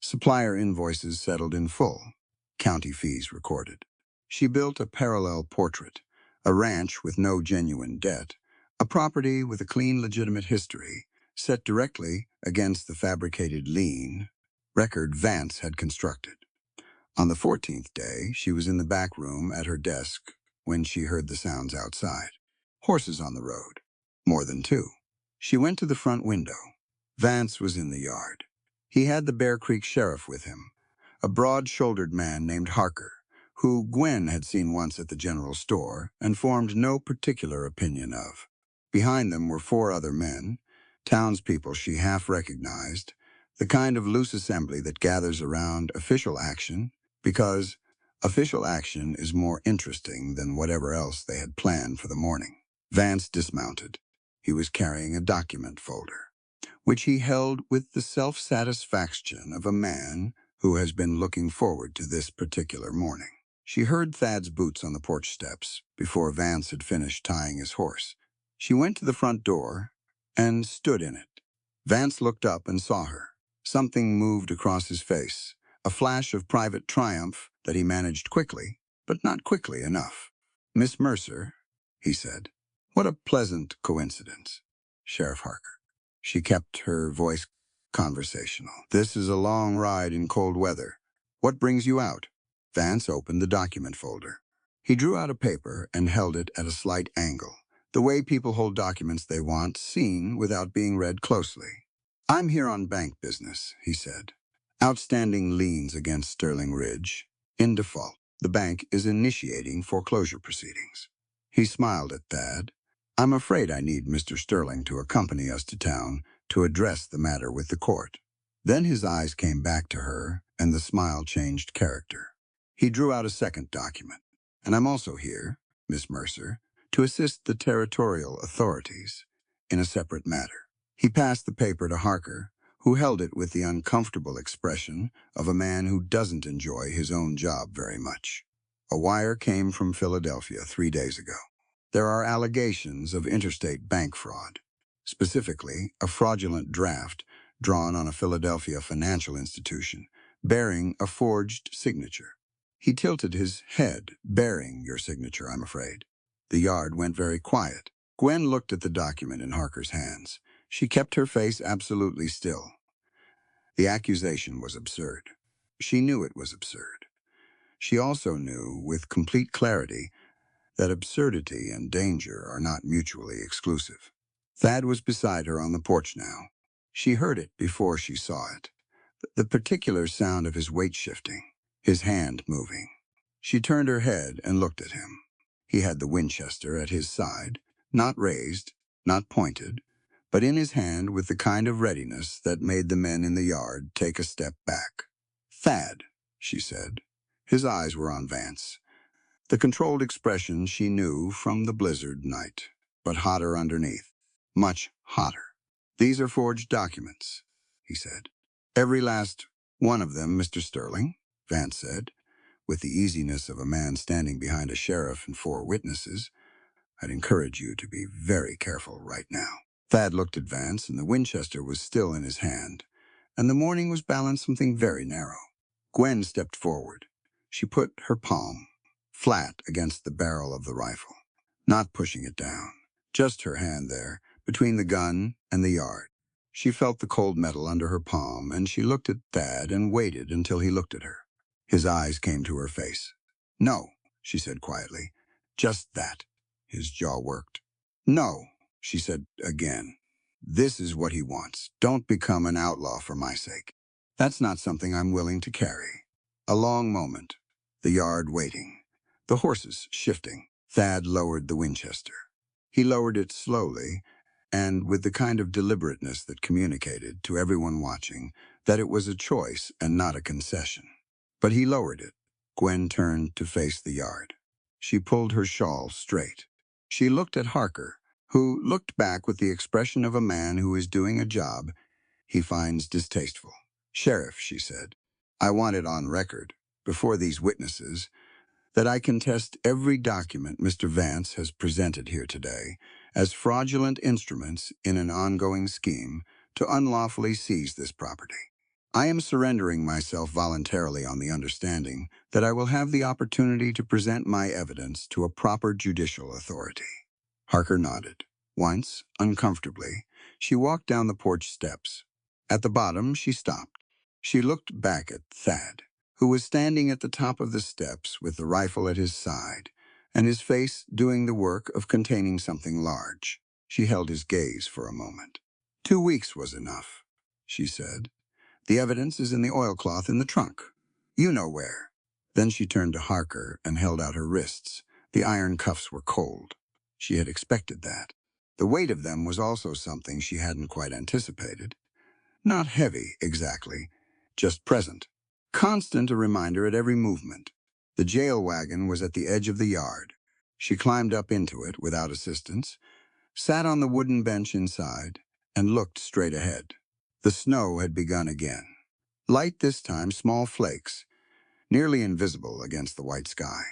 Supplier invoices settled in full. County fees recorded. She built a parallel portrait, a ranch with no genuine debt, a property with a clean, legitimate history, set directly against the fabricated lien record Vance had constructed. On the 14th day, she was in the back room at her desk when she heard the sounds outside. Horses on the road. More than 2. She went to the front window. Vance was in the yard. He had the Bear Creek sheriff with him, a broad-shouldered man named Harker, who Gwen had seen once at the general store and formed no particular opinion of. Behind them were 4 other men, townspeople she half recognized, the kind of loose assembly that gathers around official action because official action is more interesting than whatever else they had planned for the morning. Vance dismounted. He was carrying a document folder, which he held with the self-satisfaction of a man who has been looking forward to this particular morning. She heard Thad's boots on the porch steps before Vance had finished tying his horse. She went to the front door and stood in it. Vance looked up and saw her. Something moved across his face, a flash of private triumph that he managed quickly, but not quickly enough. "Miss Mercer," he said. "What a pleasant coincidence, Sheriff Harker." She kept her voice conversational. "This is a long ride in cold weather. What brings you out?" Vance opened the document folder. He drew out a paper and held it at a slight angle, the way people hold documents they want seen without being read closely. "I'm here on bank business," he said. "Outstanding liens against Sterling Ridge. In default, the bank is initiating foreclosure proceedings." He smiled at Thad. "I'm afraid I need Mr. Sterling to accompany us to town to address the matter with the court." Then his eyes came back to her, and the smile changed character. He drew out a second document. "And I'm also here, Miss Mercer, to assist the territorial authorities in a separate matter." He passed the paper to Harker, who held it with the uncomfortable expression of a man who doesn't enjoy his own job very much. "A wire came from Philadelphia 3 days ago. There are allegations of interstate bank fraud, specifically a fraudulent draft drawn on a Philadelphia financial institution bearing a forged signature." He tilted his head. "Bearing your signature, I'm afraid." The yard went very quiet. Gwen looked at the document in Harker's hands. She kept her face absolutely still. The accusation was absurd. She knew it was absurd. She also knew, with complete clarity, that absurdity and danger are not mutually exclusive. Thad was beside her on the porch now. She heard it before she saw it. The particular sound of his weight shifting, his hand moving. She turned her head and looked at him. He had the Winchester at his side, not raised, not pointed, but in his hand with the kind of readiness that made the men in the yard take a step back. "Thad," she said. His eyes were on Vance. The controlled expression she knew from the blizzard night, but hotter underneath. Much hotter. "These are forged documents," he said. "Every last one of them, Mr. Sterling," Vance said, with the easiness of a man standing behind a sheriff and 4 witnesses. "I'd encourage you to be very careful right now." Thad looked at Vance, and the Winchester was still in his hand, and the morning was balanced something very narrow. Gwen stepped forward. She put her palm flat against the barrel of the rifle, not pushing it down, just her hand there, between the gun and the yard. She felt the cold metal under her palm, and she looked at Thad and waited until he looked at her. His eyes came to her face. "No," she said quietly. "Just that." His jaw worked. "No," she said again. "This is what he wants. Don't become an outlaw for my sake. That's not something I'm willing to carry." A long moment. The yard waiting. The horses shifting. Thad lowered the Winchester. He lowered it slowly, and with the kind of deliberateness that communicated to everyone watching that it was a choice and not a concession. But he lowered it. Gwen turned to face the yard. She pulled her shawl straight. She looked at Harker, who looked back with the expression of a man who is doing a job he finds distasteful. "Sheriff," she said, "I want it on record, before these witnesses, that I contest every document Mr. Vance has presented here today as fraudulent instruments in an ongoing scheme to unlawfully seize this property. I am surrendering myself voluntarily on the understanding that I will have the opportunity to present my evidence to a proper judicial authority." Harker nodded. Once, uncomfortably, she walked down the porch steps. At the bottom, she stopped. She looked back at Thad, who was standing at the top of the steps with the rifle at his side, and his face doing the work of containing something large. She held his gaze for a moment. 2 weeks was enough, she said. "The evidence is in the oilcloth in the trunk. You know where." Then she turned to Harker and held out her wrists. The iron cuffs were cold. She had expected that. The weight of them was also something she hadn't quite anticipated. Not heavy, exactly, just present. Constant a reminder at every movement. The jail wagon was at the edge of the yard. She climbed up into it without assistance, sat on the wooden bench inside, and looked straight ahead. The snow had begun again. Light this time, small flakes, nearly invisible against the white sky.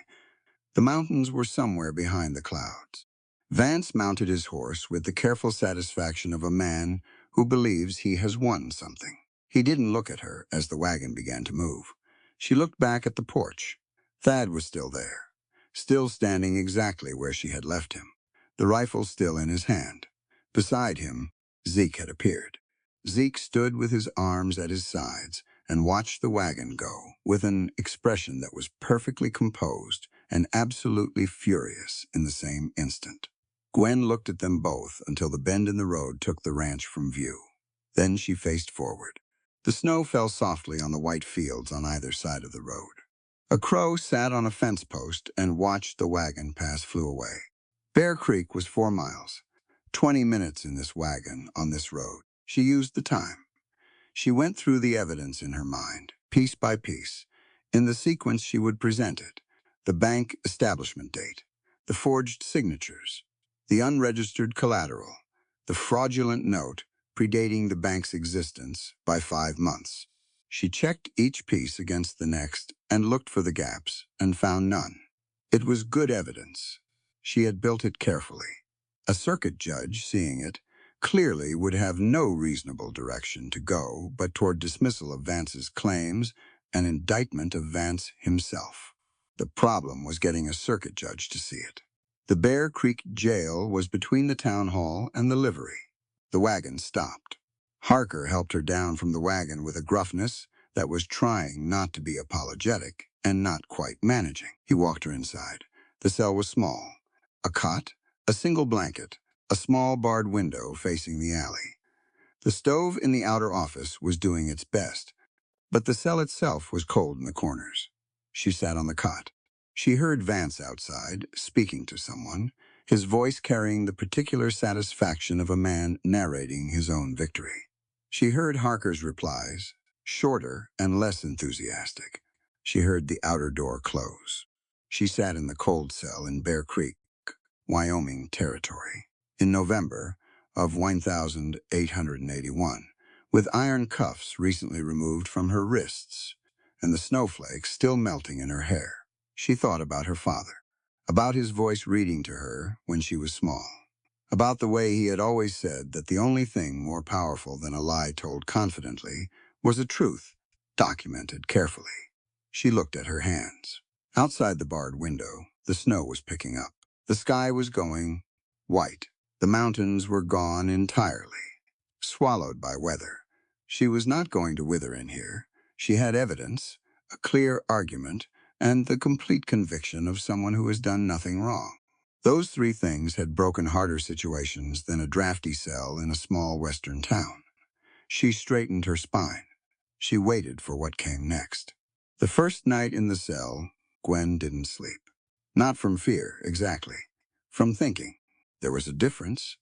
The mountains were somewhere behind the clouds. Vance mounted his horse with the careful satisfaction of a man who believes he has won something. He didn't look at her as the wagon began to move. She looked back at the porch. Thad was still there, still standing exactly where she had left him, the rifle still in his hand. Beside him, Zeke had appeared. Zeke stood with his arms at his sides and watched the wagon go with an expression that was perfectly composed and absolutely furious in the same instant. Gwen looked at them both until the bend in the road took the ranch from view. Then she faced forward. The snow fell softly on the white fields on either side of the road. A crow sat on a fence post and watched the wagon pass flew away. Bear Creek was 4 miles. 20 minutes in this wagon on this road. She used the time. She went through the evidence in her mind, piece by piece, in the sequence she would present it: the bank establishment date, the forged signatures, the unregistered collateral, the fraudulent note predating the bank's existence by 5 months. She checked each piece against the next and looked for the gaps and found none. It was good evidence. She had built it carefully. A circuit judge, seeing it, clearly would have no reasonable direction to go but toward dismissal of Vance's claims and indictment of Vance himself. The problem was getting a circuit judge to see it. The Bear Creek jail was between the town hall and the livery. The wagon stopped. Harker helped her down from the wagon with a gruffness that was trying not to be apologetic and not quite managing. He walked her inside. The cell was small. A cot, a single blanket, a small barred window facing the alley. The stove in the outer office was doing its best, but the cell itself was cold in the corners. She sat on the cot. She heard Vance outside, speaking to someone, his voice carrying the particular satisfaction of a man narrating his own victory. She heard Harker's replies, shorter and less enthusiastic. She heard the outer door close. She sat in the cold cell in Bear Creek, Wyoming territory, in November of 1881, with iron cuffs recently removed from her wrists and the snowflakes still melting in her hair. She thought about her father, about his voice reading to her when she was small, about the way he had always said that the only thing more powerful than a lie told confidently was a truth documented carefully. She looked at her hands. Outside the barred window, the snow was picking up. The sky was going white. The mountains were gone entirely, swallowed by weather. She was not going to wither in here. She had evidence, a clear argument, and the complete conviction of someone who has done nothing wrong. Those 3 things had broken harder situations than a drafty cell in a small western town. She straightened her spine. She waited for what came next. The first night in the cell, Gwen didn't sleep. Not from fear, exactly. From thinking. There was a difference,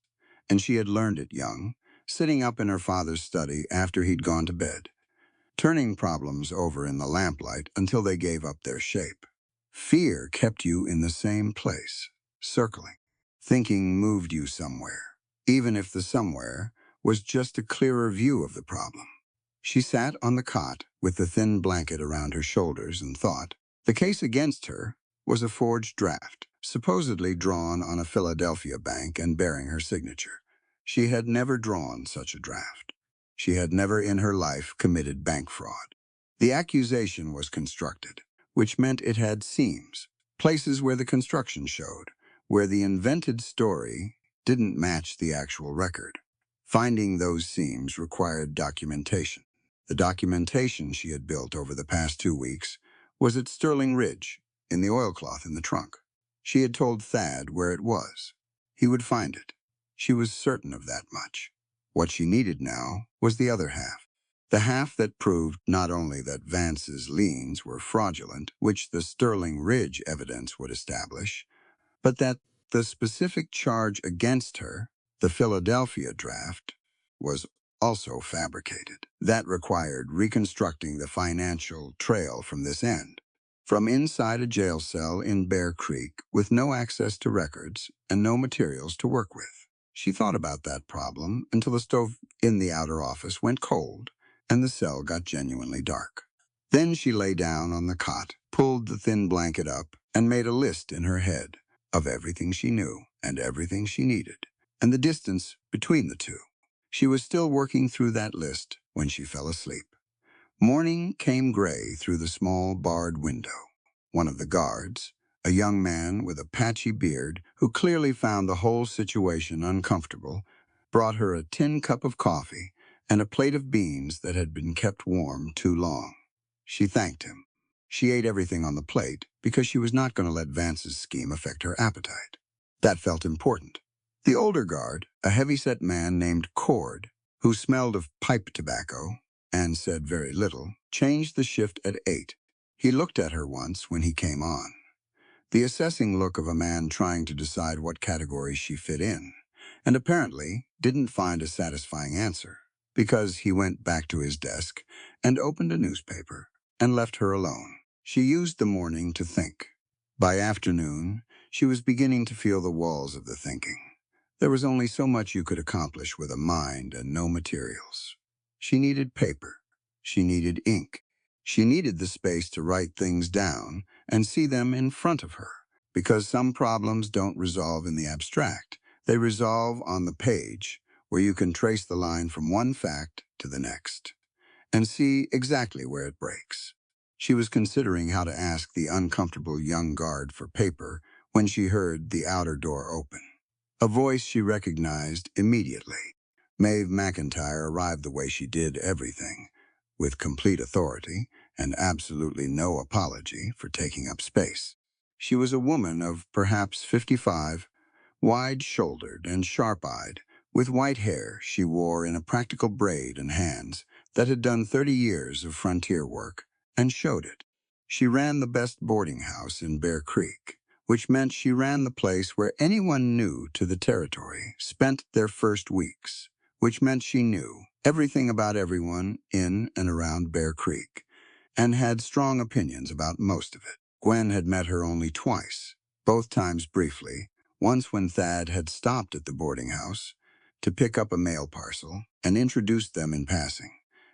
and she had learned it young, sitting up in her father's study after he'd gone to bed, turning problems over in the lamplight until they gave up their shape. Fear kept you in the same place, circling. Thinking moved you somewhere, even if the somewhere was just a clearer view of the problem. She sat on the cot with the thin blanket around her shoulders and thought. The case against her was a forged draft, supposedly drawn on a Philadelphia bank and bearing her signature. She had never drawn such a draft. She had never in her life committed bank fraud. The accusation was constructed, which meant it had seams, places where the construction showed, where the invented story didn't match the actual record. Finding those seams required documentation. The documentation she had built over the past 2 weeks was at Sterling Ridge, in the oilcloth in the trunk. She had told Thad where it was. He would find it. She was certain of that much. What she needed now was the other half. The half that proved not only that Vance's liens were fraudulent, which the Sterling Ridge evidence would establish, but that the specific charge against her, the Philadelphia draft, was also fabricated. That required reconstructing the financial trail from this end. From inside a jail cell in Bear Creek with no access to records and no materials to work with. She thought about that problem until the stove in the outer office went cold and the cell got genuinely dark. Then she lay down on the cot, pulled the thin blanket up, and made a list in her head of everything she knew. and everything she needed, and the distance between the two. She was still working through that list when she fell asleep. Morning came gray through the small barred window. One of the guards, a young man with a patchy beard who clearly found the whole situation uncomfortable, brought her a tin cup of coffee and a plate of beans that had been kept warm too long. She thanked him. She ate everything on the plate because she was not going to let Vance's scheme affect her appetite. That felt important. The older guard, a heavy-set man named Cord, who smelled of pipe tobacco and said very little, changed the shift at 8. He looked at her once when he came on. The assessing look of a man trying to decide what category she fit in, and apparently didn't find a satisfying answer, because he went back to his desk and opened a newspaper and left her alone. She used the morning to think. By afternoon, she was beginning to feel the walls of the thinking. There was only so much you could accomplish with a mind and no materials. She needed paper. She needed ink. She needed the space to write things down and see them in front of her, because some problems don't resolve in the abstract. They resolve on the page, where you can trace the line from one fact to the next and see exactly where it breaks. She was considering how to ask the uncomfortable young guard for paper when she heard the outer door open. A voice she recognized immediately. Maeve McIntyre arrived the way she did everything, with complete authority and absolutely no apology for taking up space. She was a woman of perhaps 55, wide-shouldered and sharp-eyed, with white hair she wore in a practical braid and hands that had done 30 years of frontier work and showed it. She ran the best boarding house in Bear Creek, which meant she ran the place where anyone new to the territory spent their first weeks, which meant she knew everything about everyone in and around Bear Creek, and had strong opinions about most of it. Gwen had met her only twice, both times briefly, once when Thad had stopped at the boarding house to pick up a mail parcel and introduced them in passing,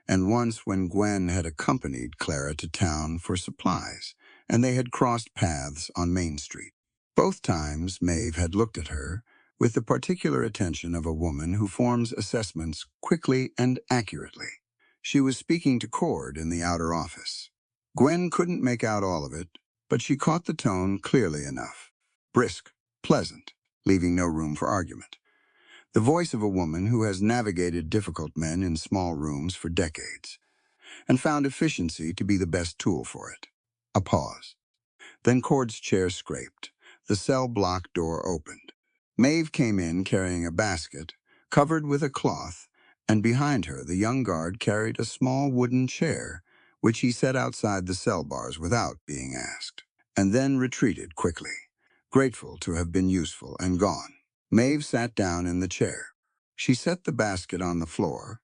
and once when Gwen had accompanied Clara to town for supplies, and they had crossed paths on Main Street. Both times Maeve had looked at her with the particular attention of a woman who forms assessments quickly and accurately. She was speaking to Cord in the outer office. Gwen couldn't make out all of it, but she caught the tone clearly enough. Brisk, pleasant, leaving no room for argument. The voice of a woman who has navigated difficult men in small rooms for decades and found efficiency to be the best tool for it. A pause. Then Cord's chair scraped. The cell block door opened. Maeve came in carrying a basket covered with a cloth, and behind her the young guard carried a small wooden chair, which he set outside the cell bars without being asked, and then retreated quickly, grateful to have been useful, and gone. Maeve sat down in the chair. She set the basket on the floor,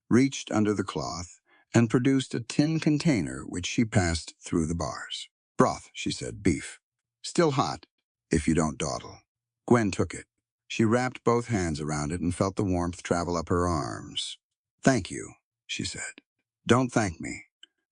reached under the cloth, and produced a tin container which she passed through the bars. Broth, she said, beef. Still hot, if you don't dawdle. Gwen took it. She wrapped both hands around it and felt the warmth travel up her arms. Thank you, she said. Don't thank me.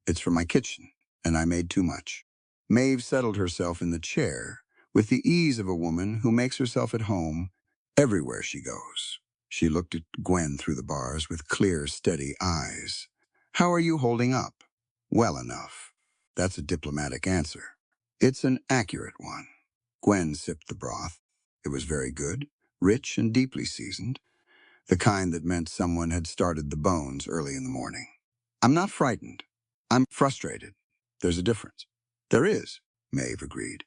It's from my kitchen, and I made too much. Maeve settled herself in the chair with the ease of a woman who makes herself at home everywhere she goes. She looked at Gwen through the bars with clear, steady eyes. How are you holding up? Well enough. That's a diplomatic answer. It's an accurate one. Gwen sipped the broth. It was very good, rich and deeply seasoned, the kind that meant someone had started the bones early in the morning. I'm not frightened. I'm frustrated. There's a difference. There is, Maeve agreed.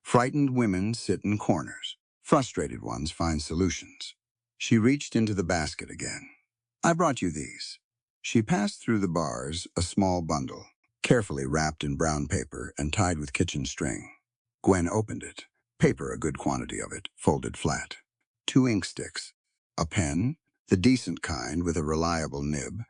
Frightened women sit in corners. Frustrated ones find solutions. She reached into the basket again. I brought you these. She passed through the bars a small bundle, carefully wrapped in brown paper and tied with kitchen string. Gwen opened it. Paper, a good quantity of it, folded flat. 2 ink sticks, a pen, the decent kind with a reliable nib,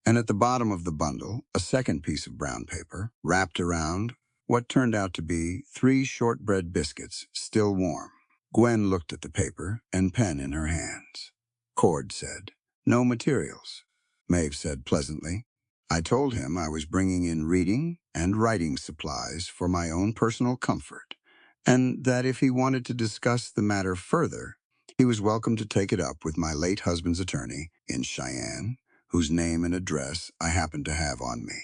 and at the bottom of the bundle, a second piece of brown paper, wrapped around what turned out to be 3 shortbread biscuits, still warm. Gwen looked at the paper and pen in her hands. Cord said, no materials. Maeve said pleasantly, I told him I was bringing in reading and writing supplies for my own personal comfort, and that if he wanted to discuss the matter further, he was welcome to take it up with my late husband's attorney in Cheyenne, whose name and address I happened to have on me.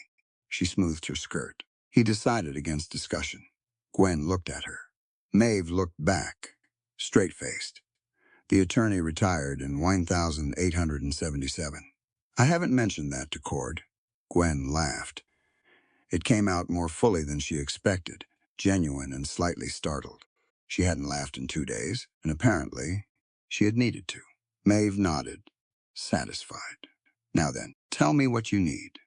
She smoothed her skirt. He decided against discussion. Gwen looked at her. Maeve looked back, straight-faced. The attorney retired in 1877. I haven't mentioned that to Cord. Gwen laughed. It came out more fully than she expected, genuine and slightly startled. She hadn't laughed in 2 days, and apparently she had needed to. Maeve nodded, satisfied. Now then, tell me what you need.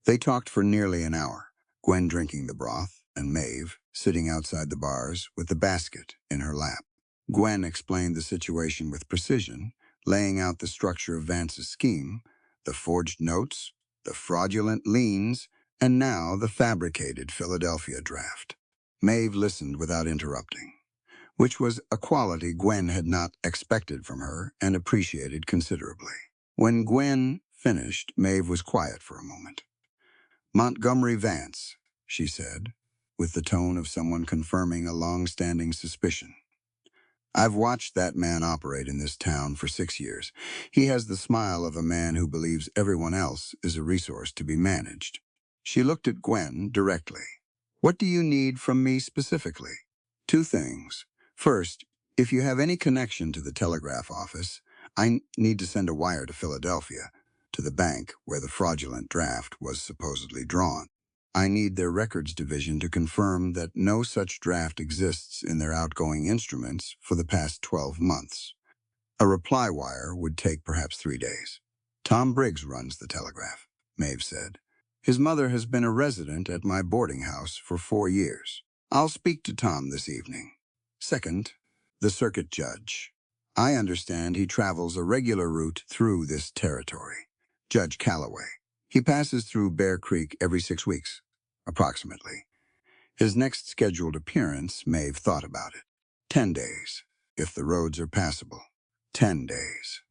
They talked for nearly an hour, Gwen drinking the broth, and Maeve sitting outside the bars with the basket in her lap. Gwen explained the situation with precision, laying out the structure of Vance's scheme, the forged notes, the fraudulent liens, and now the fabricated Philadelphia draft. Maeve listened without interrupting, which was a quality Gwen had not expected from her and appreciated considerably. When Gwen finished, Maeve was quiet for a moment. "Montgomery Vance," she said, with the tone of someone confirming a long-standing suspicion. "I've watched that man operate in this town for 6 years. He has the smile of a man who believes everyone else is a resource to be managed." She looked at Gwen directly. "What do you need from me specifically?" "Two things. First, if you have any connection to the telegraph office, I need to send a wire to Philadelphia, to the bank where the fraudulent draft was supposedly drawn. I need their records division to confirm that no such draft exists in their outgoing instruments for the past 12 months. A reply wire would take perhaps 3 days. Tom Briggs runs the telegraph," Maeve said. "His mother has been a resident at my boarding house for 4 years. I'll speak to Tom this evening. Second, the circuit judge. I understand he travels a regular route through this territory. Judge Calloway. He passes through Bear Creek every 6 weeks, approximately. His next scheduled appearance, Maeve thought about it. 10 days, if the roads are passable. 10 days.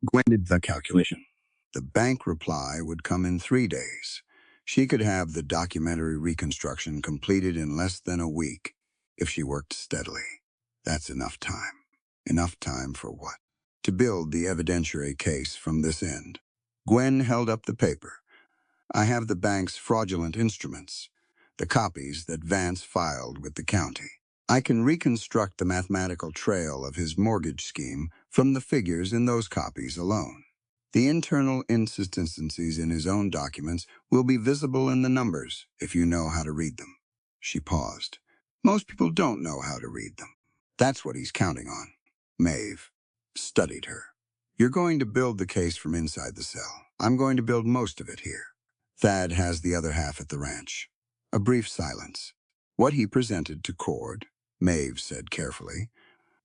Gwen did the calculation. The bank reply would come in 3 days. She could have the documentary reconstruction completed in less than a week if she worked steadily. That's enough time. Enough time for what? To build the evidentiary case from this end. Gwen held up the paper. "I have the bank's fraudulent instruments, the copies that Vance filed with the county. I can reconstruct the mathematical trail of his mortgage scheme from the figures in those copies alone. The internal inconsistencies in his own documents will be visible in the numbers if you know how to read them." She paused. "Most people don't know how to read them. That's what he's counting on." Maeve studied her. "You're going to build the case from inside the cell. I'm going to build most of it here. Thad has the other half at the ranch." A brief silence. "What he presented to Cord," Maeve said carefully,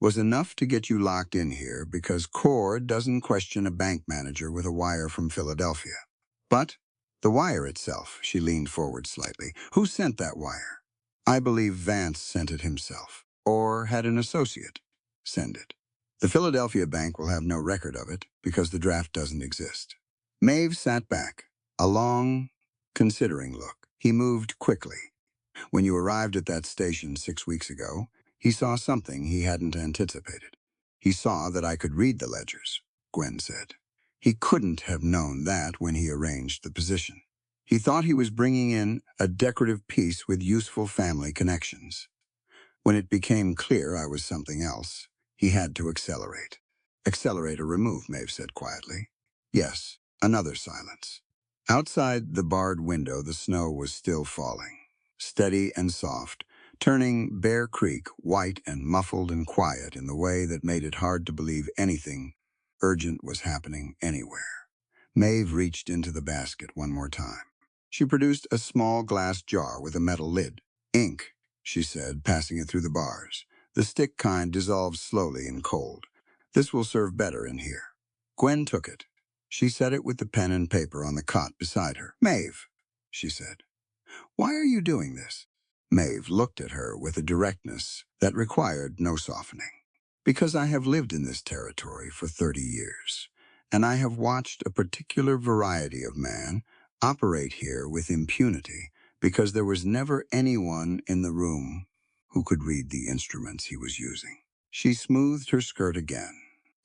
"was enough to get you locked in here because Cord doesn't question a bank manager with a wire from Philadelphia. But the wire itself," she leaned forward slightly, "who sent that wire?" "I believe Vance sent it himself, or had an associate send it. The Philadelphia bank will have no record of it because the draft doesn't exist." Maeve sat back, a long, considering look. "He moved quickly. When you arrived at that station 6 weeks ago, he saw something he hadn't anticipated. He saw that I could read the ledgers," Gwen said. "He couldn't have known that when he arranged the position. He thought he was bringing in a decorative piece with useful family connections. When it became clear I was something else, he had to accelerate." "Accelerate or remove," Maeve said quietly. "Yes." Another silence. Outside the barred window, the snow was still falling, steady and soft, turning Bear Creek white and muffled and quiet in the way that made it hard to believe anything urgent was happening anywhere. Maeve reached into the basket one more time. She produced a small glass jar with a metal lid. "Ink," she said, passing it through the bars. "The stick kind dissolves slowly in cold. This will serve better in here." Gwen took it. She set it with the pen and paper on the cot beside her. "Maeve," she said, "why are you doing this?" Maeve looked at her with a directness that required no softening. "Because I have lived in this territory for 30 years, and I have watched a particular variety of man operate here with impunity because there was never anyone in the room who could read the instruments he was using. She smoothed her skirt again,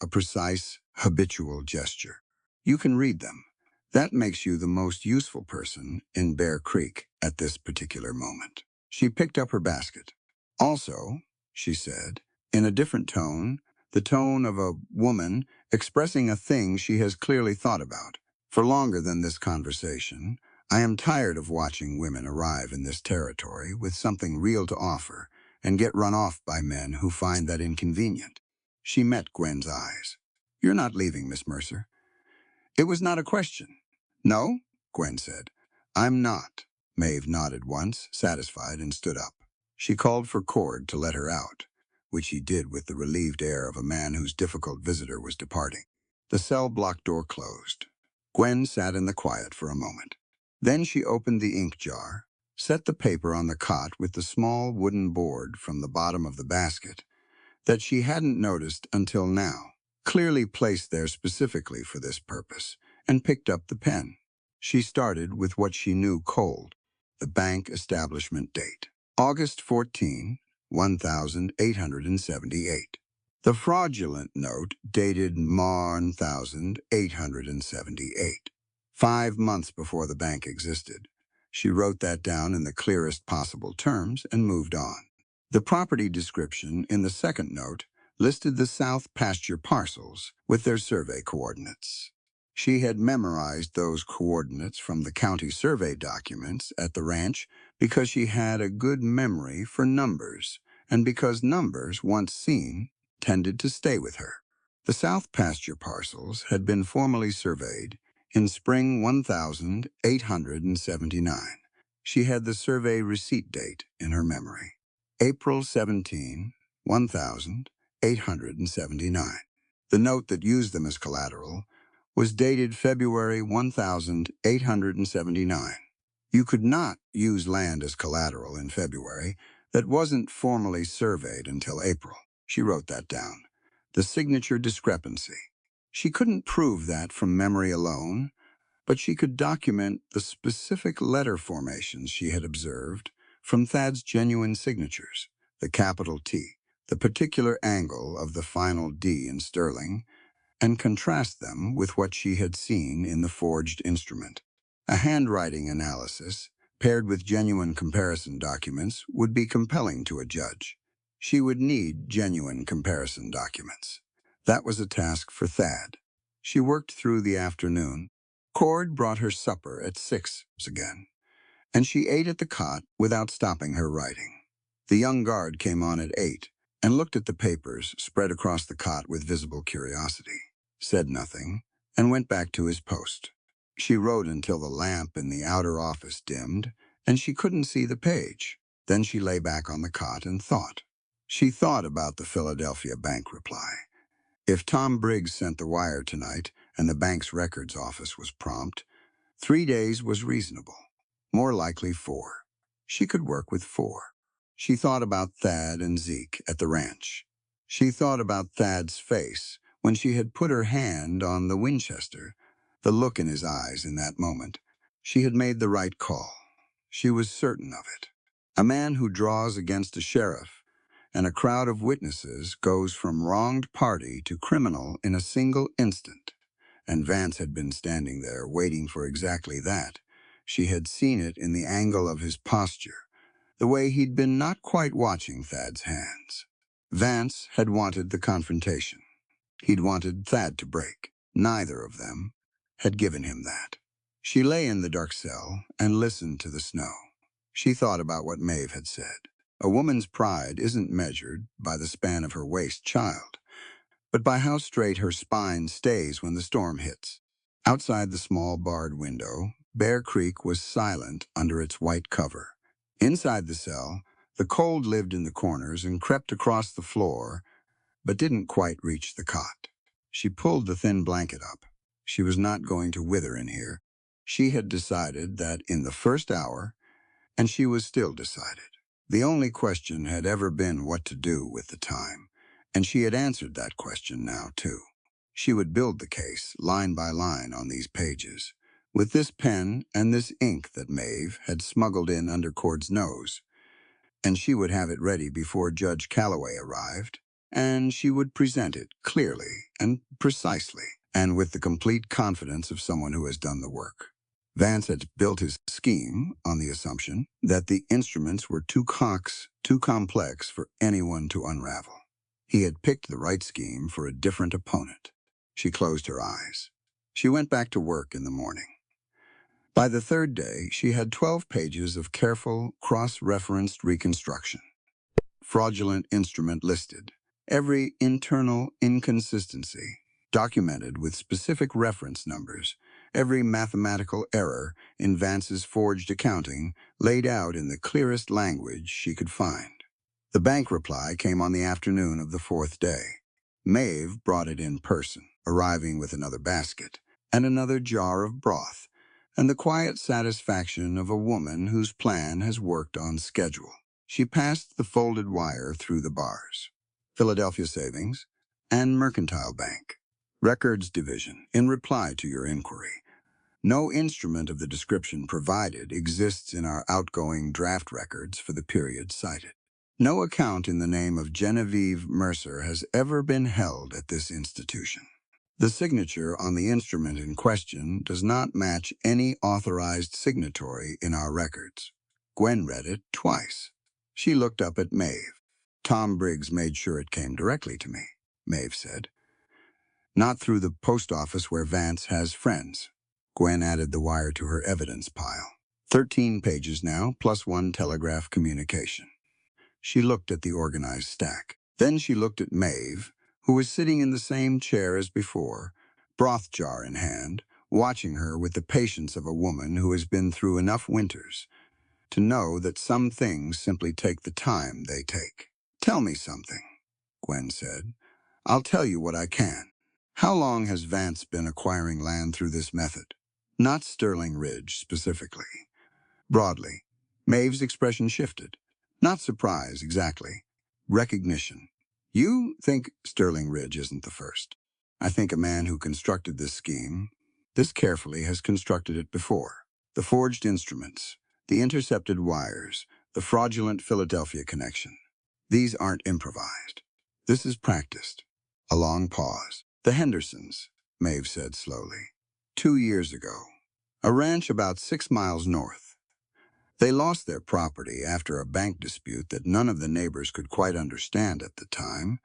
a precise, habitual gesture. You can read them. That makes you the most useful person in Bear Creek at this particular moment. She picked up her basket. Also, she said, in a different tone, the tone of a woman expressing a thing she has clearly thought about. For longer than this conversation, I am tired of watching women arrive in this territory with something real to offer and get run off by men who find that inconvenient. She met Gwen's eyes. You're not leaving, Miss Mercer. It was not a question. No, Gwen said. I'm not. Maeve nodded once, satisfied, and stood up. She called for Cord to let her out, which he did with the relieved air of a man whose difficult visitor was departing. The cell block door closed. Gwen sat in the quiet for a moment. Then she opened the ink jar, set the paper on the cot with the small wooden board from the bottom of the basket that she hadn't noticed until now, clearly placed there specifically for this purpose, and picked up the pen. She started with what she knew cold, the bank establishment date. August 14, 1878. The fraudulent note dated March 1878, 5 months before the bank existed. She wrote that down in the clearest possible terms and moved on. The property description in the second note listed the South Pasture parcels with their survey coordinates. She had memorized those coordinates from the county survey documents at the ranch because she had a good memory for numbers, and because numbers, once seen, tended to stay with her. The South Pasture parcels had been formally surveyed in spring 1879. She had the survey receipt date in her memory. April 17, 1879. The note that used them as collateral was dated February 1879. You could not use land as collateral in February that wasn't formally surveyed until April. She wrote that down. The signature discrepancy. She couldn't prove that from memory alone, but she could document the specific letter formations she had observed from Thad's genuine signatures, the capital T, the particular angle of the final D in sterling, and contrast them with what she had seen in the forged instrument. A handwriting analysis, paired with genuine comparison documents, would be compelling to a judge. She would need genuine comparison documents. That was a task for Thad. She worked through the afternoon. Cord brought her supper at 6 again, and she ate at the cot without stopping her writing. The young guard came on at 8 and looked at the papers spread across the cot with visible curiosity, said nothing, and went back to his post. She wrote until the lamp in the outer office dimmed, and she couldn't see the page. Then she lay back on the cot and thought. She thought about the Philadelphia bank reply. If Tom Briggs sent the wire tonight and the bank's records office was prompt, 3 days was reasonable. More likely 4. She could work with 4. She thought about Thad and Zeke at the ranch. She thought about Thad's face when she had put her hand on the Winchester, the look in his eyes in that moment. She had made the right call. She was certain of it. A man who draws against a sheriff and a crowd of witnesses goes from wronged party to criminal in a single instant. And Vance had been standing there waiting for exactly that. She had seen it in the angle of his posture, the way he'd been not quite watching Thad's hands. Vance had wanted the confrontation. He'd wanted Thad to break. Neither of them had given him that. She lay in the dark cell and listened to the snow. She thought about what Maeve had said. A woman's pride isn't measured by the span of her waist child, but by how straight her spine stays when the storm hits. Outside the small barred window, Bear Creek was silent under its white cover. Inside the cell, the cold lived in the corners and crept across the floor, but didn't quite reach the cot. She pulled the thin blanket up. She was not going to wither in here. She had decided that in the first hour, and she was still decided. The only question had ever been what to do with the time, and she had answered that question now, too. She would build the case, line by line, on these pages, with this pen and this ink that Maeve had smuggled in under Cord's nose. and she would have it ready before Judge Calloway arrived, and she would present it clearly and precisely, and with the complete confidence of someone who has done the work. Vance had built his scheme on the assumption that the instruments were too complex for anyone to unravel. He had picked the right scheme for a different opponent. She closed her eyes. She went back to work in the morning. By the third day, she had 12 pages of careful, cross-referenced reconstruction. Fraudulent instrument listed. Every internal inconsistency documented with specific reference numbers. Every mathematical error in Vance's forged accounting laid out in the clearest language she could find. The bank reply came on the afternoon of the fourth day. Maeve brought it in person, arriving with another basket and another jar of broth, and the quiet satisfaction of a woman whose plan has worked on schedule. She passed the folded wire through the bars. Philadelphia Savings and Mercantile Bank. Records Division, in reply to your inquiry. No instrument of the description provided exists in our outgoing draft records for the period cited. No account in the name of Genevieve Mercer has ever been held at this institution. The signature on the instrument in question does not match any authorized signatory in our records. Gwen read it twice. She looked up at Maeve. Tom Briggs made sure it came directly to me, Maeve said. Not through the post office where Vance has friends. Gwen added the wire to her evidence pile. 13 pages now, plus one telegraph communication. She looked at the organized stack. Then she looked at Maeve, who was sitting in the same chair as before, broth jar in hand, watching her with the patience of a woman who has been through enough winters to know that some things simply take the time they take. Tell me something, Gwen said. I'll tell you what I can. How long has Vance been acquiring land through this method? Not Sterling Ridge specifically. Broadly, Maeve's expression shifted. Not surprise, exactly. Recognition. You think Sterling Ridge isn't the first. I think a man who constructed this scheme, this carefully, has constructed it before. The forged instruments, the intercepted wires, the fraudulent Philadelphia connection. These aren't improvised. This is practiced. A long pause. The Hendersons, Maeve said slowly. 2 years ago. A ranch about 6 miles north. They lost their property after a bank dispute that none of the neighbors could quite understand at the time,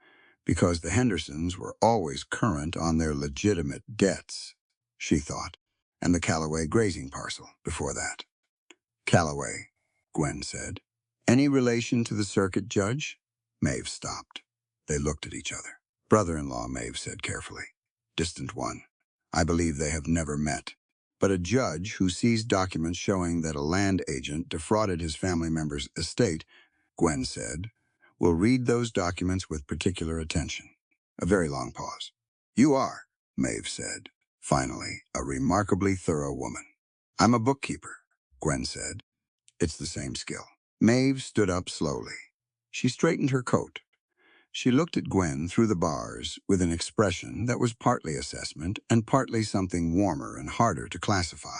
because the Hendersons were always current on their legitimate debts, she thought, and the Calloway grazing parcel before that. Calloway, Gwen said. Any relation to the circuit judge? Maeve stopped. They looked at each other. Brother-in-law, Maeve said carefully. Distant one. I believe they have never met. But a judge who sees documents showing that a land agent defrauded his family member's estate, Gwen said, will read those documents with particular attention. A very long pause. You are, Maeve said. Finally, a remarkably thorough woman. I'm a bookkeeper, Gwen said. It's the same skill. Maeve stood up slowly. She straightened her coat. She looked at Gwen through the bars with an expression that was partly assessment and partly something warmer and harder to classify.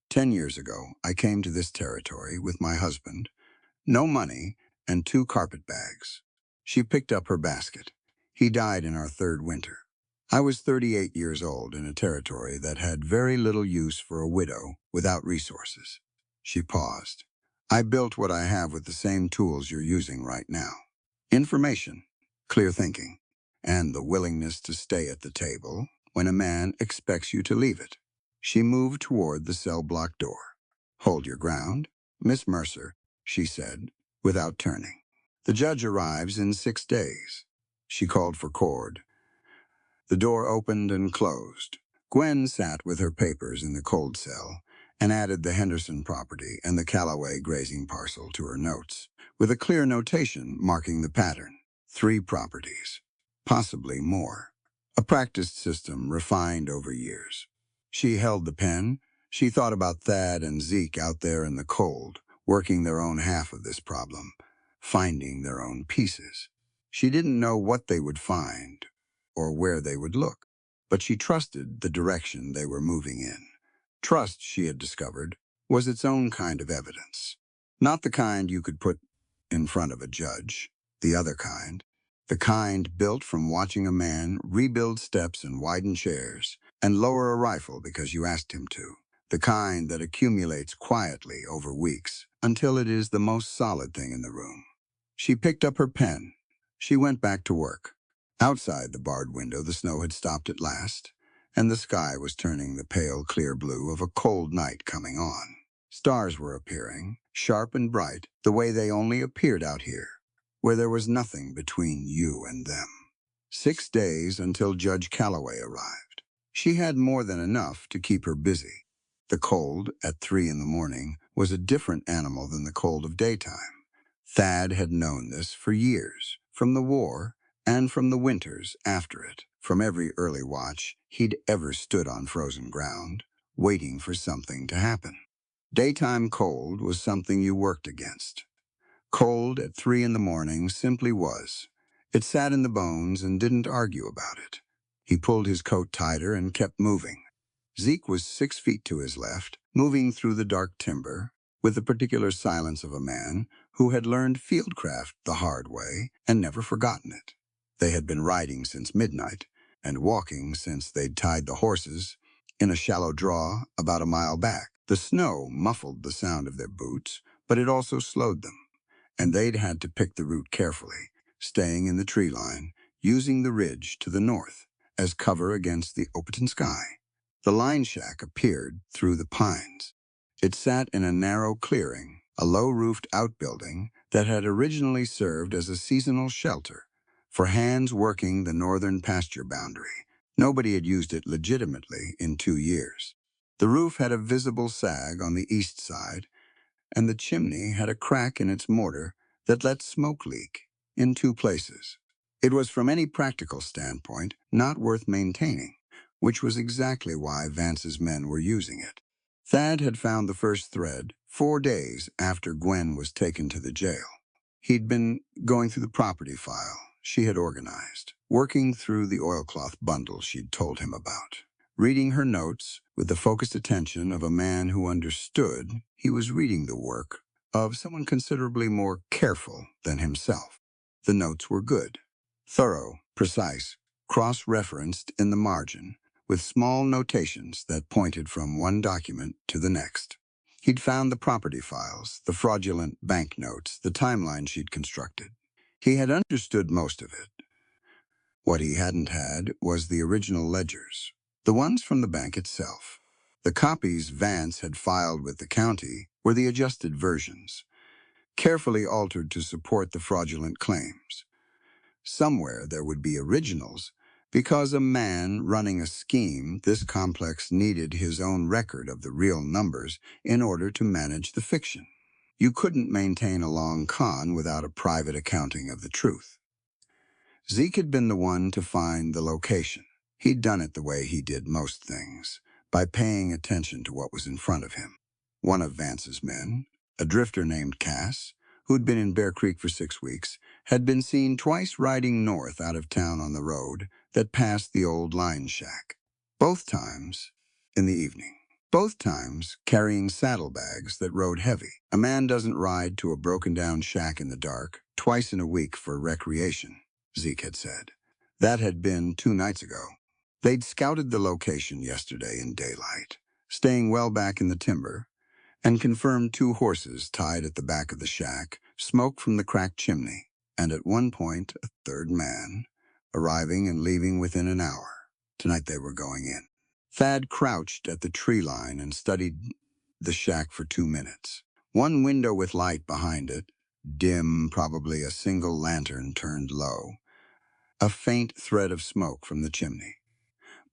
10 years ago, I came to this territory with my husband, no money, and 2 carpet bags. She picked up her basket. He died in our 3rd winter. I was 38 years old in a territory that had very little use for a widow without resources. She paused. I built what I have with the same tools you're using right now. Information, clear thinking, and the willingness to stay at the table when a man expects you to leave it. She moved toward the cell block door. Hold your ground, Miss Mercer, she said, without turning. The judge arrives in 6 days. She called for Cord. The door opened and closed. Gwen sat with her papers in the cold cell and added the Henderson property and the Calloway grazing parcel to her notes, with a clear notation marking the pattern. 3 properties, possibly more. A practiced system refined over years. She held the pen. She thought about Thad and Zeke out there in the cold, working their own half of this problem, finding their own pieces. She didn't know what they would find or where they would look, but she trusted the direction they were moving in. Trust, she had discovered, was its own kind of evidence. Not the kind you could put in front of a judge. The other kind. The kind built from watching a man rebuild steps and widen chairs and lower a rifle because you asked him to. The kind that accumulates quietly over weeks until it is the most solid thing in the room. She picked up her pen. She went back to work. Outside the barred window, the snow had stopped at last, and the sky was turning the pale, clear blue of a cold night coming on. Stars were appearing, sharp and bright, the way they only appeared out here, where there was nothing between you and them. 6 days until Judge Calloway arrived. She had more than enough to keep her busy. The cold, at 3 in the morning, was a different animal than the cold of daytime. Thad had known this for years, from the war and from the winters after it. From every early watch he'd ever stood on frozen ground, waiting for something to happen. Daytime cold was something you worked against. Cold at 3 in the morning simply was. It sat in the bones and didn't argue about it. He pulled his coat tighter and kept moving. Zeke was 6 feet to his left, moving through the dark timber, with the particular silence of a man who had learned fieldcraft the hard way and never forgotten it. They had been riding since midnight and walking since they'd tied the horses in a shallow draw about a mile back. The snow muffled the sound of their boots, but it also slowed them, and they'd had to pick the route carefully, staying in the tree line, using the ridge to the north as cover against the open sky. The line shack appeared through the pines. It sat in a narrow clearing, a low-roofed outbuilding that had originally served as a seasonal shelter for hands working the northern pasture boundary. Nobody had used it legitimately in 2 years. The roof had a visible sag on the east side, and the chimney had a crack in its mortar that let smoke leak in 2 places. It was, from any practical standpoint, not worth maintaining, which was exactly why Vance's men were using it. Thad had found the first thread 4 days after Gwen was taken to the jail. He'd been going through the property file she had organized, working through the oilcloth bundle she'd told him about, reading her notes with the focused attention of a man who understood he was reading the work of someone considerably more careful than himself. The notes were good, thorough, precise, cross-referenced in the margin, with small notations that pointed from one document to the next. He'd found the property files, the fraudulent banknotes, the timeline she'd constructed. He had understood most of it. What he hadn't had was the original ledgers, the ones from the bank itself. The copies Vance had filed with the county were the adjusted versions, carefully altered to support the fraudulent claims. Somewhere there would be originals, because a man running a scheme this complex needed his own record of the real numbers in order to manage the fiction. You couldn't maintain a long con without a private accounting of the truth. Zeke had been the one to find the location. He'd done it the way he did most things, by paying attention to what was in front of him. One of Vance's men, a drifter named Cass, who'd been in Bear Creek for 6 weeks, had been seen twice riding north out of town on the road that passed the old line shack. Both times in the evening. Both times carrying saddlebags that rode heavy. A man doesn't ride to a broken-down shack in the dark twice in a week for recreation, Zeke had said. That had been 2 nights ago. They'd scouted the location yesterday in daylight, staying well back in the timber, and confirmed 2 horses tied at the back of the shack, smoke from the cracked chimney, and at one point a 3rd man, arriving and leaving within an hour. Tonight they were going in. Thad crouched at the tree line and studied the shack for 2 minutes. One window with light behind it, dim, probably a single lantern turned low. A faint thread of smoke from the chimney.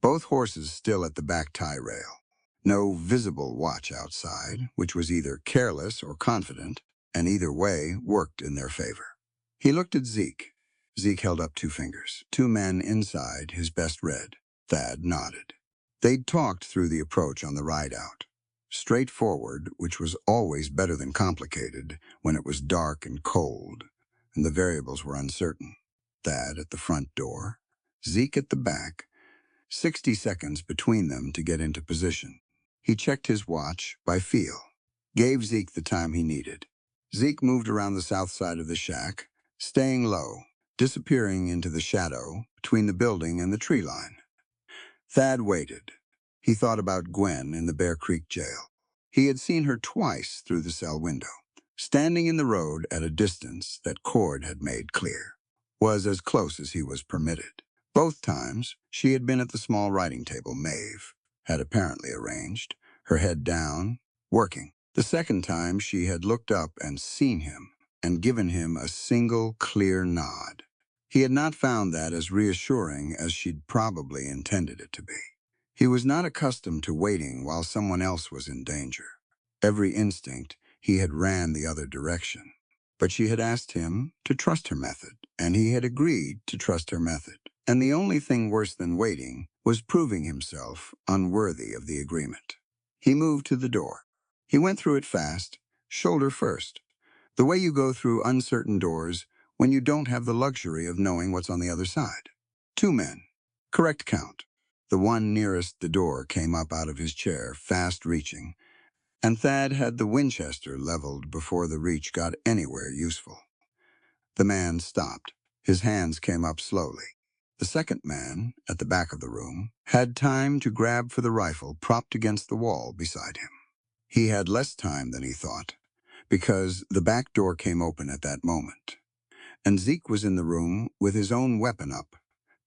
Both horses still at the back tie rail. No visible watch outside, which was either careless or confident, and either way worked in their favor. He looked at Zeke. Zeke held up 2 fingers. 2 men inside, his best read. Thad nodded. They'd talked through the approach on the ride out. Straightforward, which was always better than complicated when it was dark and cold, and the variables were uncertain. Thad at the front door, Zeke at the back, 60 seconds between them to get into position. He checked his watch by feel, gave Zeke the time he needed. Zeke moved around the south side of the shack, staying low, disappearing into the shadow between the building and the tree line. Thad waited. He thought about Gwen in the Bear Creek jail. He had seen her twice through the cell window. Standing in the road at a distance that Cord had made clear was as close as he was permitted. Both times, she had been at the small writing table Maeve had apparently arranged, her head down, working. The second time, she had looked up and seen him and given him a single clear nod. He had not found that as reassuring as she'd probably intended it to be. He was not accustomed to waiting while someone else was in danger. Every instinct, he had ran the other direction. But she had asked him to trust her method, and he had agreed to trust her method. And the only thing worse than waiting was proving himself unworthy of the agreement. He moved to the door. He went through it fast, shoulder first, the way you go through uncertain doors when you don't have the luxury of knowing what's on the other side. 2 men. Correct count. The one nearest the door came up out of his chair, fast-reaching, and Thad had the Winchester leveled before the reach got anywhere useful. The man stopped. His hands came up slowly. The second man, at the back of the room, had time to grab for the rifle propped against the wall beside him. He had less time than he thought, because the back door came open at that moment, and Zeke was in the room with his own weapon up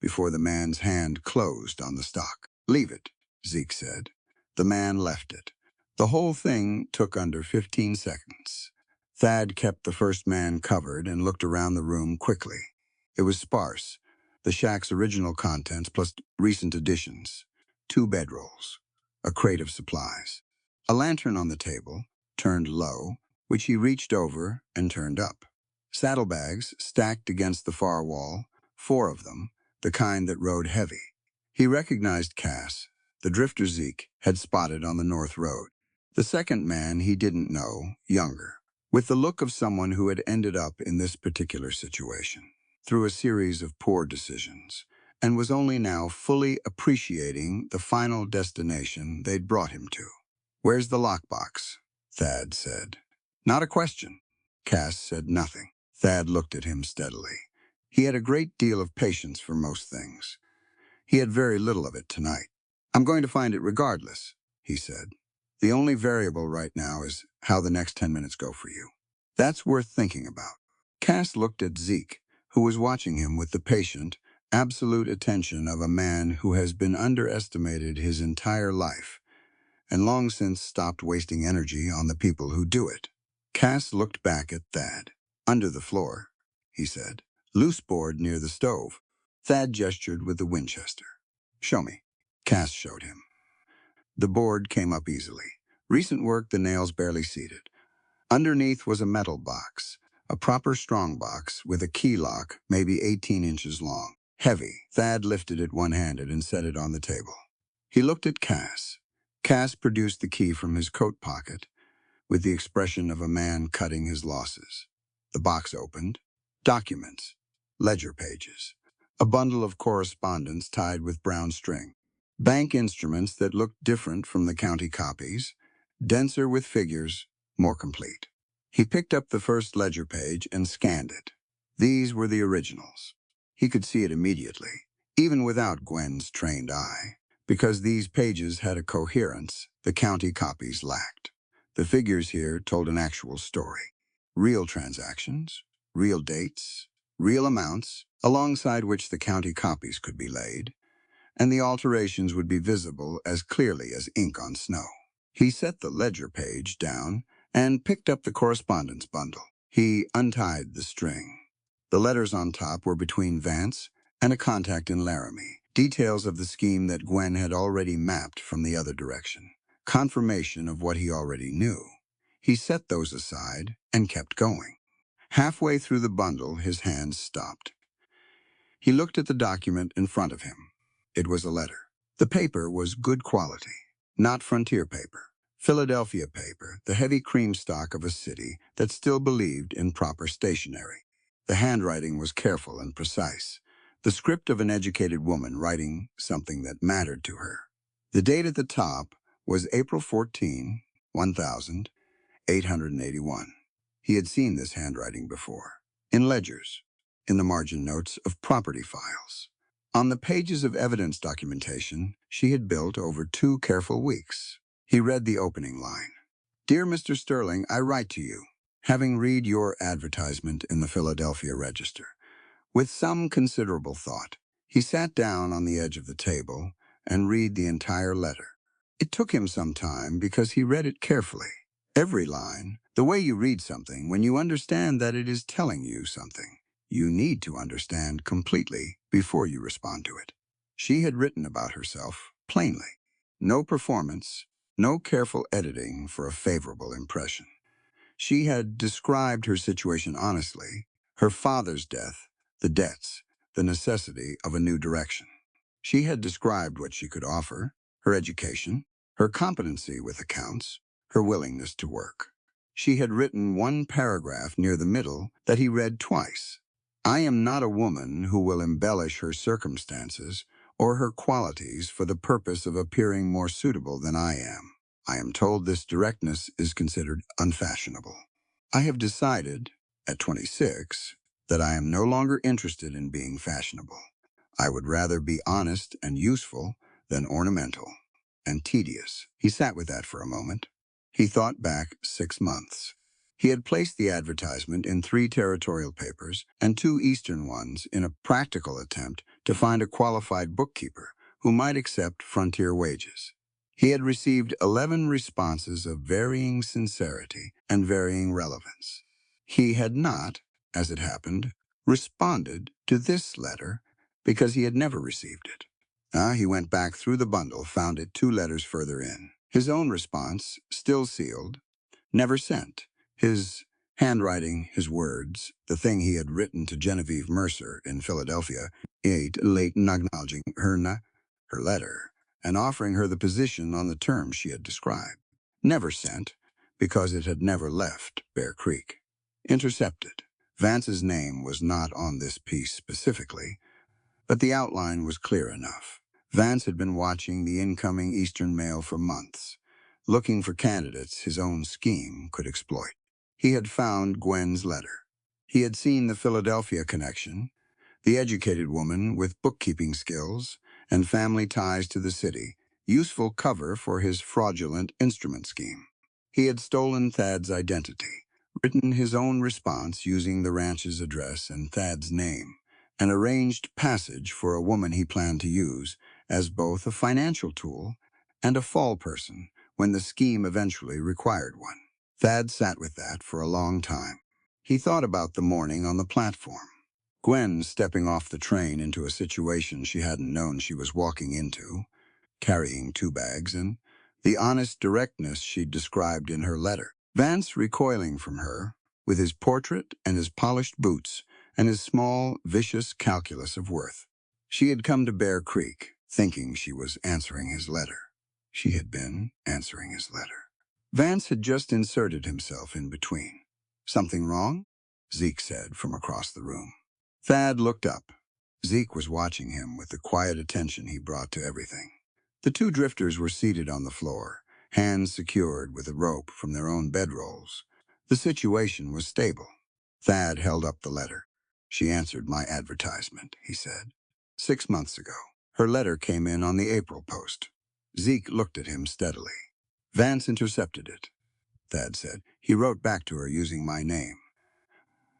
before the man's hand closed on the stock. "Leave it," Zeke said. The man left it. The whole thing took under 15 seconds. Thad kept the first man covered and looked around the room quickly. It was sparse, the shack's original contents plus recent additions, 2 bedrolls, a crate of supplies, a lantern on the table, turned low, which he reached over and turned up. Saddlebags stacked against the far wall, 4 of them, the kind that rode heavy. He recognized Cass, the drifter Zeke had spotted on the North Road. The second man he didn't know, younger, with the look of someone who had ended up in this particular situation through a series of poor decisions, and was only now fully appreciating the final destination they'd brought him to. "Where's the lockbox?" Thad said. "Not a question." Cass said nothing. Thad looked at him steadily. He had a great deal of patience for most things. He had very little of it tonight. "I'm going to find it regardless," he said. "The only variable right now is how the next 10 minutes go for you. That's worth thinking about." Cass looked at Zeke, who was watching him with the patient, absolute attention of a man who has been underestimated his entire life and long since stopped wasting energy on the people who do it. Cass looked back at Thad. "Under the floor," he said. "Loose board near the stove." Thad gestured with the Winchester. "Show me." Cass showed him. The board came up easily. Recent work, the nails barely seated. Underneath was a metal box, a proper strong box with a key lock, maybe 18 inches long. Heavy. Thad lifted it one-handed and set it on the table. He looked at Cass. Cass produced the key from his coat pocket with the expression of a man cutting his losses. The box opened. Documents. Ledger pages. A bundle of correspondence tied with brown string. Bank instruments that looked different from the county copies, denser with figures, more complete. He picked up the first ledger page and scanned it. These were the originals. He could see it immediately, even without Gwen's trained eye, because these pages had a coherence the county copies lacked. The figures here told an actual story. Real transactions, real dates, real amounts, alongside which the county copies could be laid, and the alterations would be visible as clearly as ink on snow. He set the ledger page down and picked up the correspondence bundle. He untied the string. The letters on top were between Vance and a contact in Laramie, details of the scheme that Gwen had already mapped from the other direction, confirmation of what he already knew. He set those aside and kept going. Halfway through the bundle, his hands stopped. He looked at the document in front of him. It was a letter. The paper was good quality, not frontier paper. Philadelphia paper, the heavy cream stock of a city that still believed in proper stationery. The handwriting was careful and precise, the script of an educated woman writing something that mattered to her. The date at the top was April 14, 1881. He had seen this handwriting before, in ledgers, in the margin notes of property files. On the pages of evidence documentation she had built over 2 careful weeks. He read the opening line. "Dear Mr. Sterling, I write to you, having read your advertisement in the Philadelphia Register." With some considerable thought, he sat down on the edge of the table and read the entire letter. It took him some time because he read it carefully. Every line, the way you read something when you understand that it is telling you something, you need to understand completely before you respond to it. She had written about herself plainly. No performance, no careful editing for a favorable impression. She had described her situation honestly, her father's death, the debts, the necessity of a new direction. She had described what she could offer, her education, her competency with accounts, her willingness to work. She had written one paragraph near the middle that he read twice. "I am not a woman who will embellish her circumstances or her qualities for the purpose of appearing more suitable than I am. I am told this directness is considered unfashionable. I have decided, at 26, that I am no longer interested in being fashionable. I would rather be honest and useful than ornamental and tedious." He sat with that for a moment. He thought back 6 months. He had placed the advertisement in 3 territorial papers and 2 eastern ones in a practical attempt to find a qualified bookkeeper who might accept frontier wages. He had received 11 responses of varying sincerity and varying relevance. He had not, as it happened, responded to this letter because he had never received it. He went back through the bundle, found it 2 letters further in. His own response, still sealed, never sent. His handwriting, his words, the thing he had written to Genevieve Mercer in Philadelphia, late acknowledging her letter, and offering her the position on the terms she had described. Never sent, because it had never left Bear Creek. Intercepted. Vance's name was not on this piece specifically, but the outline was clear enough. Vance had been watching the incoming Eastern mail for months, looking for candidates his own scheme could exploit. He had found Gwen's letter. He had seen the Philadelphia connection, the educated woman with bookkeeping skills and family ties to the city, useful cover for his fraudulent instrument scheme. He had stolen Thad's identity, written his own response using the ranch's address and Thad's name, and arranged passage for a woman he planned to use as both a financial tool and a fall person when the scheme eventually required one. Thad sat with that for a long time. He thought about the morning on the platform. Gwen stepping off the train into a situation she hadn't known she was walking into, carrying 2 bags, and the honest directness she'd described in her letter. Vance recoiling from her, with his portrait and his polished boots and his small, vicious calculus of worth. She had come to Bear Creek, thinking she was answering his letter. She had been answering his letter. Vance had just inserted himself in between. "Something wrong?" Zeke said from across the room. Thad looked up. Zeke was watching him with the quiet attention he brought to everything. The 2 drifters were seated on the floor, hands secured with a rope from their own bedrolls. The situation was stable. Thad held up the letter. "She answered my advertisement," he said. 6 months ago. Her letter came in on the April post. Zeke looked at him steadily. "Vance intercepted it," Thad said. "He wrote back to her using my name.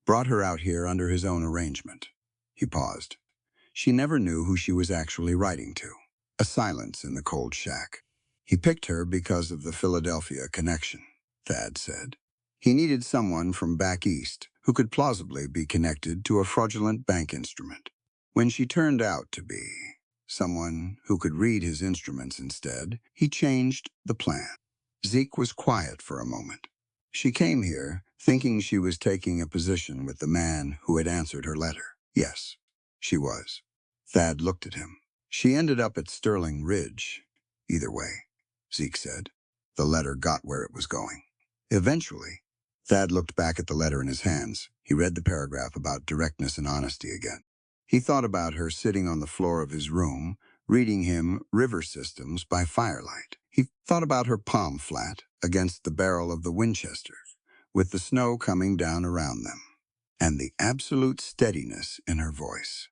Brought her out here under his own arrangement." He paused. She never knew who she was actually writing to. A silence in the cold shack. "He picked her because of the Philadelphia connection," Thad said. "He needed someone from back east who could plausibly be connected to a fraudulent bank instrument. When she turned out to be someone who could read his instruments instead, he changed the plan." Zeke was quiet for a moment. "She came here thinking she was taking a position with the man who had answered her letter." "Yes, she was." Thad looked at him. "She ended up at Sterling Ridge. Either way," Zeke said. "The letter got where it was going." Eventually, Thad looked back at the letter in his hands. He read the paragraph about directness and honesty again. He thought about her sitting on the floor of his room, reading him River Systems by firelight. He thought about her palm flat against the barrel of the Winchester, with the snow coming down around them, and the absolute steadiness in her voice.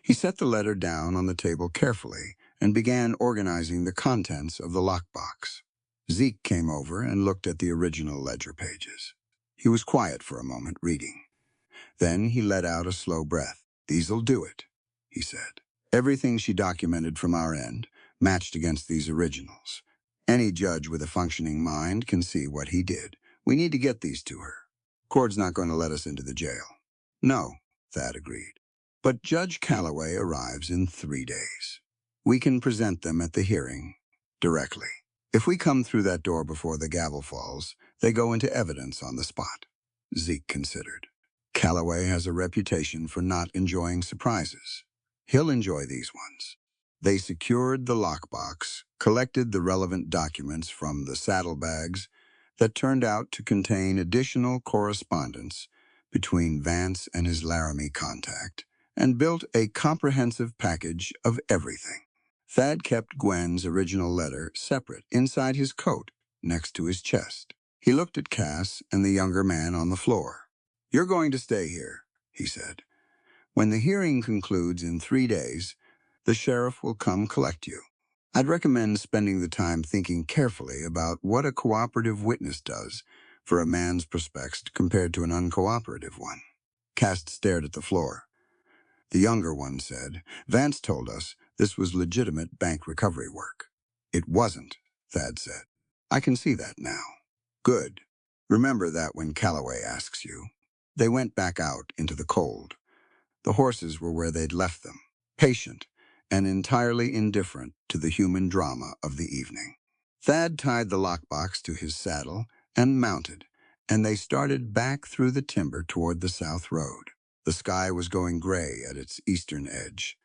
He set the letter down on the table carefully and began organizing the contents of the lockbox. Zeke came over and looked at the original ledger pages. He was quiet for a moment, reading. Then he let out a slow breath. "These'll do it," he said. "Everything she documented from our end matched against these originals. Any judge with a functioning mind can see what he did. We need to get these to her. Cord's not going to let us into the jail." "No," Thad agreed. "But Judge Calloway arrives in 3 days. We can present them at the hearing directly. If we come through that door before the gavel falls, they go into evidence on the spot." Zeke considered. "Calloway has a reputation for not enjoying surprises. He'll enjoy these ones." They secured the lockbox, collected the relevant documents from the saddlebags that turned out to contain additional correspondence between Vance and his Laramie contact, and built a comprehensive package of everything. Thad kept Gwen's original letter separate inside his coat, next to his chest. He looked at Cass and the younger man on the floor. "You're going to stay here," he said. "When the hearing concludes in 3 days, the sheriff will come collect you. I'd recommend spending the time thinking carefully about what a cooperative witness does for a man's prospects compared to an uncooperative one." Cass stared at the floor. The younger one said, "Vance told us this was legitimate bank recovery work." "It wasn't," Thad said. "I can see that now." "Good. Remember that when Calloway asks you." They went back out into the cold. The horses were where they'd left them, patient and entirely indifferent to the human drama of the evening. Thad tied the lockbox to his saddle and mounted, and they started back through the timber toward the south road. The sky was going gray at its eastern edge.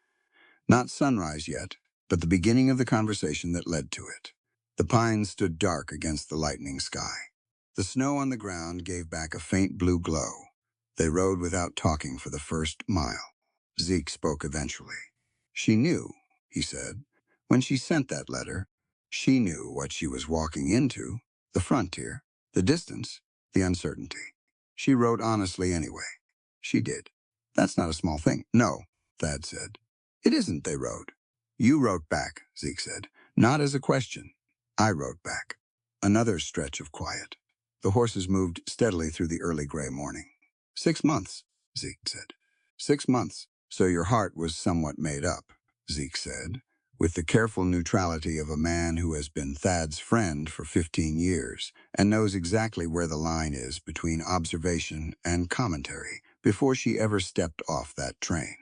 Not sunrise yet, but the beginning of the conversation that led to it. The pines stood dark against the lightening sky. The snow on the ground gave back a faint blue glow. They rode without talking for the first mile. Zeke spoke eventually. "She knew," he said. "When she sent that letter, she knew what she was walking into. The frontier, the distance, the uncertainty. She wrote honestly anyway. She did. That's not a small thing." "No," Thad said. "It isn't," they wrote. "You wrote back," Zeke said. "Not as a question. I wrote back." Another stretch of quiet. The horses moved steadily through the early gray morning. 6 months, Zeke said. 6 months. "So your heart was somewhat made up," Zeke said, with the careful neutrality of a man who has been Thad's friend for 15 years and knows exactly where the line is between observation and commentary before she ever stepped off that train.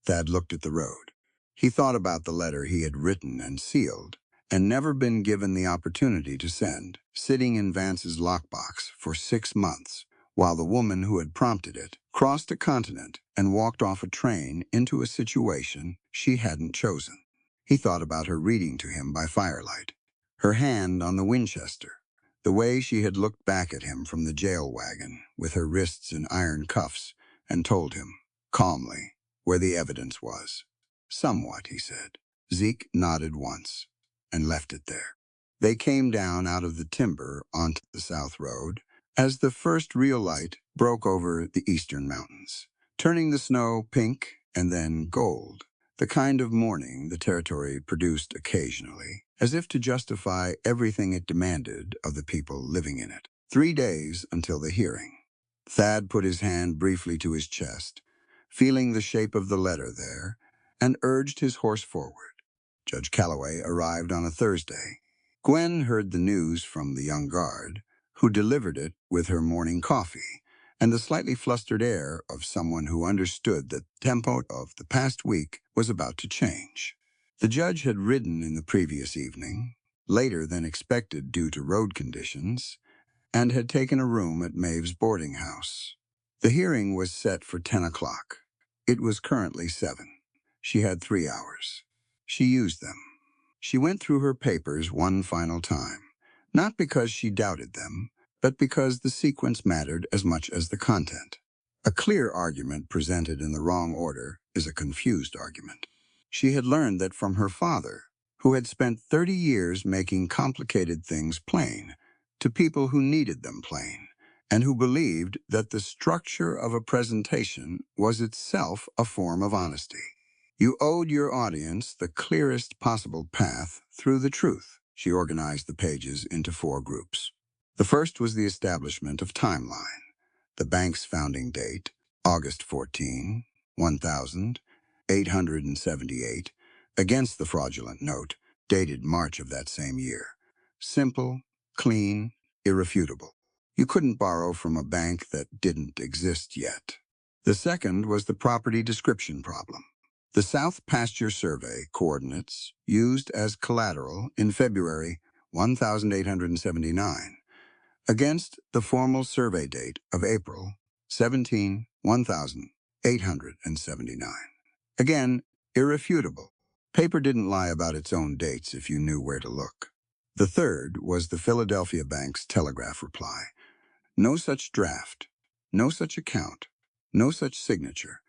Thad looked at the road. He thought about the letter he had written and sealed, and never been given the opportunity to send, sitting in Vance's lockbox for 6 months, while the woman who had prompted it crossed a continent and walked off a train into a situation she hadn't chosen. He thought about her reading to him by firelight, her hand on the Winchester, the way she had looked back at him from the jail wagon with her wrists in iron cuffs and told him, calmly, where the evidence was. "Somewhat," he said. Zeke nodded once and left it there. They came down out of the timber onto the south road as the first real light broke over the eastern mountains, turning the snow pink and then gold, the kind of morning the territory produced occasionally, as if to justify everything it demanded of the people living in it. 3 days until the hearing. Thad put his hand briefly to his chest, feeling the shape of the letter there, and urged his horse forward. Judge Calloway arrived on a Thursday. Gwen heard the news from the young guard, who delivered it with her morning coffee and the slightly flustered air of someone who understood that the tempo of the past week was about to change. The judge had ridden in the previous evening, later than expected due to road conditions, and had taken a room at Maeve's boarding house. The hearing was set for 10 o'clock. It was currently 7. She had 3 hours. She used them. She went through her papers one final time, not because she doubted them, but because the sequence mattered as much as the content. A clear argument presented in the wrong order is a confused argument. She had learned that from her father, who had spent 30 years making complicated things plain to people who needed them plain, and who believed that the structure of a presentation was itself a form of honesty. You owed your audience the clearest possible path through the truth. She organized the pages into 4 groups. The first was the establishment of timeline. The bank's founding date, August 14, 1878, against the fraudulent note, dated March of that same year. Simple, clean, irrefutable. You couldn't borrow from a bank that didn't exist yet. The second was the property description problem. The South Pasture Survey coordinates used as collateral in February 1879 against the formal survey date of April 17, 1879. Again, irrefutable. Paper didn't lie about its own dates if you knew where to look. The third was the Philadelphia Bank's telegraph reply. No such draft, no such account, no such signature.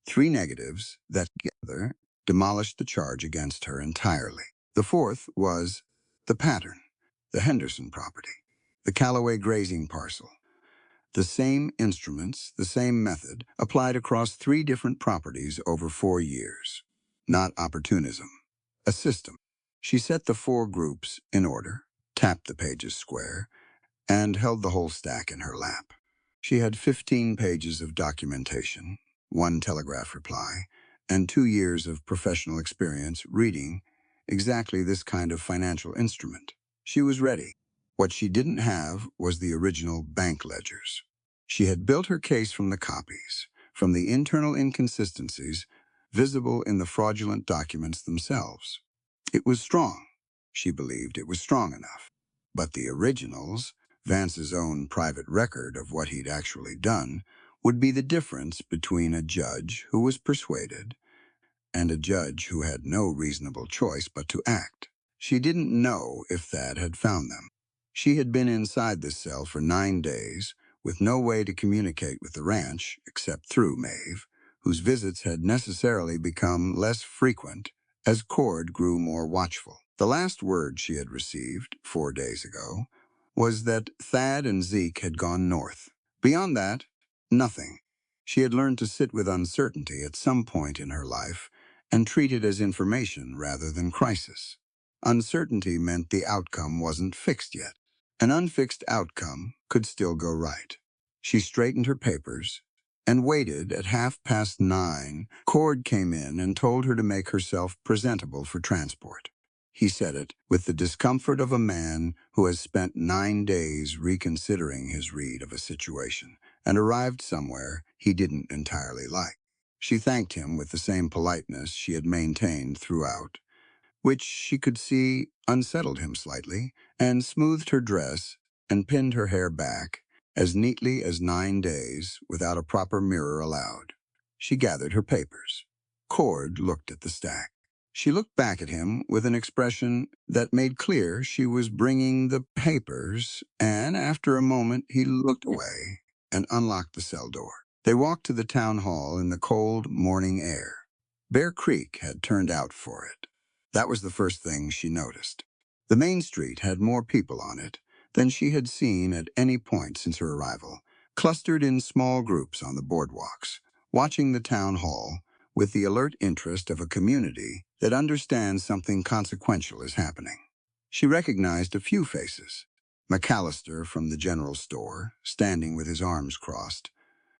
3 negatives that together demolished the charge against her entirely. The fourth was the pattern, the Henderson property, the Callaway grazing parcel. The same instruments, the same method, applied across 3 different properties over 4 years. Not opportunism, a system. She set the 4 groups in order, tapped the pages square, and held the whole stack in her lap. She had 15 pages of documentation, 1 telegraph reply, and 2 years of professional experience reading exactly this kind of financial instrument. She was ready. What she didn't have was the original bank ledgers. She had built her case from the copies, from the internal inconsistencies visible in the fraudulent documents themselves. It was strong. She believed it was strong enough. But the originals, Vance's own private record of what he'd actually done, would be the difference between a judge who was persuaded and a judge who had no reasonable choice but to act. She didn't know if Thad had found them. She had been inside this cell for 9 days, with no way to communicate with the ranch except through Maeve, whose visits had necessarily become less frequent as Cord grew more watchful. The last word she had received 4 days ago was that Thad and Zeke had gone north. Beyond that, nothing. She had learned to sit with uncertainty at some point in her life and treat it as information rather than crisis. Uncertainty meant the outcome wasn't fixed yet. An unfixed outcome could still go right. She straightened her papers and waited at 9:30. Cord came in and told her to make herself presentable for transport. He said it with the discomfort of a man who has spent 9 days reconsidering his read of a situation and arrived somewhere he didn't entirely like. She thanked him with the same politeness she had maintained throughout, which she could see unsettled him slightly, and smoothed her dress and pinned her hair back as neatly as 9 days without a proper mirror allowed. She gathered her papers. Cord looked at the stack. She looked back at him with an expression that made clear she was bringing the papers, and after a moment he looked away and unlocked the cell door. They walked to the town hall in the cold morning air. Bear Creek had turned out for it. That was the first thing she noticed. The main street had more people on it than she had seen at any point since her arrival, clustered in small groups on the boardwalks, watching the town hall with the alert interest of a community that understands something consequential is happening. She recognized a few faces. McAllister from the general store, standing with his arms crossed.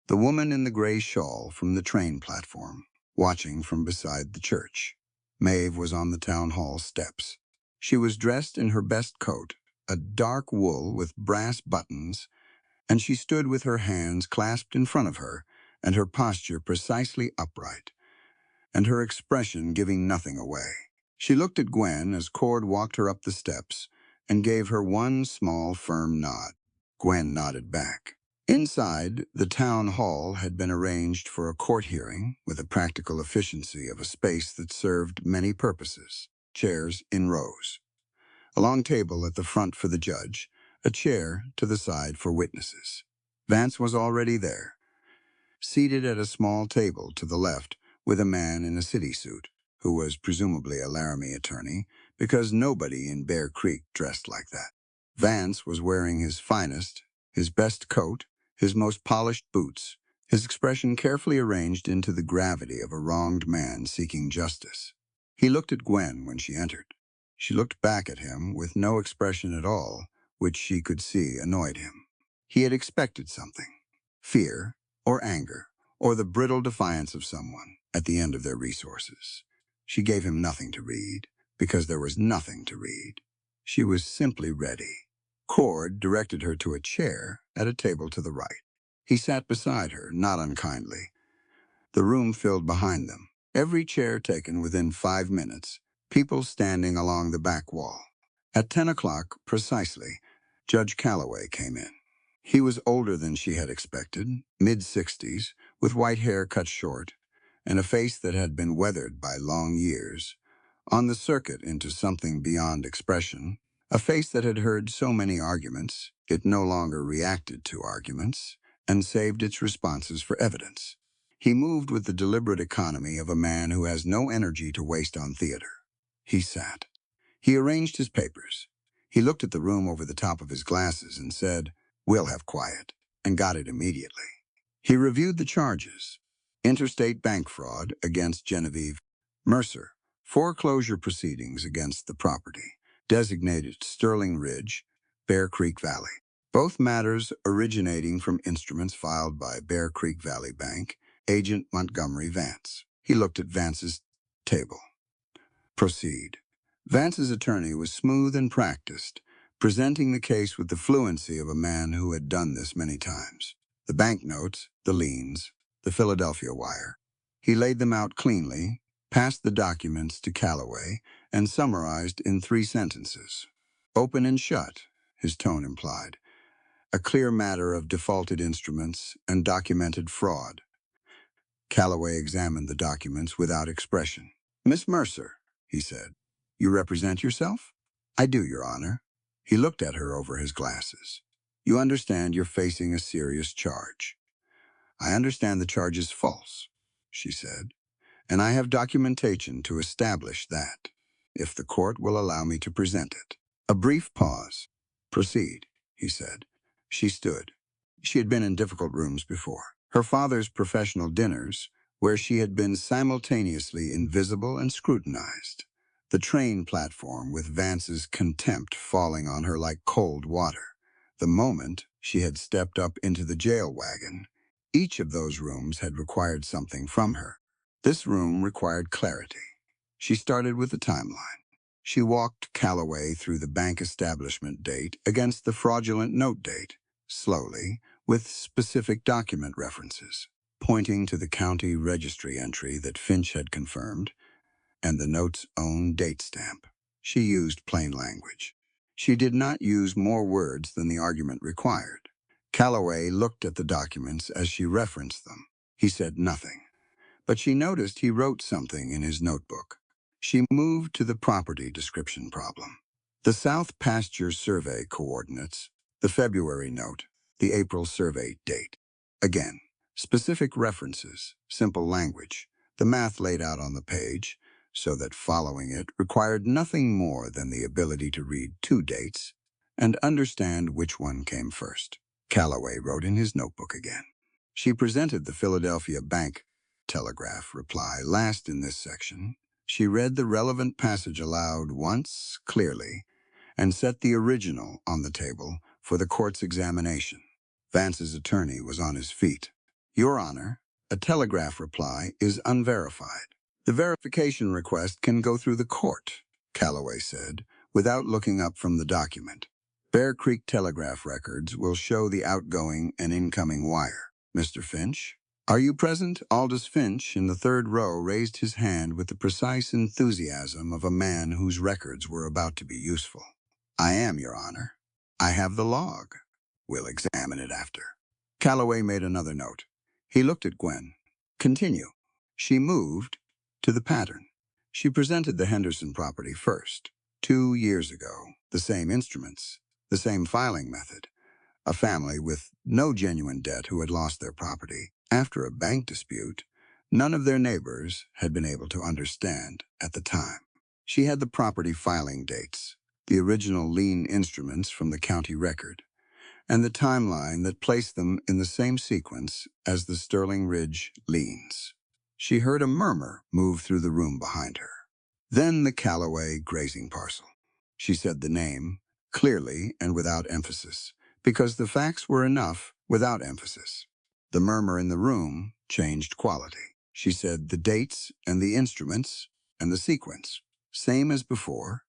The woman in the gray shawl from the train platform, watching from beside the church. Maeve was on the town hall steps. She was dressed in her best coat, a dark wool with brass buttons, and she stood with her hands clasped in front of her and her posture precisely upright, and her expression giving nothing away. She looked at Gwen as Cord walked her up the steps and gave her one small, firm nod. Gwen nodded back. Inside, the town hall had been arranged for a court hearing with the practical efficiency of a space that served many purposes. Chairs in rows. A long table at the front for the judge, a chair to the side for witnesses. Vance was already there, seated at a small table to the left with a man in a city suit, who was presumably a Laramie attorney, because nobody in Bear Creek dressed like that. Vance was wearing his finest, his best coat, his most polished boots, his expression carefully arranged into the gravity of a wronged man seeking justice. He looked at Gwen when she entered. She looked back at him with no expression at all, which she could see annoyed him. He had expected something: fear, or anger, or the brittle defiance of someone at the end of their resources. She gave him nothing to read, because there was nothing to read. She was simply ready. Cord directed her to a chair at a table to the right. He sat beside her, not unkindly. The room filled behind them, every chair taken within 5 minutes, people standing along the back wall. At 10 o'clock, precisely, Judge Calloway came in. He was older than she had expected, mid-60s, with white hair cut short, and a face that had been weathered by long years, on the circuit into something beyond expression, a face that had heard so many arguments, it no longer reacted to arguments, and saved its responses for evidence. He moved with the deliberate economy of a man who has no energy to waste on theater. He sat. He arranged his papers. He looked at the room over the top of his glasses and said, "We'll have quiet," and got it immediately. He reviewed the charges: interstate bank fraud against Genevieve Mercer, foreclosure proceedings against the property, designated Sterling Ridge, Bear Creek Valley. Both matters originating from instruments filed by Bear Creek Valley Bank, Agent Montgomery Vance. He looked at Vance's table. Proceed. Vance's attorney was smooth and practiced, presenting the case with the fluency of a man who had done this many times. The banknotes, the liens, the Philadelphia wire. He laid them out cleanly, passed the documents to Calloway, and summarized in 3 sentences. Open and shut, his tone implied. A clear matter of defaulted instruments and documented fraud. Calloway examined the documents without expression. "Miss Mercer," he said, "you represent yourself?" "I do, Your Honor." He looked at her over his glasses. "You understand you're facing a serious charge." "I understand the charge is false," she said, "and I have documentation to establish that, if the court will allow me to present it." A brief pause. "Proceed," he said. She stood. She had been in difficult rooms before. Her father's professional dinners, where she had been simultaneously invisible and scrutinized. The train platform with Vance's contempt falling on her like cold water. The moment she had stepped up into the jail wagon. Each of those rooms had required something from her. This room required clarity. She started with the timeline. She walked Calloway through the bank establishment date against the fraudulent note date, slowly, with specific document references, pointing to the county registry entry that Finch had confirmed, and the note's own date stamp. She used plain language. She did not use more words than the argument required. Calloway looked at the documents as she referenced them. He said nothing, but she noticed he wrote something in his notebook. She moved to the property description problem. The South Pasture Survey coordinates, the February note, the April survey date. Again, specific references, simple language, the math laid out on the page, so that following it required nothing more than the ability to read 2 dates and understand which one came first. Calloway wrote in his notebook again. She presented the Philadelphia Bank Telegraph reply last in this section. She read the relevant passage aloud once, clearly, and set the original on the table for the court's examination. Vance's attorney was on his feet. "Your Honor, a telegraph reply is unverified. The verification request can go through the court," Calloway said, without looking up from the document. "Bear Creek telegraph records will show the outgoing and incoming wire. Mr. Finch?" "Are you present?" Aldous Finch, in the 3rd row, raised his hand with the precise enthusiasm of a man whose records were about to be useful. "I am, Your Honor. I have the log. We'll examine it after." Calloway made another note. He looked at Gwen. "Continue." She moved to the pattern. She presented the Henderson property first. 2 years ago, the same instruments, the same filing method. A family with no genuine debt who had lost their property after a bank dispute none of their neighbors had been able to understand at the time. She had the property filing dates, the original lien instruments from the county record, and the timeline that placed them in the same sequence as the Sterling Ridge liens. She heard a murmur move through the room behind her. Then the Calloway grazing parcel. She said the name, clearly and without emphasis, because the facts were enough without emphasis. The murmur in the room changed quality. She said the dates and the instruments and the sequence. Same as before,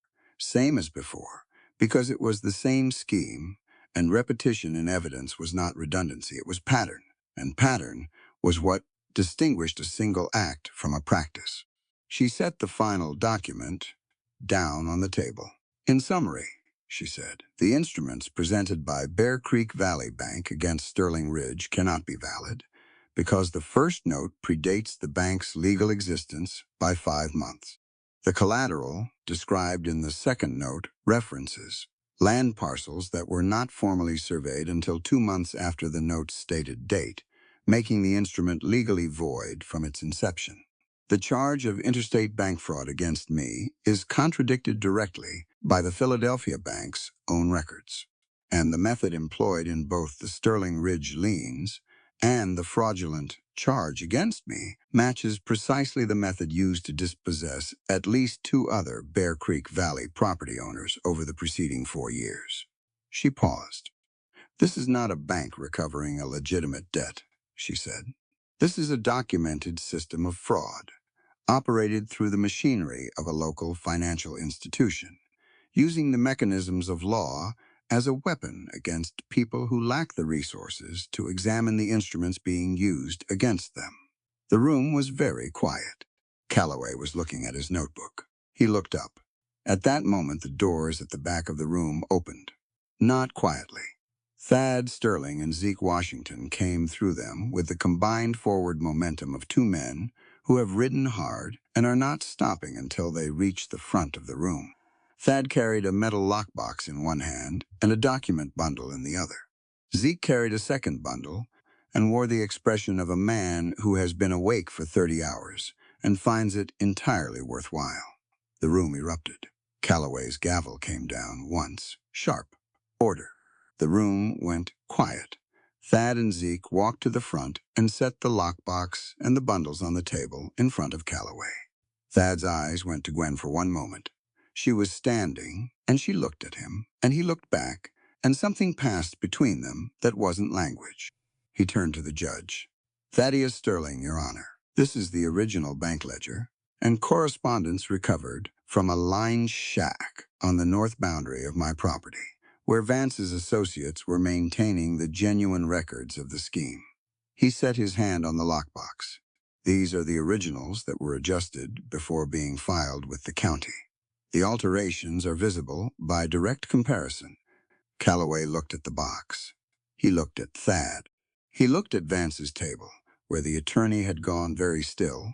because it was the same scheme, and repetition in evidence was not redundancy, it was pattern, and pattern was what distinguished a single act from a practice. She set the final document down on the table. In summary, she said, the instruments presented by Bear Creek Valley Bank against Sterling Ridge cannot be valid because the first note predates the bank's legal existence by 5 months. The collateral, described in the second note, references land parcels that were not formally surveyed until 2 months after the note's stated date, making the instrument legally void from its inception. The charge of interstate bank fraud against me is contradicted directly by the Philadelphia Bank's own records, and the method employed in both the Sterling Ridge liens and the fraudulent charge against me matches precisely the method used to dispossess at least 2 other Bear Creek Valley property owners over the preceding 4 years. She paused. This is not a bank recovering a legitimate debt, she said. This is a documented system of fraud, operated through the machinery of a local financial institution, using the mechanisms of law as a weapon against people who lack the resources to examine the instruments being used against them. The room was very quiet. Calloway was looking at his notebook. He looked up. At that moment, the doors at the back of the room opened. Not quietly. Thad Sterling and Zeke Washington came through them with the combined forward momentum of 2 men who have ridden hard and are not stopping until they reach the front of the room. Thad carried a metal lockbox in one hand and a document bundle in the other. Zeke carried a second bundle and wore the expression of a man who has been awake for 30 hours and finds it entirely worthwhile. The room erupted. Calloway's gavel came down once, sharp. Order. The room went quiet. Thad and Zeke walked to the front and set the lockbox and the bundles on the table in front of Calloway. Thad's eyes went to Gwen for one moment. She was standing, and she looked at him, and he looked back, and something passed between them that wasn't language. He turned to the judge. Thaddeus Sterling, Your Honor. This is the original bank ledger and correspondence recovered from a line shack on the north boundary of my property, where Vance's associates were maintaining the genuine records of the scheme. He set his hand on the lockbox. These are the originals that were adjusted before being filed with the county. The alterations are visible by direct comparison. Calloway looked at the box. He looked at Thad. He looked at Vance's table, where the attorney had gone very still,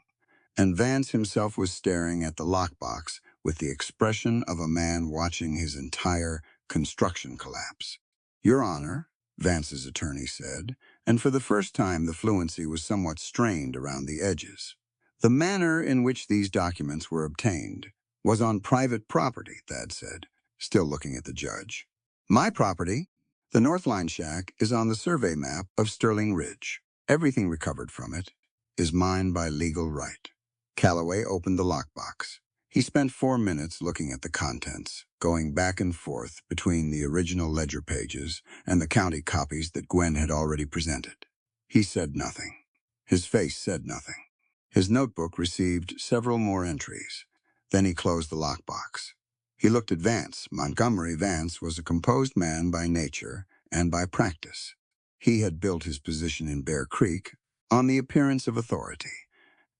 and Vance himself was staring at the lockbox with the expression of a man watching his entire construction collapse. Your Honor, Vance's attorney said, and for the first time the fluency was somewhat strained around the edges. The manner in which these documents were obtained was on private property, Thad said, still looking at the judge. My property, the North Line Shack, is on the survey map of Sterling Ridge. Everything recovered from it is mine by legal right. Calloway opened the lockbox. He spent 4 minutes looking at the contents, going back and forth between the original ledger pages and the county copies that Gwen had already presented. He said nothing. His face said nothing. His notebook received several more entries. Then he closed the lockbox. He looked at Vance. Montgomery Vance was a composed man by nature and by practice. He had built his position in Bear Creek on the appearance of authority,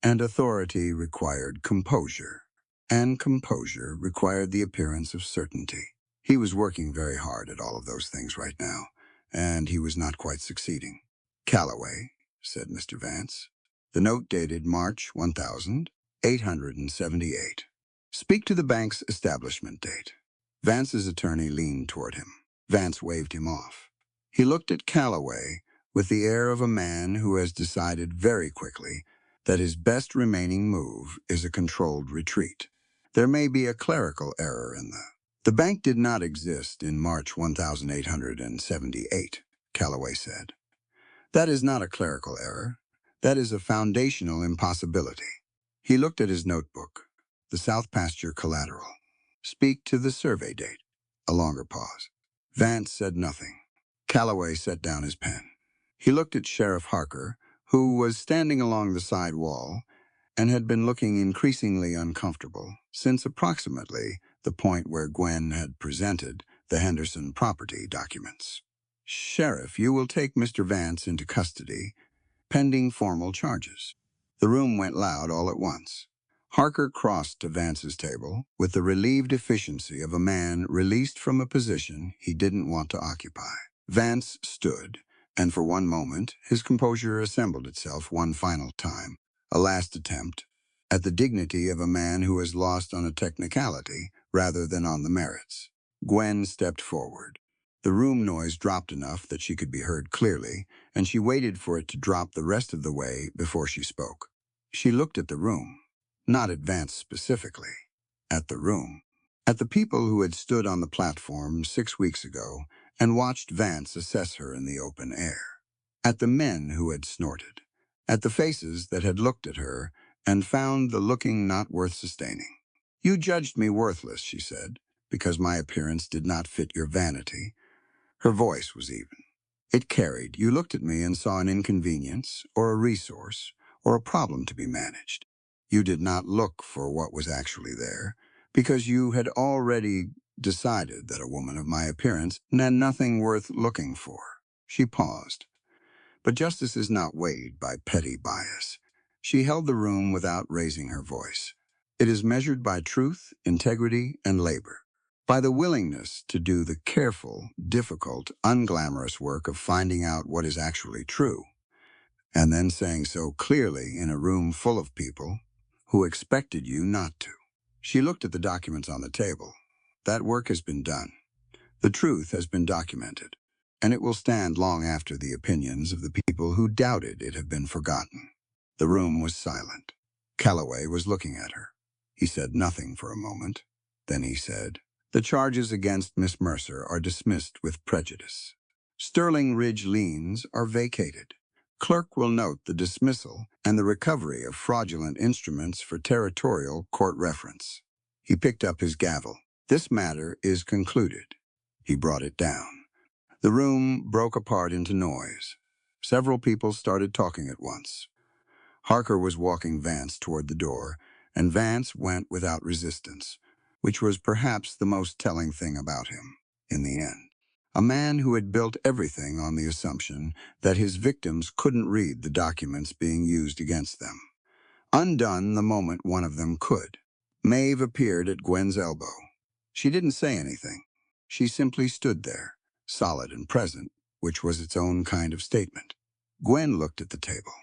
and authority required composure, and composure required the appearance of certainty. He was working very hard at all of those things right now, and he was not quite succeeding. Calloway, said Mr. Vance. The note dated March 1878. Speak to the bank's establishment date. Vance's attorney leaned toward him. Vance waved him off. He looked at Calloway with the air of a man who has decided very quickly that his best remaining move is a controlled retreat. There may be a clerical error in The bank did not exist in March 1878, Calloway said. That is not a clerical error. That is a foundational impossibility. He looked at his notebook. The South Pasture collateral. Speak to the survey date. A longer pause. Vance said nothing. Calloway set down his pen. He looked at Sheriff Harker, who was standing along the side wall and had been looking increasingly uncomfortable since approximately the point where Gwen had presented the Henderson property documents. Sheriff, you will take Mr. Vance into custody, pending formal charges. The room went loud all at once. Harker crossed to Vance's table with the relieved efficiency of a man released from a position he didn't want to occupy. Vance stood, and for one moment his composure assembled itself one final time, a last attempt at the dignity of a man who has lost on a technicality rather than on the merits. Gwen stepped forward. The room noise dropped enough that she could be heard clearly, and she waited for it to drop the rest of the way before she spoke. She looked at the room, not at Vance specifically, at the room, at the people who had stood on the platform 6 weeks ago and watched Vance assess her in the open air, at the men who had snorted, at the faces that had looked at her and found the looking not worth sustaining. You judged me worthless, she said, because my appearance did not fit your vanity. Her voice was even. It carried. You looked at me and saw an inconvenience, or a resource, or a problem to be managed. You did not look for what was actually there, because you had already decided that a woman of my appearance had nothing worth looking for. She paused. But justice is not weighed by petty bias. She held the room without raising her voice. It is measured by truth, integrity, and labor. By the willingness to do the careful, difficult, unglamorous work of finding out what is actually true, and then saying so clearly in a room full of people who expected you not to. She looked at the documents on the table. That work has been done. The truth has been documented, and it will stand long after the opinions of the people who doubted it have been forgotten. The room was silent. Calloway was looking at her. He said nothing for a moment. Then he said, "The charges against Miss Mercer are dismissed with prejudice. Sterling Ridge liens are vacated. Clerk will note the dismissal and the recovery of fraudulent instruments for territorial court reference." He picked up his gavel. "This matter is concluded." He brought it down. The room broke apart into noise. Several people started talking at once. Harker was walking Vance toward the door, and Vance went without resistance, which was perhaps the most telling thing about him, in the end. A man who had built everything on the assumption that his victims couldn't read the documents being used against them. Undone the moment one of them could. Maeve appeared at Gwen's elbow. She didn't say anything. She simply stood there, solid and present, which was its own kind of statement. Gwen looked at the table.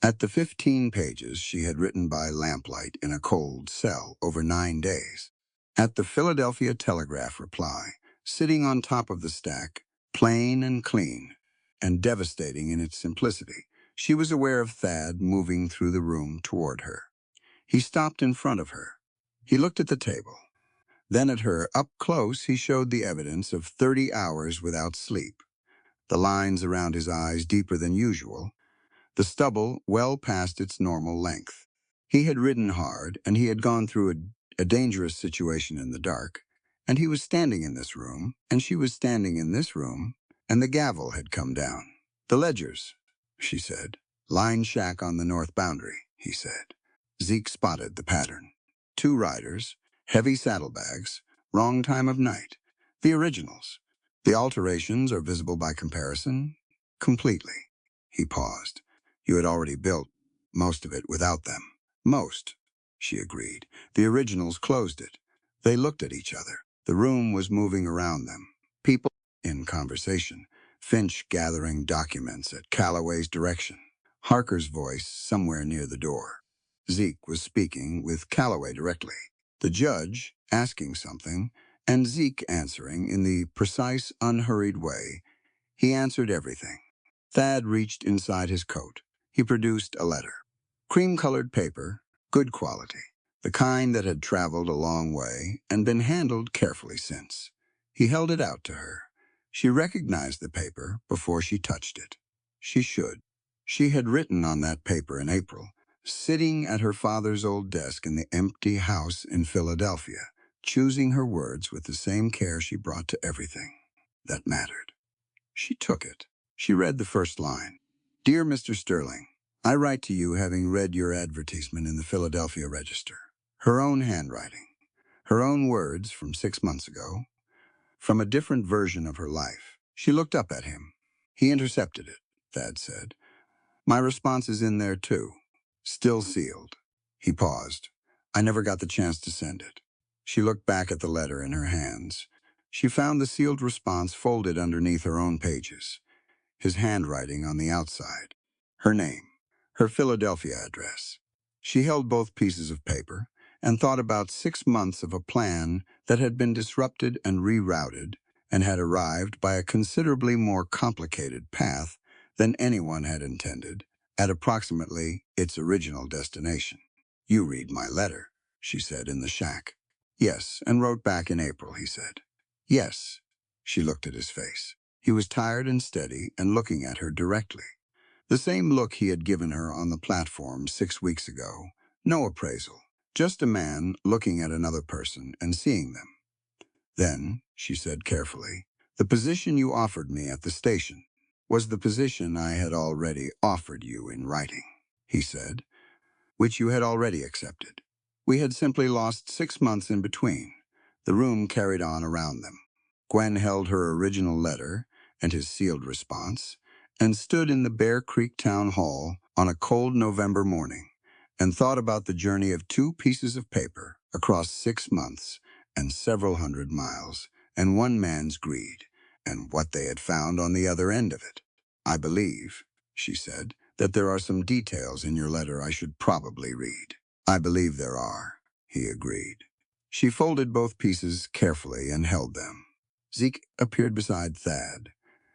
At the 15 pages she had written by lamplight in a cold cell over 9 days. At the Philadelphia Telegraph reply, sitting on top of the stack, plain and clean, and devastating in its simplicity, she was aware of Thad moving through the room toward her. He stopped in front of her. He looked at the table. Then at her, up close, he showed the evidence of 30 hours without sleep. The lines around his eyes deeper than usual, the stubble well past its normal length. He had ridden hard, and he had gone through a dangerous situation in the dark, and he was standing in this room, and she was standing in this room, and the gavel had come down. "The ledgers," she said. "Line shack on the north boundary," he said. Zeke spotted the pattern. 2 riders, heavy saddlebags, wrong time of night. The originals. The alterations are visible by comparison, completely. He paused. "You had already built most of it without them." "Most," she agreed. The originals closed it. They looked at each other. The room was moving around them. People in conversation. Finch gathering documents at Calloway's direction. Harker's voice somewhere near the door. Zeke was speaking with Calloway directly. The judge asking something, and Zeke answering in the precise, unhurried way. He answered everything. Thad reached inside his coat. He produced a letter. Cream-colored paper, good quality. the kind that had traveled a long way and been handled carefully since. He held it out to her. She recognized the paper before she touched it. She should. She had written on that paper in April, sitting at her father's old desk in the empty house in Philadelphia, choosing her words with the same care she brought to everything that mattered. She took it. She read the first line. Dear Mr. Sterling, I write to you having read your advertisement in the Philadelphia Register. Her own handwriting. Her own words from 6 months ago. From a different version of her life. She looked up at him. He intercepted it, Thad said. My response is in there too. Still sealed. He paused. I never got the chance to send it. She looked back at the letter in her hands. She found the sealed response folded underneath her own pages. His handwriting on the outside. Her name. Her Philadelphia address. She held both pieces of paper and thought about 6 months of a plan that had been disrupted and rerouted and had arrived by a considerably more complicated path than anyone had intended at approximately its original destination. You read my letter, she said in the shack. Yes, and wrote back in April, he said. Yes. She looked at his face. He was tired and steady and looking at her directly. The same look he had given her on the platform 6 weeks ago. No appraisal. Just a man looking at another person and seeing them. Then, she said carefully, the position you offered me at the station was the position I had already offered you in writing, he said, which you had already accepted. We had simply lost 6 months in between. The room carried on around them. Gwen held her original letter and his sealed response and stood in the Bear Creek Town Hall on a cold November morning and thought about the journey of 2 pieces of paper across 6 months and several hundred miles and one man's greed and what they had found on the other end of it. I believe, she said, that there are some details in your letter I should probably read. I believe there are, he agreed. She folded both pieces carefully and held them. Zeke appeared beside Thad,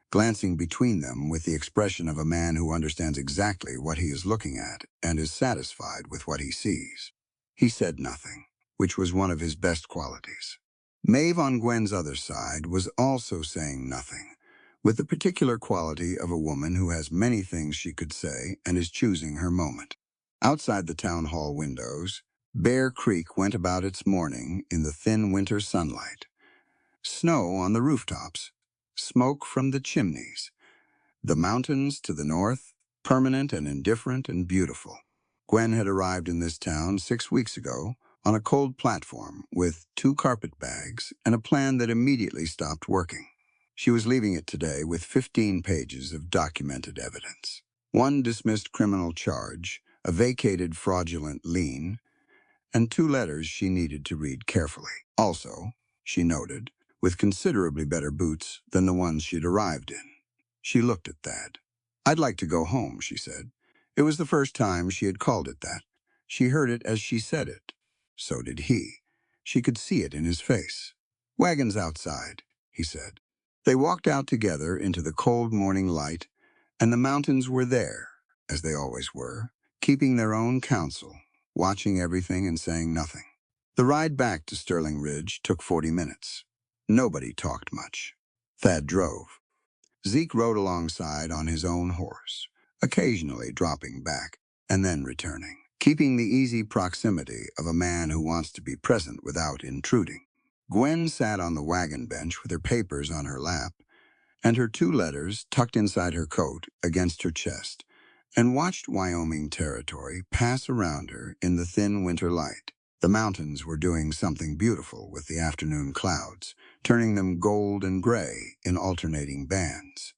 glancing between them with the expression of a man who understands exactly what he is looking at and is satisfied with what he sees. He said nothing, which was one of his best qualities. Maeve on Gwen's other side was also saying nothing, with the particular quality of a woman who has many things she could say and is choosing her moment. Outside the town hall windows, Bear Creek went about its morning in the thin winter sunlight. Snow on the rooftops, smoke from the chimneys, the mountains to the north, permanent and indifferent and beautiful. Gwen had arrived in this town 6 weeks ago on a cold platform with 2 carpet bags and a plan that immediately stopped working. She was leaving it today with 15 pages of documented evidence. 1 dismissed criminal charge, a vacated fraudulent lien, and 2 letters she needed to read carefully. Also, she noted, with considerably better boots than the ones she'd arrived in. She looked at Thad. I'd like to go home, she said. It was the first time she had called it that. She heard it as she said it. So did he. She could see it in his face. Wagon's outside, he said. They walked out together into the cold morning light, and the mountains were there, as they always were, keeping their own counsel, watching everything and saying nothing. The ride back to Sterling Ridge took 40 minutes. Nobody talked much. Thad drove. Zeke rode alongside on his own horse, occasionally dropping back and then returning, keeping the easy proximity of a man who wants to be present without intruding. Gwen sat on the wagon bench with her papers on her lap and her 2 letters tucked inside her coat against her chest and watched Wyoming territory pass around her in the thin winter light. The mountains were doing something beautiful with the afternoon clouds, turning them gold and gray in alternating bands.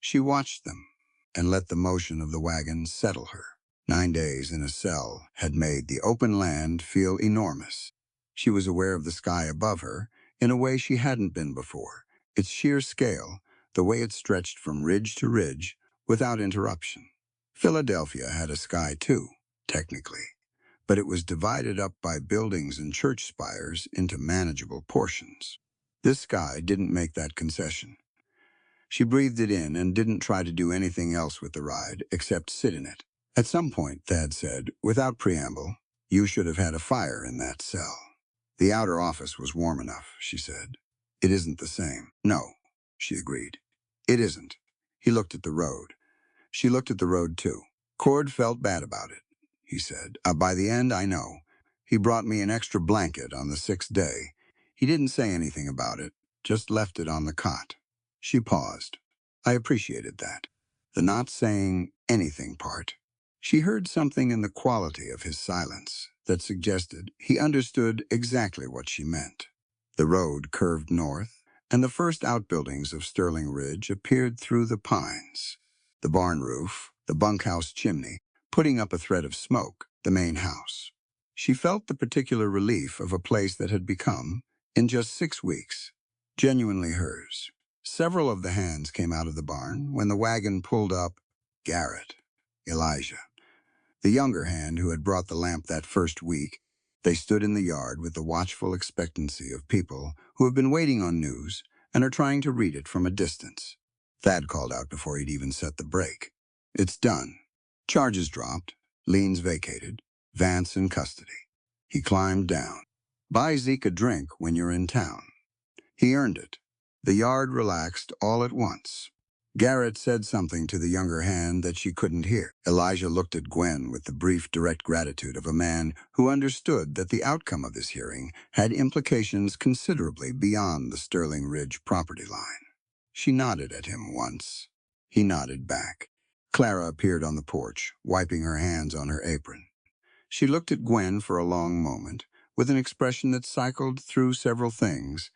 She watched them and let the motion of the wagon settle her. 9 days in a cell had made the open land feel enormous. She was aware of the sky above her in a way she hadn't been before, its sheer scale, the way it stretched from ridge to ridge without interruption. Philadelphia had a sky too, technically, but it was divided up by buildings and church spires into manageable portions. This sky didn't make that concession. She breathed it in and didn't try to do anything else with the ride except sit in it. At some point, Thad said, without preamble, You should have had a fire in that cell. The outer office was warm enough, she said. It isn't the same. No, she agreed. It isn't. He looked at the road. She looked at the road too. Cord felt bad about it, he said. By the end, I know. He brought me an extra blanket on the 6th day. He didn't say anything about it, just left it on the cot. She paused. I appreciated that. The not saying anything part. She heard something in the quality of his silence that suggested he understood exactly what she meant. The road curved north, and the first outbuildings of Sterling Ridge appeared through the pines. The barn roof, the bunkhouse chimney, putting up a thread of smoke, the main house. She felt the particular relief of a place that had become, in just 6 weeks, genuinely hers. Several of the hands came out of the barn when the wagon pulled up. Garrett, Elijah, the younger hand who had brought the lamp that first week. They stood in the yard with the watchful expectancy of people who have been waiting on news and are trying to read it from a distance. Thad called out before he'd even set the brake. It's done. Charges dropped, liens vacated, Vance in custody. He climbed down. Buy Zeke a drink when you're in town. He earned it. The yard relaxed all at once. Garrett said something to the younger hand that she couldn't hear. Elijah looked at Gwen with the brief, direct gratitude of a man who understood that the outcome of this hearing had implications considerably beyond the Sterling Ridge property line. She nodded at him once. He nodded back. Clara appeared on the porch, wiping her hands on her apron. She looked at Gwen for a long moment, with an expression that cycled through several things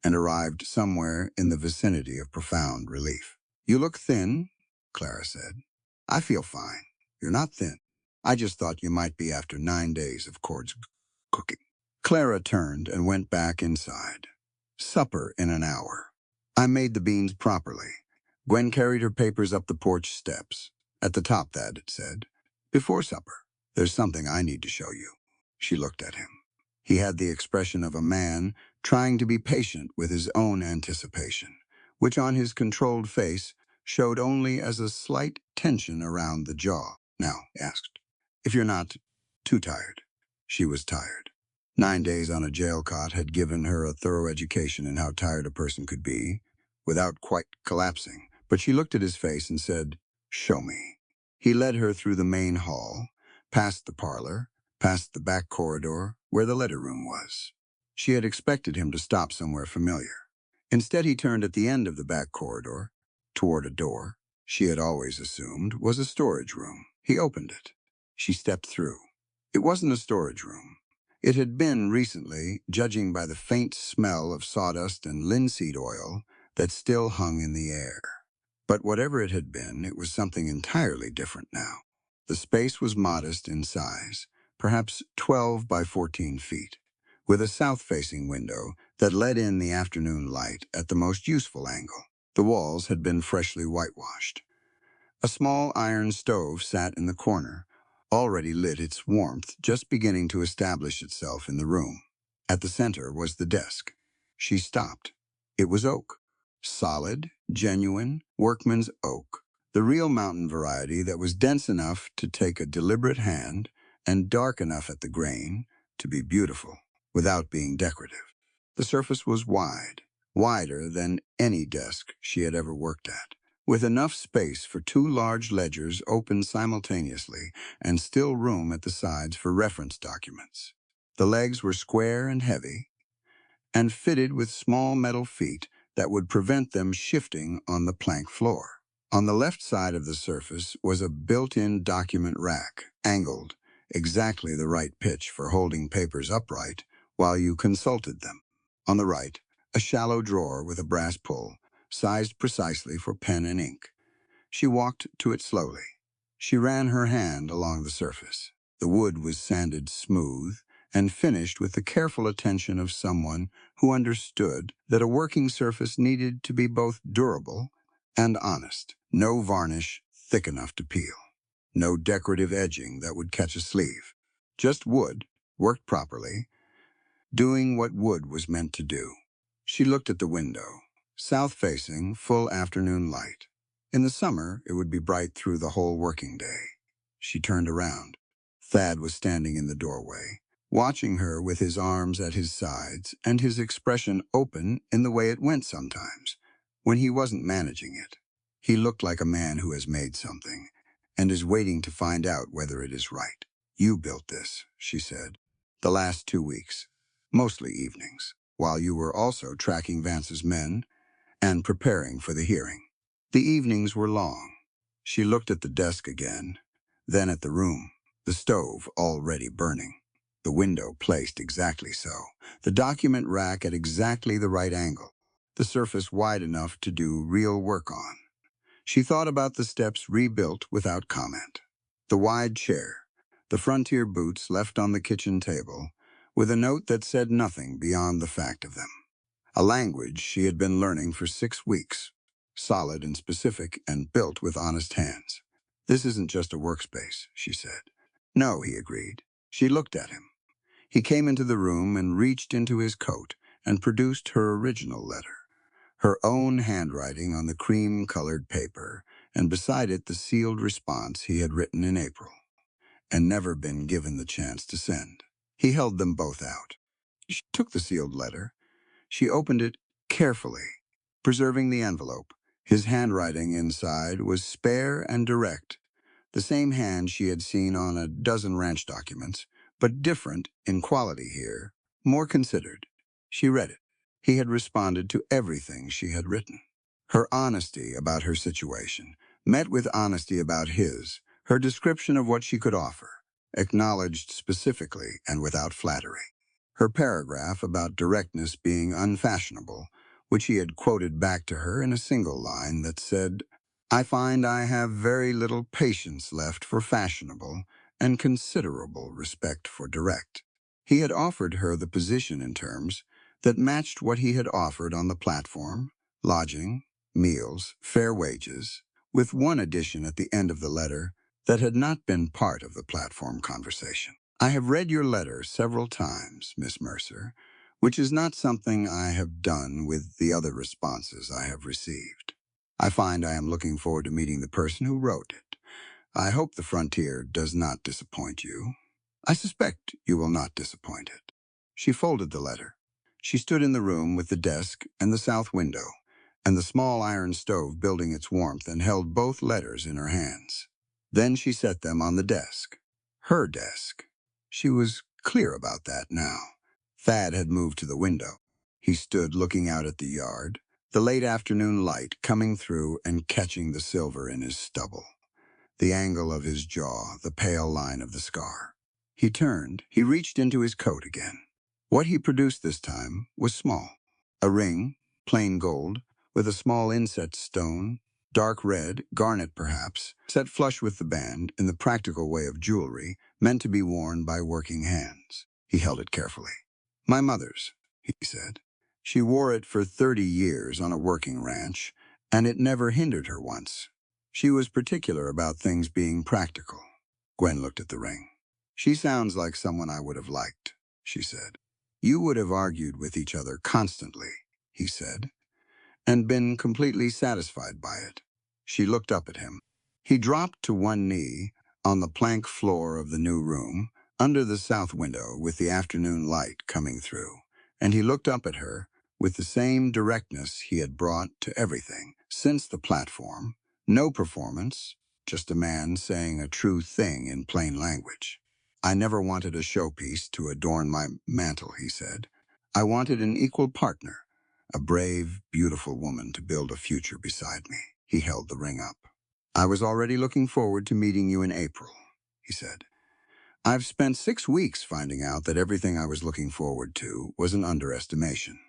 and arrived somewhere in the vicinity of profound relief. You look thin, Clara said. I feel fine. You're not thin. I just thought you might be after 9 days of Cord's cooking. Clara turned and went back inside. Supper in an hour. I made the beans properly. Gwen carried her papers up the porch steps. At the top, that it said. Before supper, there's something I need to show you. She looked at him. He had the expression of a man trying to be patient with his own anticipation, which on his controlled face showed only as a slight tension around the jaw. Now, he asked, if you're not too tired. She was tired. 9 days on a jail cot had given her a thorough education in how tired a person could be, without quite collapsing. But she looked at his face and said, show me. He led her through the main hall, past the parlor, past the back corridor where the letter room was. She had expected him to stop somewhere familiar. Instead, he turned at the end of the back corridor, toward a door she had always assumed was a storage room. He opened it. She stepped through. It wasn't a storage room. It had been recently, judging by the faint smell of sawdust and linseed oil that still hung in the air. But whatever it had been, it was something entirely different now. The space was modest in size, perhaps 12 by 14 feet, with a south-facing window that let in the afternoon light at the most useful angle. The walls had been freshly whitewashed. A small iron stove sat in the corner, already lit, its warmth just beginning to establish itself in the room. At the center was the desk. She stopped. It was oak. Solid, genuine, workman's oak. The real mountain variety that was dense enough to take a deliberate hand and dark enough at the grain to be beautiful without being decorative. The surface was wide, wider than any desk she had ever worked at, with enough space for 2 large ledgers open simultaneously and still room at the sides for reference documents. The legs were square and heavy and fitted with small metal feet that would prevent them shifting on the plank floor. On the left side of the surface was a built-in document rack, angled, exactly the right pitch for holding papers upright while you consulted them. On the right, a shallow drawer with a brass pull, sized precisely for pen and ink. She walked to it slowly. She ran her hand along the surface. The wood was sanded smooth and finished with the careful attention of someone who understood that a working surface needed to be both durable and honest. No varnish thick enough to peel. No decorative edging that would catch a sleeve. Just wood, worked properly, doing what wood was meant to do. She looked at the window, south-facing, full afternoon light. In the summer, it would be bright through the whole working day. She turned around. Thad was standing in the doorway, watching her with his arms at his sides and his expression open in the way it went sometimes, when he wasn't managing it. He looked like a man who has made something and is waiting to find out whether it is right. "You built this," she said, "the last 2 weeks, mostly evenings, while you were also tracking Vance's men and preparing for the hearing." The evenings were long. She looked at the desk again, then at the room, the stove already burning, the window placed exactly so, the document rack at exactly the right angle, the surface wide enough to do real work on. She thought about the steps rebuilt without comment. The wide chair, the frontier boots left on the kitchen table, with a note that said nothing beyond the fact of them. A language she had been learning for 6 weeks, solid and specific and built with honest hands. "This isn't just a workspace," she said. "No," he agreed. She looked at him. He came into the room and reached into his coat and produced her original letter, her own handwriting on the cream-colored paper, and beside it the sealed response he had written in April and never been given the chance to send. He held them both out. She took the sealed letter. She opened it carefully, preserving the envelope. His handwriting inside was spare and direct, the same hand she had seen on a dozen ranch documents, but different in quality here, more considered. She read it. He had responded to everything she had written. Her honesty about her situation, met with honesty about his, her description of what she could offer, acknowledged specifically and without flattery. Her paragraph about directness being unfashionable, which he had quoted back to her in a single line that said, "I find I have very little patience left for fashionable and considerable respect for direct." He had offered her the position in terms that matched what he had offered on the platform: lodging, meals, fair wages, with one addition at the end of the letter that had not been part of the platform conversation. "I have read your letter several times, Miss Mercer, which is not something I have done with the other responses I have received. I find I am looking forward to meeting the person who wrote it. I hope the frontier does not disappoint you. I suspect you will not disappoint it." She folded the letter. She stood in the room with the desk and the south window, and the small iron stove building its warmth, and held both letters in her hands. Then she set them on the desk. Her desk. She was clear about that now. Thad had moved to the window. He stood looking out at the yard, the late afternoon light coming through and catching the silver in his stubble, the angle of his jaw, the pale line of the scar. He turned. He reached into his coat again. What he produced this time was small. A ring, plain gold, with a small inset stone, dark red, garnet perhaps, set flush with the band in the practical way of jewelry meant to be worn by working hands. He held it carefully. "My mother's," he said. "She wore it for 30 years on a working ranch, and it never hindered her once. She was particular about things being practical." Gwen looked at the ring. "She sounds like someone I would have liked," she said. "You would have argued with each other constantly," he said, "and been completely satisfied by it." She looked up at him. He dropped to one knee on the plank floor of the new room, under the south window with the afternoon light coming through, and he looked up at her with the same directness he had brought to everything since the platform. No performance, just a man saying a true thing in plain language. "I never wanted a showpiece to adorn my mantle," he said. "I wanted an equal partner, a brave, beautiful woman to build a future beside me." He held the ring up. "I was already looking forward to meeting you in April," he said. "I've spent 6 weeks finding out that everything I was looking forward to was an underestimation."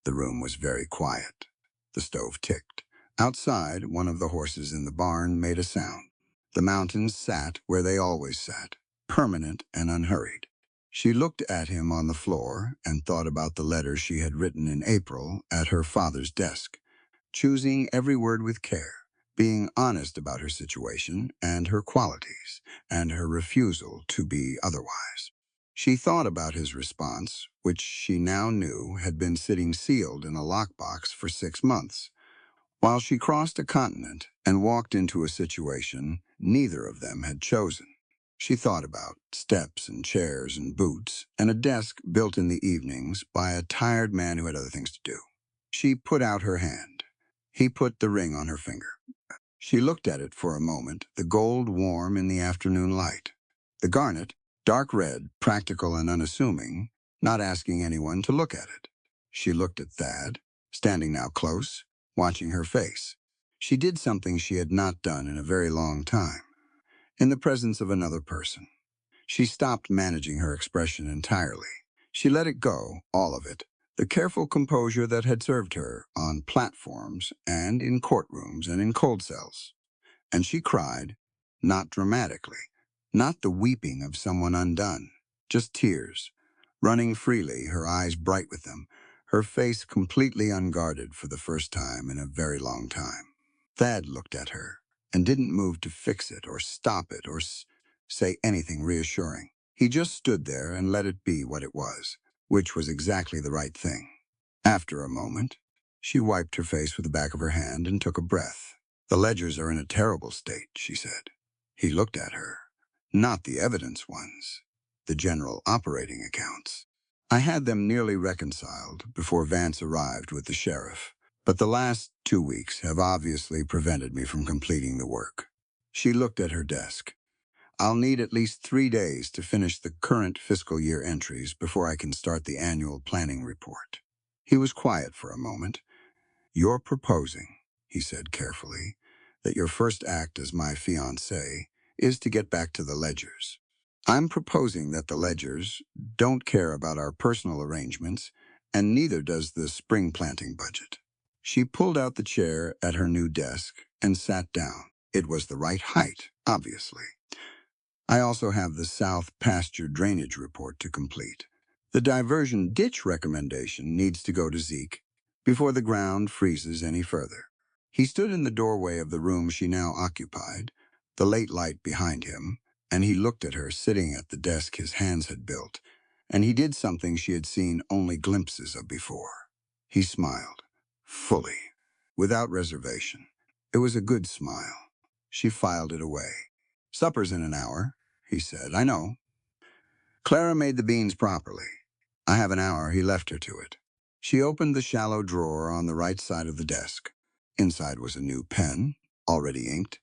The room was very quiet. The stove ticked. Outside, one of the horses in the barn made a sound. The mountains sat where they always sat, permanent and unhurried. She looked at him on the floor and thought about the letter she had written in April at her father's desk, choosing every word with care, being honest about her situation and her qualities, and her refusal to be otherwise. She thought about his response, which she now knew had been sitting sealed in a lockbox for 6 months, while she crossed a continent and walked into a situation neither of them had chosen. She thought about steps and chairs and boots and a desk built in the evenings by a tired man who had other things to do. She put out her hand. He put the ring on her finger. She looked at it for a moment, the gold warm in the afternoon light. The garnet, dark red, practical and unassuming, not asking anyone to look at it. She looked at Thad, standing now close, watching her face. She did something she had not done in a very long time, in the presence of another person. She stopped managing her expression entirely. She let it go, all of it, the careful composure that had served her on platforms and in courtrooms and in cold cells. And she cried, not dramatically, not the weeping of someone undone, just tears, running freely, her eyes bright with them, her face completely unguarded for the first time in a very long time. Thad looked at her and didn't move to fix it or stop it or say anything reassuring. He just stood there and let it be what it was, which was exactly the right thing. After a moment, she wiped her face with the back of her hand and took a breath. The ledgers are in a terrible state, she said. He looked at her. Not the evidence ones, the general operating accounts. I had them nearly reconciled before Vance arrived with the sheriff, but the last 2 weeks have obviously prevented me from completing the work. She looked at her desk. I'll need at least 3 days to finish the current fiscal year entries before I can start the annual planning report. He was quiet for a moment. You're proposing, he said carefully, that your first act as my fiancé is to get back to the ledgers. I'm proposing that the ledgers don't care about our personal arrangements, and neither does the spring planting budget. She pulled out the chair at her new desk and sat down. It was the right height, obviously. I also have the south pasture drainage report to complete. The diversion ditch recommendation needs to go to Zeke before the ground freezes any further. He stood in the doorway of the room she now occupied, the late light behind him, and he looked at her sitting at the desk his hands had built, and he did something she had seen only glimpses of before. He smiled, fully, without reservation. It was a good smile. She filed it away. Supper's in an hour, he said. I know. Clara made the beans properly. I have an hour, he left her to it. She opened the shallow drawer on the right side of the desk. Inside was a new pen, already inked,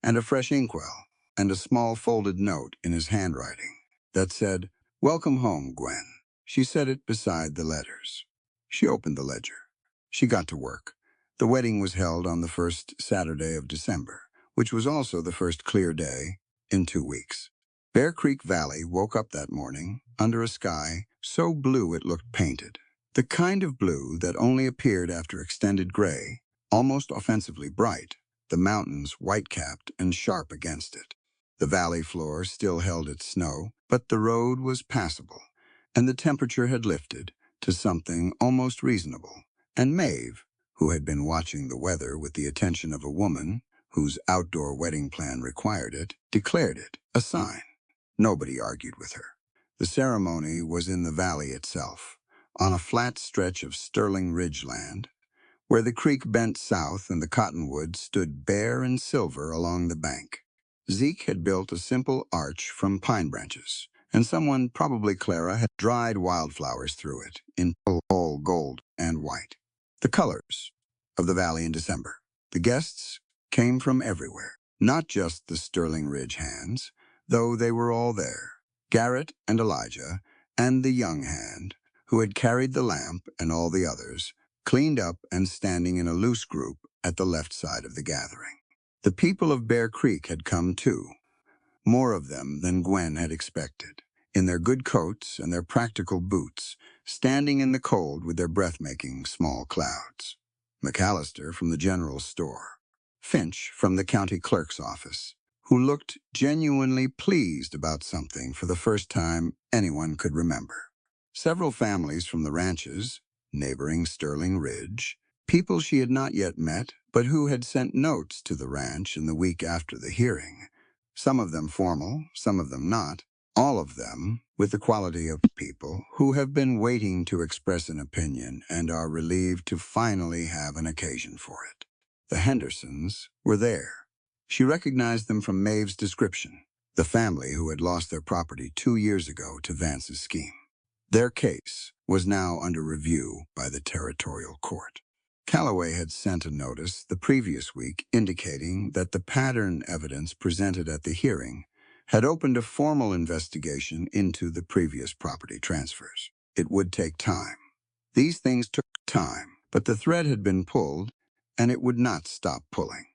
and a fresh inkwell, and a small folded note in his handwriting that said, "Welcome home, Gwen." She set it beside the letters. She opened the ledger. She got to work. The wedding was held on the first Saturday of December, which was also the first clear day in 2 weeks. Bear Creek Valley woke up that morning under a sky so blue it looked painted. The kind of blue that only appeared after extended gray, almost offensively bright, the mountains white-capped and sharp against it. The valley floor still held its snow, but the road was passable, and the temperature had lifted to something almost reasonable. And Maeve, who had been watching the weather with the attention of a woman whose outdoor wedding plan required it, declared it a sign. Nobody argued with her. The ceremony was in the valley itself, on a flat stretch of sterling ridge land, where the creek bent south and the cottonwoods stood bare and silver along the bank. Zeke had built a simple arch from pine branches, and someone, probably Clara, had dried wildflowers through it in all gold and white. The colors of the valley in December. The guests came from everywhere, not just the Sterling Ridge hands, though they were all there. Garrett and Elijah, and the young hand, who had carried the lamp, and all the others, cleaned up and standing in a loose group at the left side of the gathering. The people of Bear Creek had come too, more of them than Gwen had expected, in their good coats and their practical boots, standing in the cold with their breath-making small clouds. McAllister from the general store, Finch from the county clerk's office, who looked genuinely pleased about something for the first time anyone could remember. Several families from the ranches, neighboring Sterling Ridge, people she had not yet met, but who had sent notes to the ranch in the week after the hearing. Some of them formal, some of them not, all of them with the quality of people who have been waiting to express an opinion and are relieved to finally have an occasion for it. The Hendersons were there. She recognized them from Maeve's description. the family who had lost their property 2 years ago to Vance's scheme. Their case was now under review by the territorial court. Calloway had sent a notice the previous week indicating that the pattern evidence presented at the hearing had opened a formal investigation into the previous property transfers. It would take time. These things took time, but the thread had been pulled, and it would not stop pulling.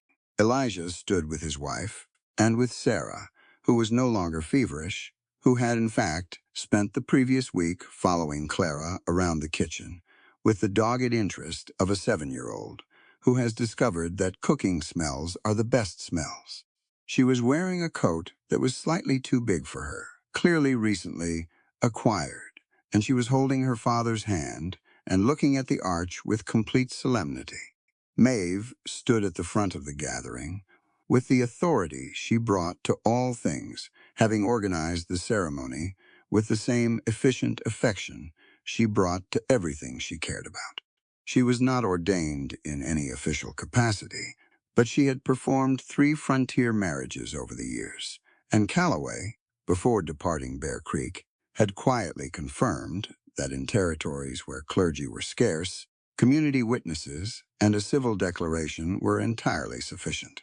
Elijah stood with his wife and with Sarah, who was no longer feverish, who had in fact spent the previous week following Clara around the kitchen with the dogged interest of a 7-year-old who has discovered that cooking smells are the best smells. She was wearing a coat that was slightly too big for her, clearly recently acquired, and she was holding her father's hand and looking at the arch with complete solemnity. Maeve stood at the front of the gathering with the authority she brought to all things, having organized the ceremony with the same efficient affection she brought to everything she cared about. She was not ordained in any official capacity, but she had performed 3 frontier marriages over the years, and Calloway, before departing Bear Creek, had quietly confirmed that in territories where clergy were scarce, community witnesses and a civil declaration were entirely sufficient.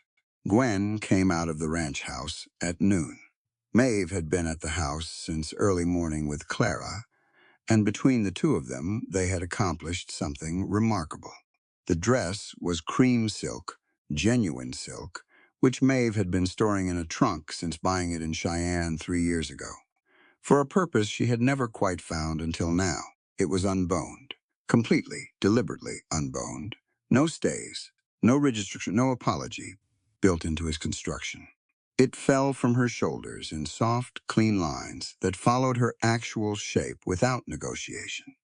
Gwen came out of the ranch house at noon. Maeve had been at the house since early morning with Clara, and between the two of them, they had accomplished something remarkable. The dress was cream silk, genuine silk, which Maeve had been storing in a trunk since buying it in Cheyenne 3 years ago. For a purpose she had never quite found until now. It was unboned, completely, deliberately unboned. No stays, no registration, no apology built into his construction. It fell from her shoulders in soft, clean lines that followed her actual shape without negotiation.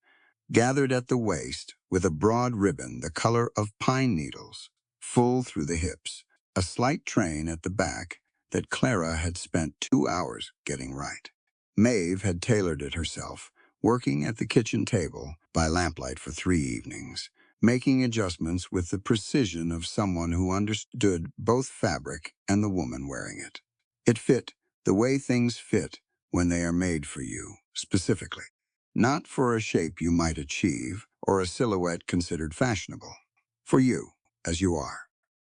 Gathered at the waist with a broad ribbon the color of pine needles, full through the hips, a slight train at the back that Clara had spent 2 hours getting right. Maeve had tailored it herself, working at the kitchen table by lamplight for 3 evenings, making adjustments with the precision of someone who understood both fabric and the woman wearing it. It fit the way things fit when they are made for you, specifically. Not for a shape you might achieve or a silhouette considered fashionable. For you, as you are.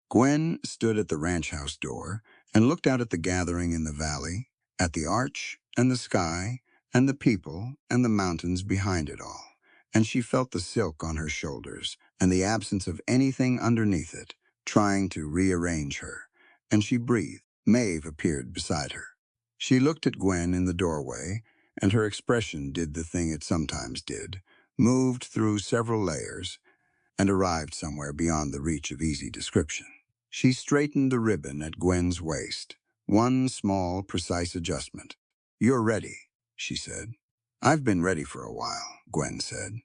Gwen stood at the ranch house door and looked out at the gathering in the valley, at the arch and the sky and the people and the mountains behind it all. And she felt the silk on her shoulders and the absence of anything underneath it, trying to rearrange her. And she breathed. Maeve appeared beside her. She looked at Gwen in the doorway, and her expression did the thing it sometimes did, moved through several layers, and arrived somewhere beyond the reach of easy description. She straightened the ribbon at Gwen's waist, one small, precise adjustment. "You're ready," she said. "I've been ready for a while," Gwen said.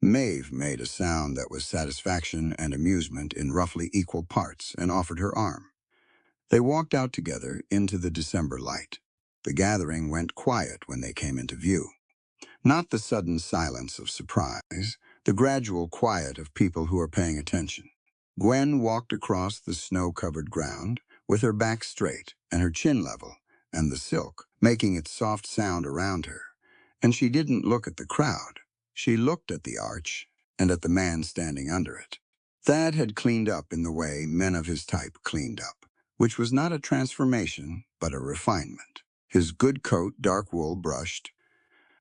Maeve made a sound that was satisfaction and amusement in roughly equal parts and offered her arm. They walked out together into the December light. The gathering went quiet when they came into view. Not the sudden silence of surprise, the gradual quiet of people who are paying attention. Gwen walked across the snow-covered ground with her back straight and her chin level, and the silk making its soft sound around her. And she didn't look at the crowd. She looked at the arch and at the man standing under it. Thad had cleaned up in the way men of his type cleaned up, which was not a transformation, but a refinement. His good coat, dark wool brushed,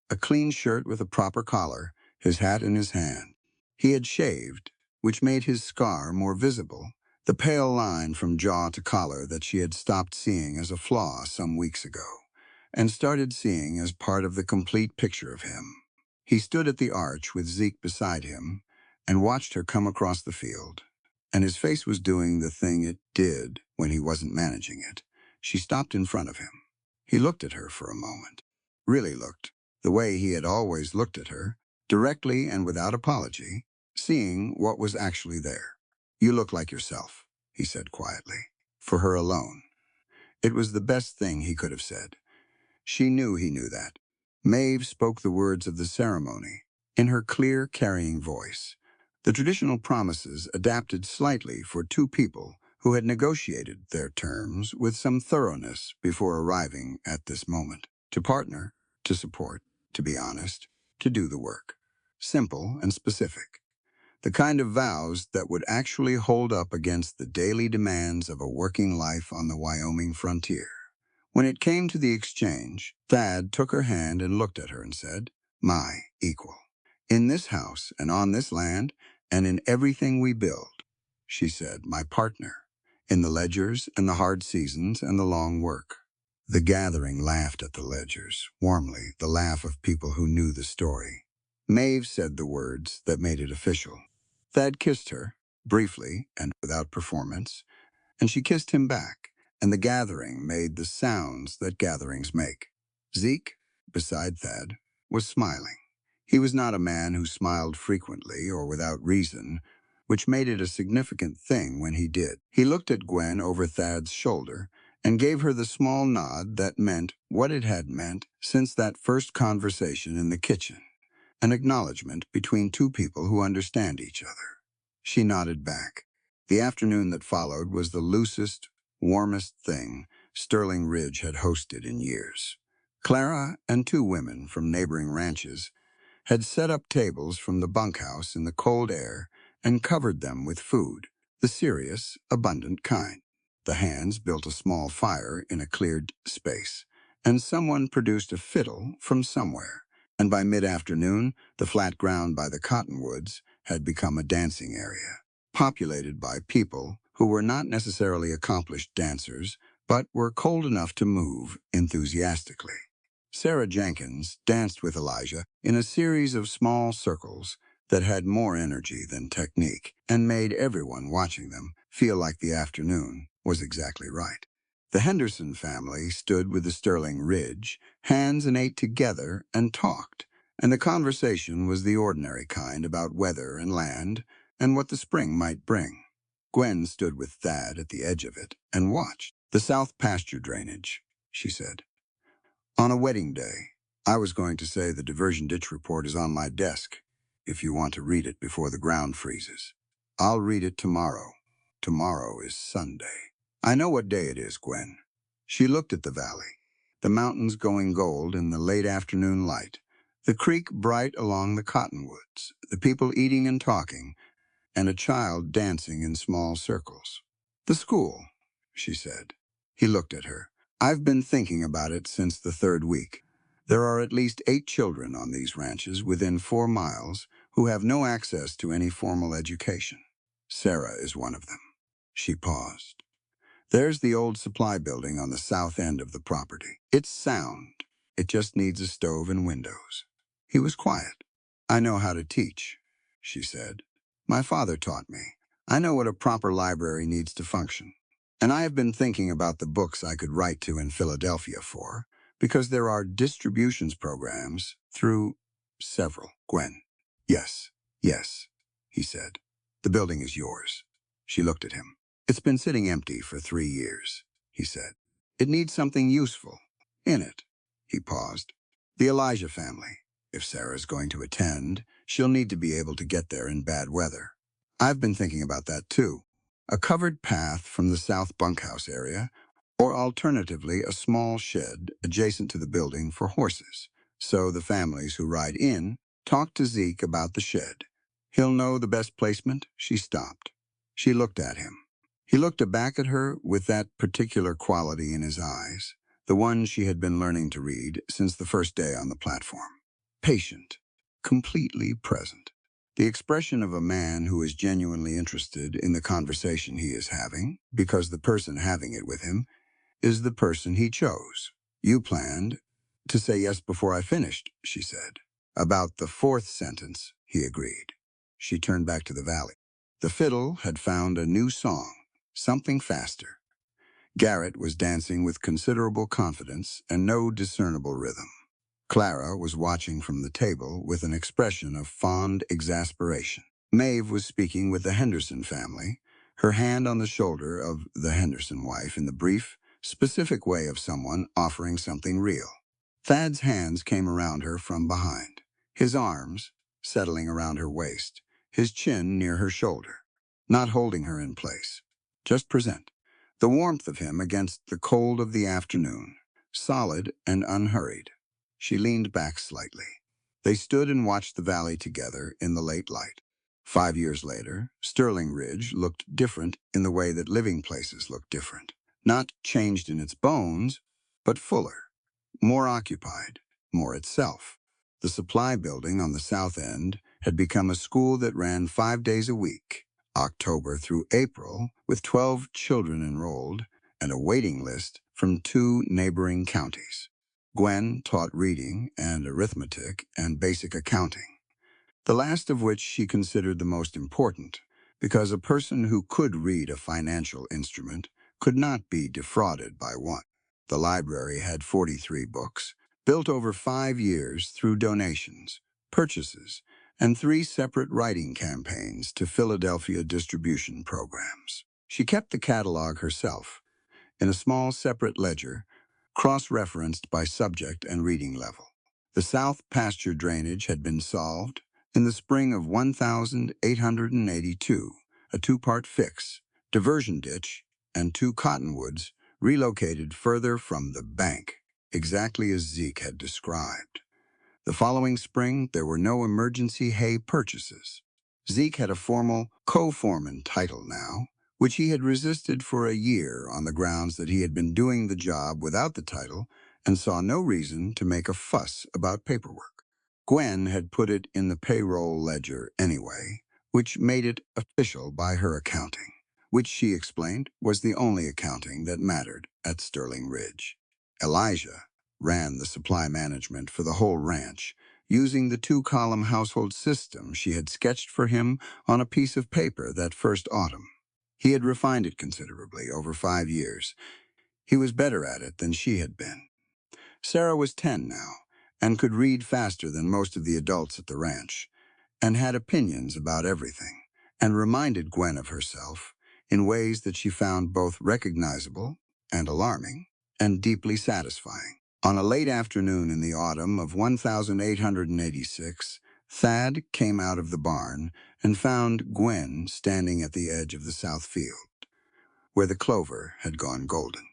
a clean shirt with a proper collar, his hat in his hand. He had shaved, which made his scar more visible, the pale line from jaw to collar that she had stopped seeing as a flaw some weeks ago, and started seeing as part of the complete picture of him. He stood at the arch with Zeke beside him and watched her come across the field, and his face was doing the thing it did when he wasn't managing it. She stopped in front of him. He looked at her for a moment, really looked, the way he had always looked at her, directly and without apology, seeing what was actually there. "You look like yourself," he said quietly, for her alone. It was the best thing he could have said. She knew he knew that. Maeve spoke the words of the ceremony, in her clear, carrying voice. The traditional promises adapted slightly for 2 people who had negotiated their terms with some thoroughness before arriving at this moment. To partner, to support, to be honest, to do the work. Simple and specific. The kind of vows that would actually hold up against the daily demands of a working life on the Wyoming frontier. When it came to the exchange, Thad took her hand and looked at her and said, "My equal. In this house and on this land and in everything we build," she said, "my partner. In the ledgers and the hard seasons and the long work." The gathering laughed at the ledgers, warmly, the laugh of people who knew the story. Maeve said the words that made it official. Thad kissed her, briefly and without performance, and she kissed him back, and the gathering made the sounds that gatherings make. Zeke, beside Thad, was smiling. He was not a man who smiled frequently or without reason, which made it a significant thing when he did. He looked at Gwen over Thad's shoulder and gave her the small nod that meant what it had meant since that first conversation in the kitchen, an acknowledgement between two people who understand each other. She nodded back. The afternoon that followed was the loosest, warmest thing Sterling Ridge had hosted in years. Clara and two women from neighboring ranches had set up tables from the bunkhouse in the cold air and covered them with food, the serious, abundant kind. The hands built a small fire in a cleared space, and someone produced a fiddle from somewhere, and by mid-afternoon, the flat ground by the cottonwoods had become a dancing area, populated by people who were not necessarily accomplished dancers, but were cold enough to move enthusiastically. Sarah Jenkins danced with Elijah in a series of small circles that had more energy than technique and made everyone watching them feel like the afternoon was exactly right. The Henderson family stood with the Sterling Ridge, hands and ate together and talked, and the conversation was the ordinary kind about weather and land and what the spring might bring. Gwen stood with Thad at the edge of it and watched. "The south pasture drainage," she said. "On a wedding day, I was going to say the diversion ditch report is on my desk, if you want to read it before the ground freezes. I'll read it tomorrow. Tomorrow is Sunday." "I know what day it is, Gwen." She looked at the valley, the mountains going gold in the late afternoon light, the creek bright along the cottonwoods, the people eating and talking, and a child dancing in small circles. "The school," she said. He looked at her. "I've been thinking about it since the third week. There are at least 8 children on these ranches within 4 miles who have no access to any formal education. Sarah is one of them." She paused. "There's the old supply building on the south end of the property. It's sound. It just needs a stove and windows." He was quiet. "I know how to teach," she said. "My father taught me. I know what a proper library needs to function. And I have been thinking about the books I could write to in Philadelphia for, because there are distributions programs through several." "Gwen." "Yes, yes," he said. "The building is yours." She looked at him. "It's been sitting empty for 3 years," he said. "It needs something useful in it." He paused. "The Elijah family. If Sarah's going to attend, she'll need to be able to get there in bad weather. I've been thinking about that too. A covered path from the south bunkhouse area, or alternatively a small shed adjacent to the building for horses. So the families who ride in talk to Zeke about the shed. He'll know the best placement." She stopped. She looked at him. He looked back at her with that particular quality in his eyes, the one she had been learning to read since the first day on the platform. Patient, completely present. The expression of a man who is genuinely interested in the conversation he is having, because the person having it with him is the person he chose. "You planned to say yes before I finished," she said. "About the 4th sentence," he agreed. She turned back to the valley. The fiddle had found a new song, something faster. Garrett was dancing with considerable confidence and no discernible rhythm. Clara was watching from the table with an expression of fond exasperation. Maeve was speaking with the Henderson family, her hand on the shoulder of the Henderson wife in the brief, specific way of someone offering something real. Thad's hands came around her from behind, his arms settling around her waist, his chin near her shoulder, not holding her in place, Just present. The warmth of him against the cold of the afternoon, solid and unhurried. She leaned back slightly. They stood and watched the valley together in the late light. 5 years later, Sterling Ridge looked different in the way that living places look different. Not changed in its bones, but fuller, more occupied, more itself. The supply building on the south end had become a school that ran 5 days a week, October through April, with 12 children enrolled and a waiting list from 2 neighboring counties. Gwen taught reading and arithmetic and basic accounting, the last of which she considered the most important, because a person who could read a financial instrument could not be defrauded by one. The library had 43 books, built over 5 years through donations, purchases, and 3 separate writing campaigns to Philadelphia distribution programs. She kept the catalog herself, in a small separate ledger, cross-referenced by subject and reading level. The south pasture drainage had been solved in the spring of 1882, a 2-part fix, diversion ditch, and 2 cottonwoods relocated further from the bank, exactly as Zeke had described. The following spring, there were no emergency hay purchases. Zeke had a formal co-foreman title now, which he had resisted for a year on the grounds that he had been doing the job without the title and saw no reason to make a fuss about paperwork. Gwen had put it in the payroll ledger anyway, which made it official by her accounting, which she explained was the only accounting that mattered at Sterling Ridge. Elijah ran the supply management for the whole ranch, using the 2-column household system she had sketched for him on a piece of paper that first autumn. He had refined it considerably over 5 years. He was better at it than she had been. Sarah was 10 now, and could read faster than most of the adults at the ranch, and had opinions about everything, and reminded Gwen of herself in ways that she found both recognizable and alarming and deeply satisfying. On a late afternoon in the autumn of 1886, Thad came out of the barn and found Gwen standing at the edge of the south field, where the clover had gone golden.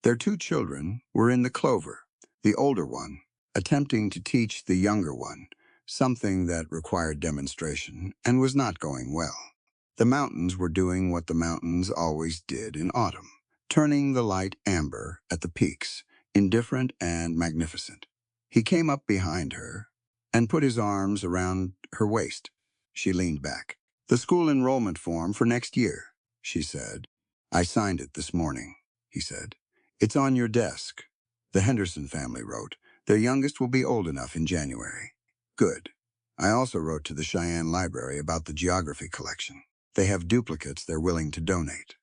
Their 2 children were in the clover, the older one attempting to teach the younger one something that required demonstration and was not going well. The mountains were doing what the mountains always did in autumn, turning the light amber at the peaks, indifferent and magnificent. He came up behind her and put his arms around her waist. She leaned back. "The school enrollment form for next year," she said. "I signed it this morning," he said. "It's on your desk." The Henderson family wrote. "Their youngest will be old enough in January." "Good. I also wrote to the Cheyenne Library about the geography collection. They have duplicates they're willing to donate."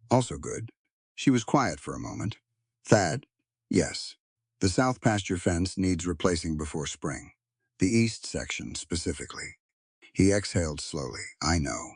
"Also good." She was quiet for a moment. "Thad?" "Yes. The south pasture fence needs replacing before spring. The east section, specifically." He exhaled slowly. "I know.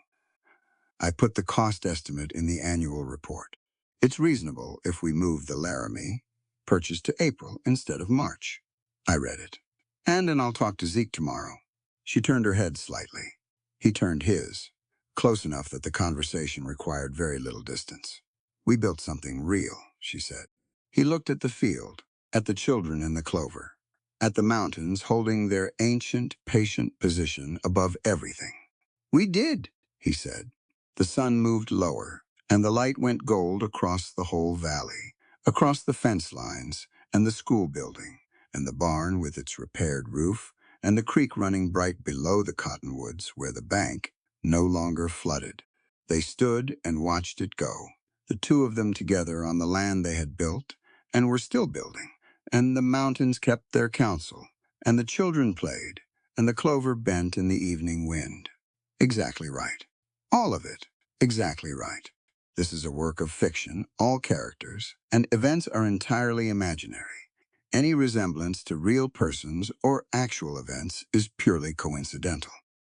I put the cost estimate in the annual report. It's reasonable if we move the Laramie purchase to April instead of March." I read it. And I'll talk to Zeke tomorrow." She turned her head slightly. He turned his, close enough that the conversation required very little distance. "We built something real," she said. He looked at the field, at the children in the clover, at the mountains holding their ancient, patient position above everything. "We did," he said. The sun moved lower, and the light went gold across the whole valley, across the fence lines, and the school building, and the barn with its repaired roof, and the creek running bright below the cottonwoods where the bank no longer flooded. They stood and watched it go, the 2 of them together on the land they had built and were still building, and the mountains kept their counsel, and the children played, and the clover bent in the evening wind. Exactly right. All of it. Exactly right. This is a work of fiction, all characters, and events are entirely imaginary. Any resemblance to real persons or actual events is purely coincidental.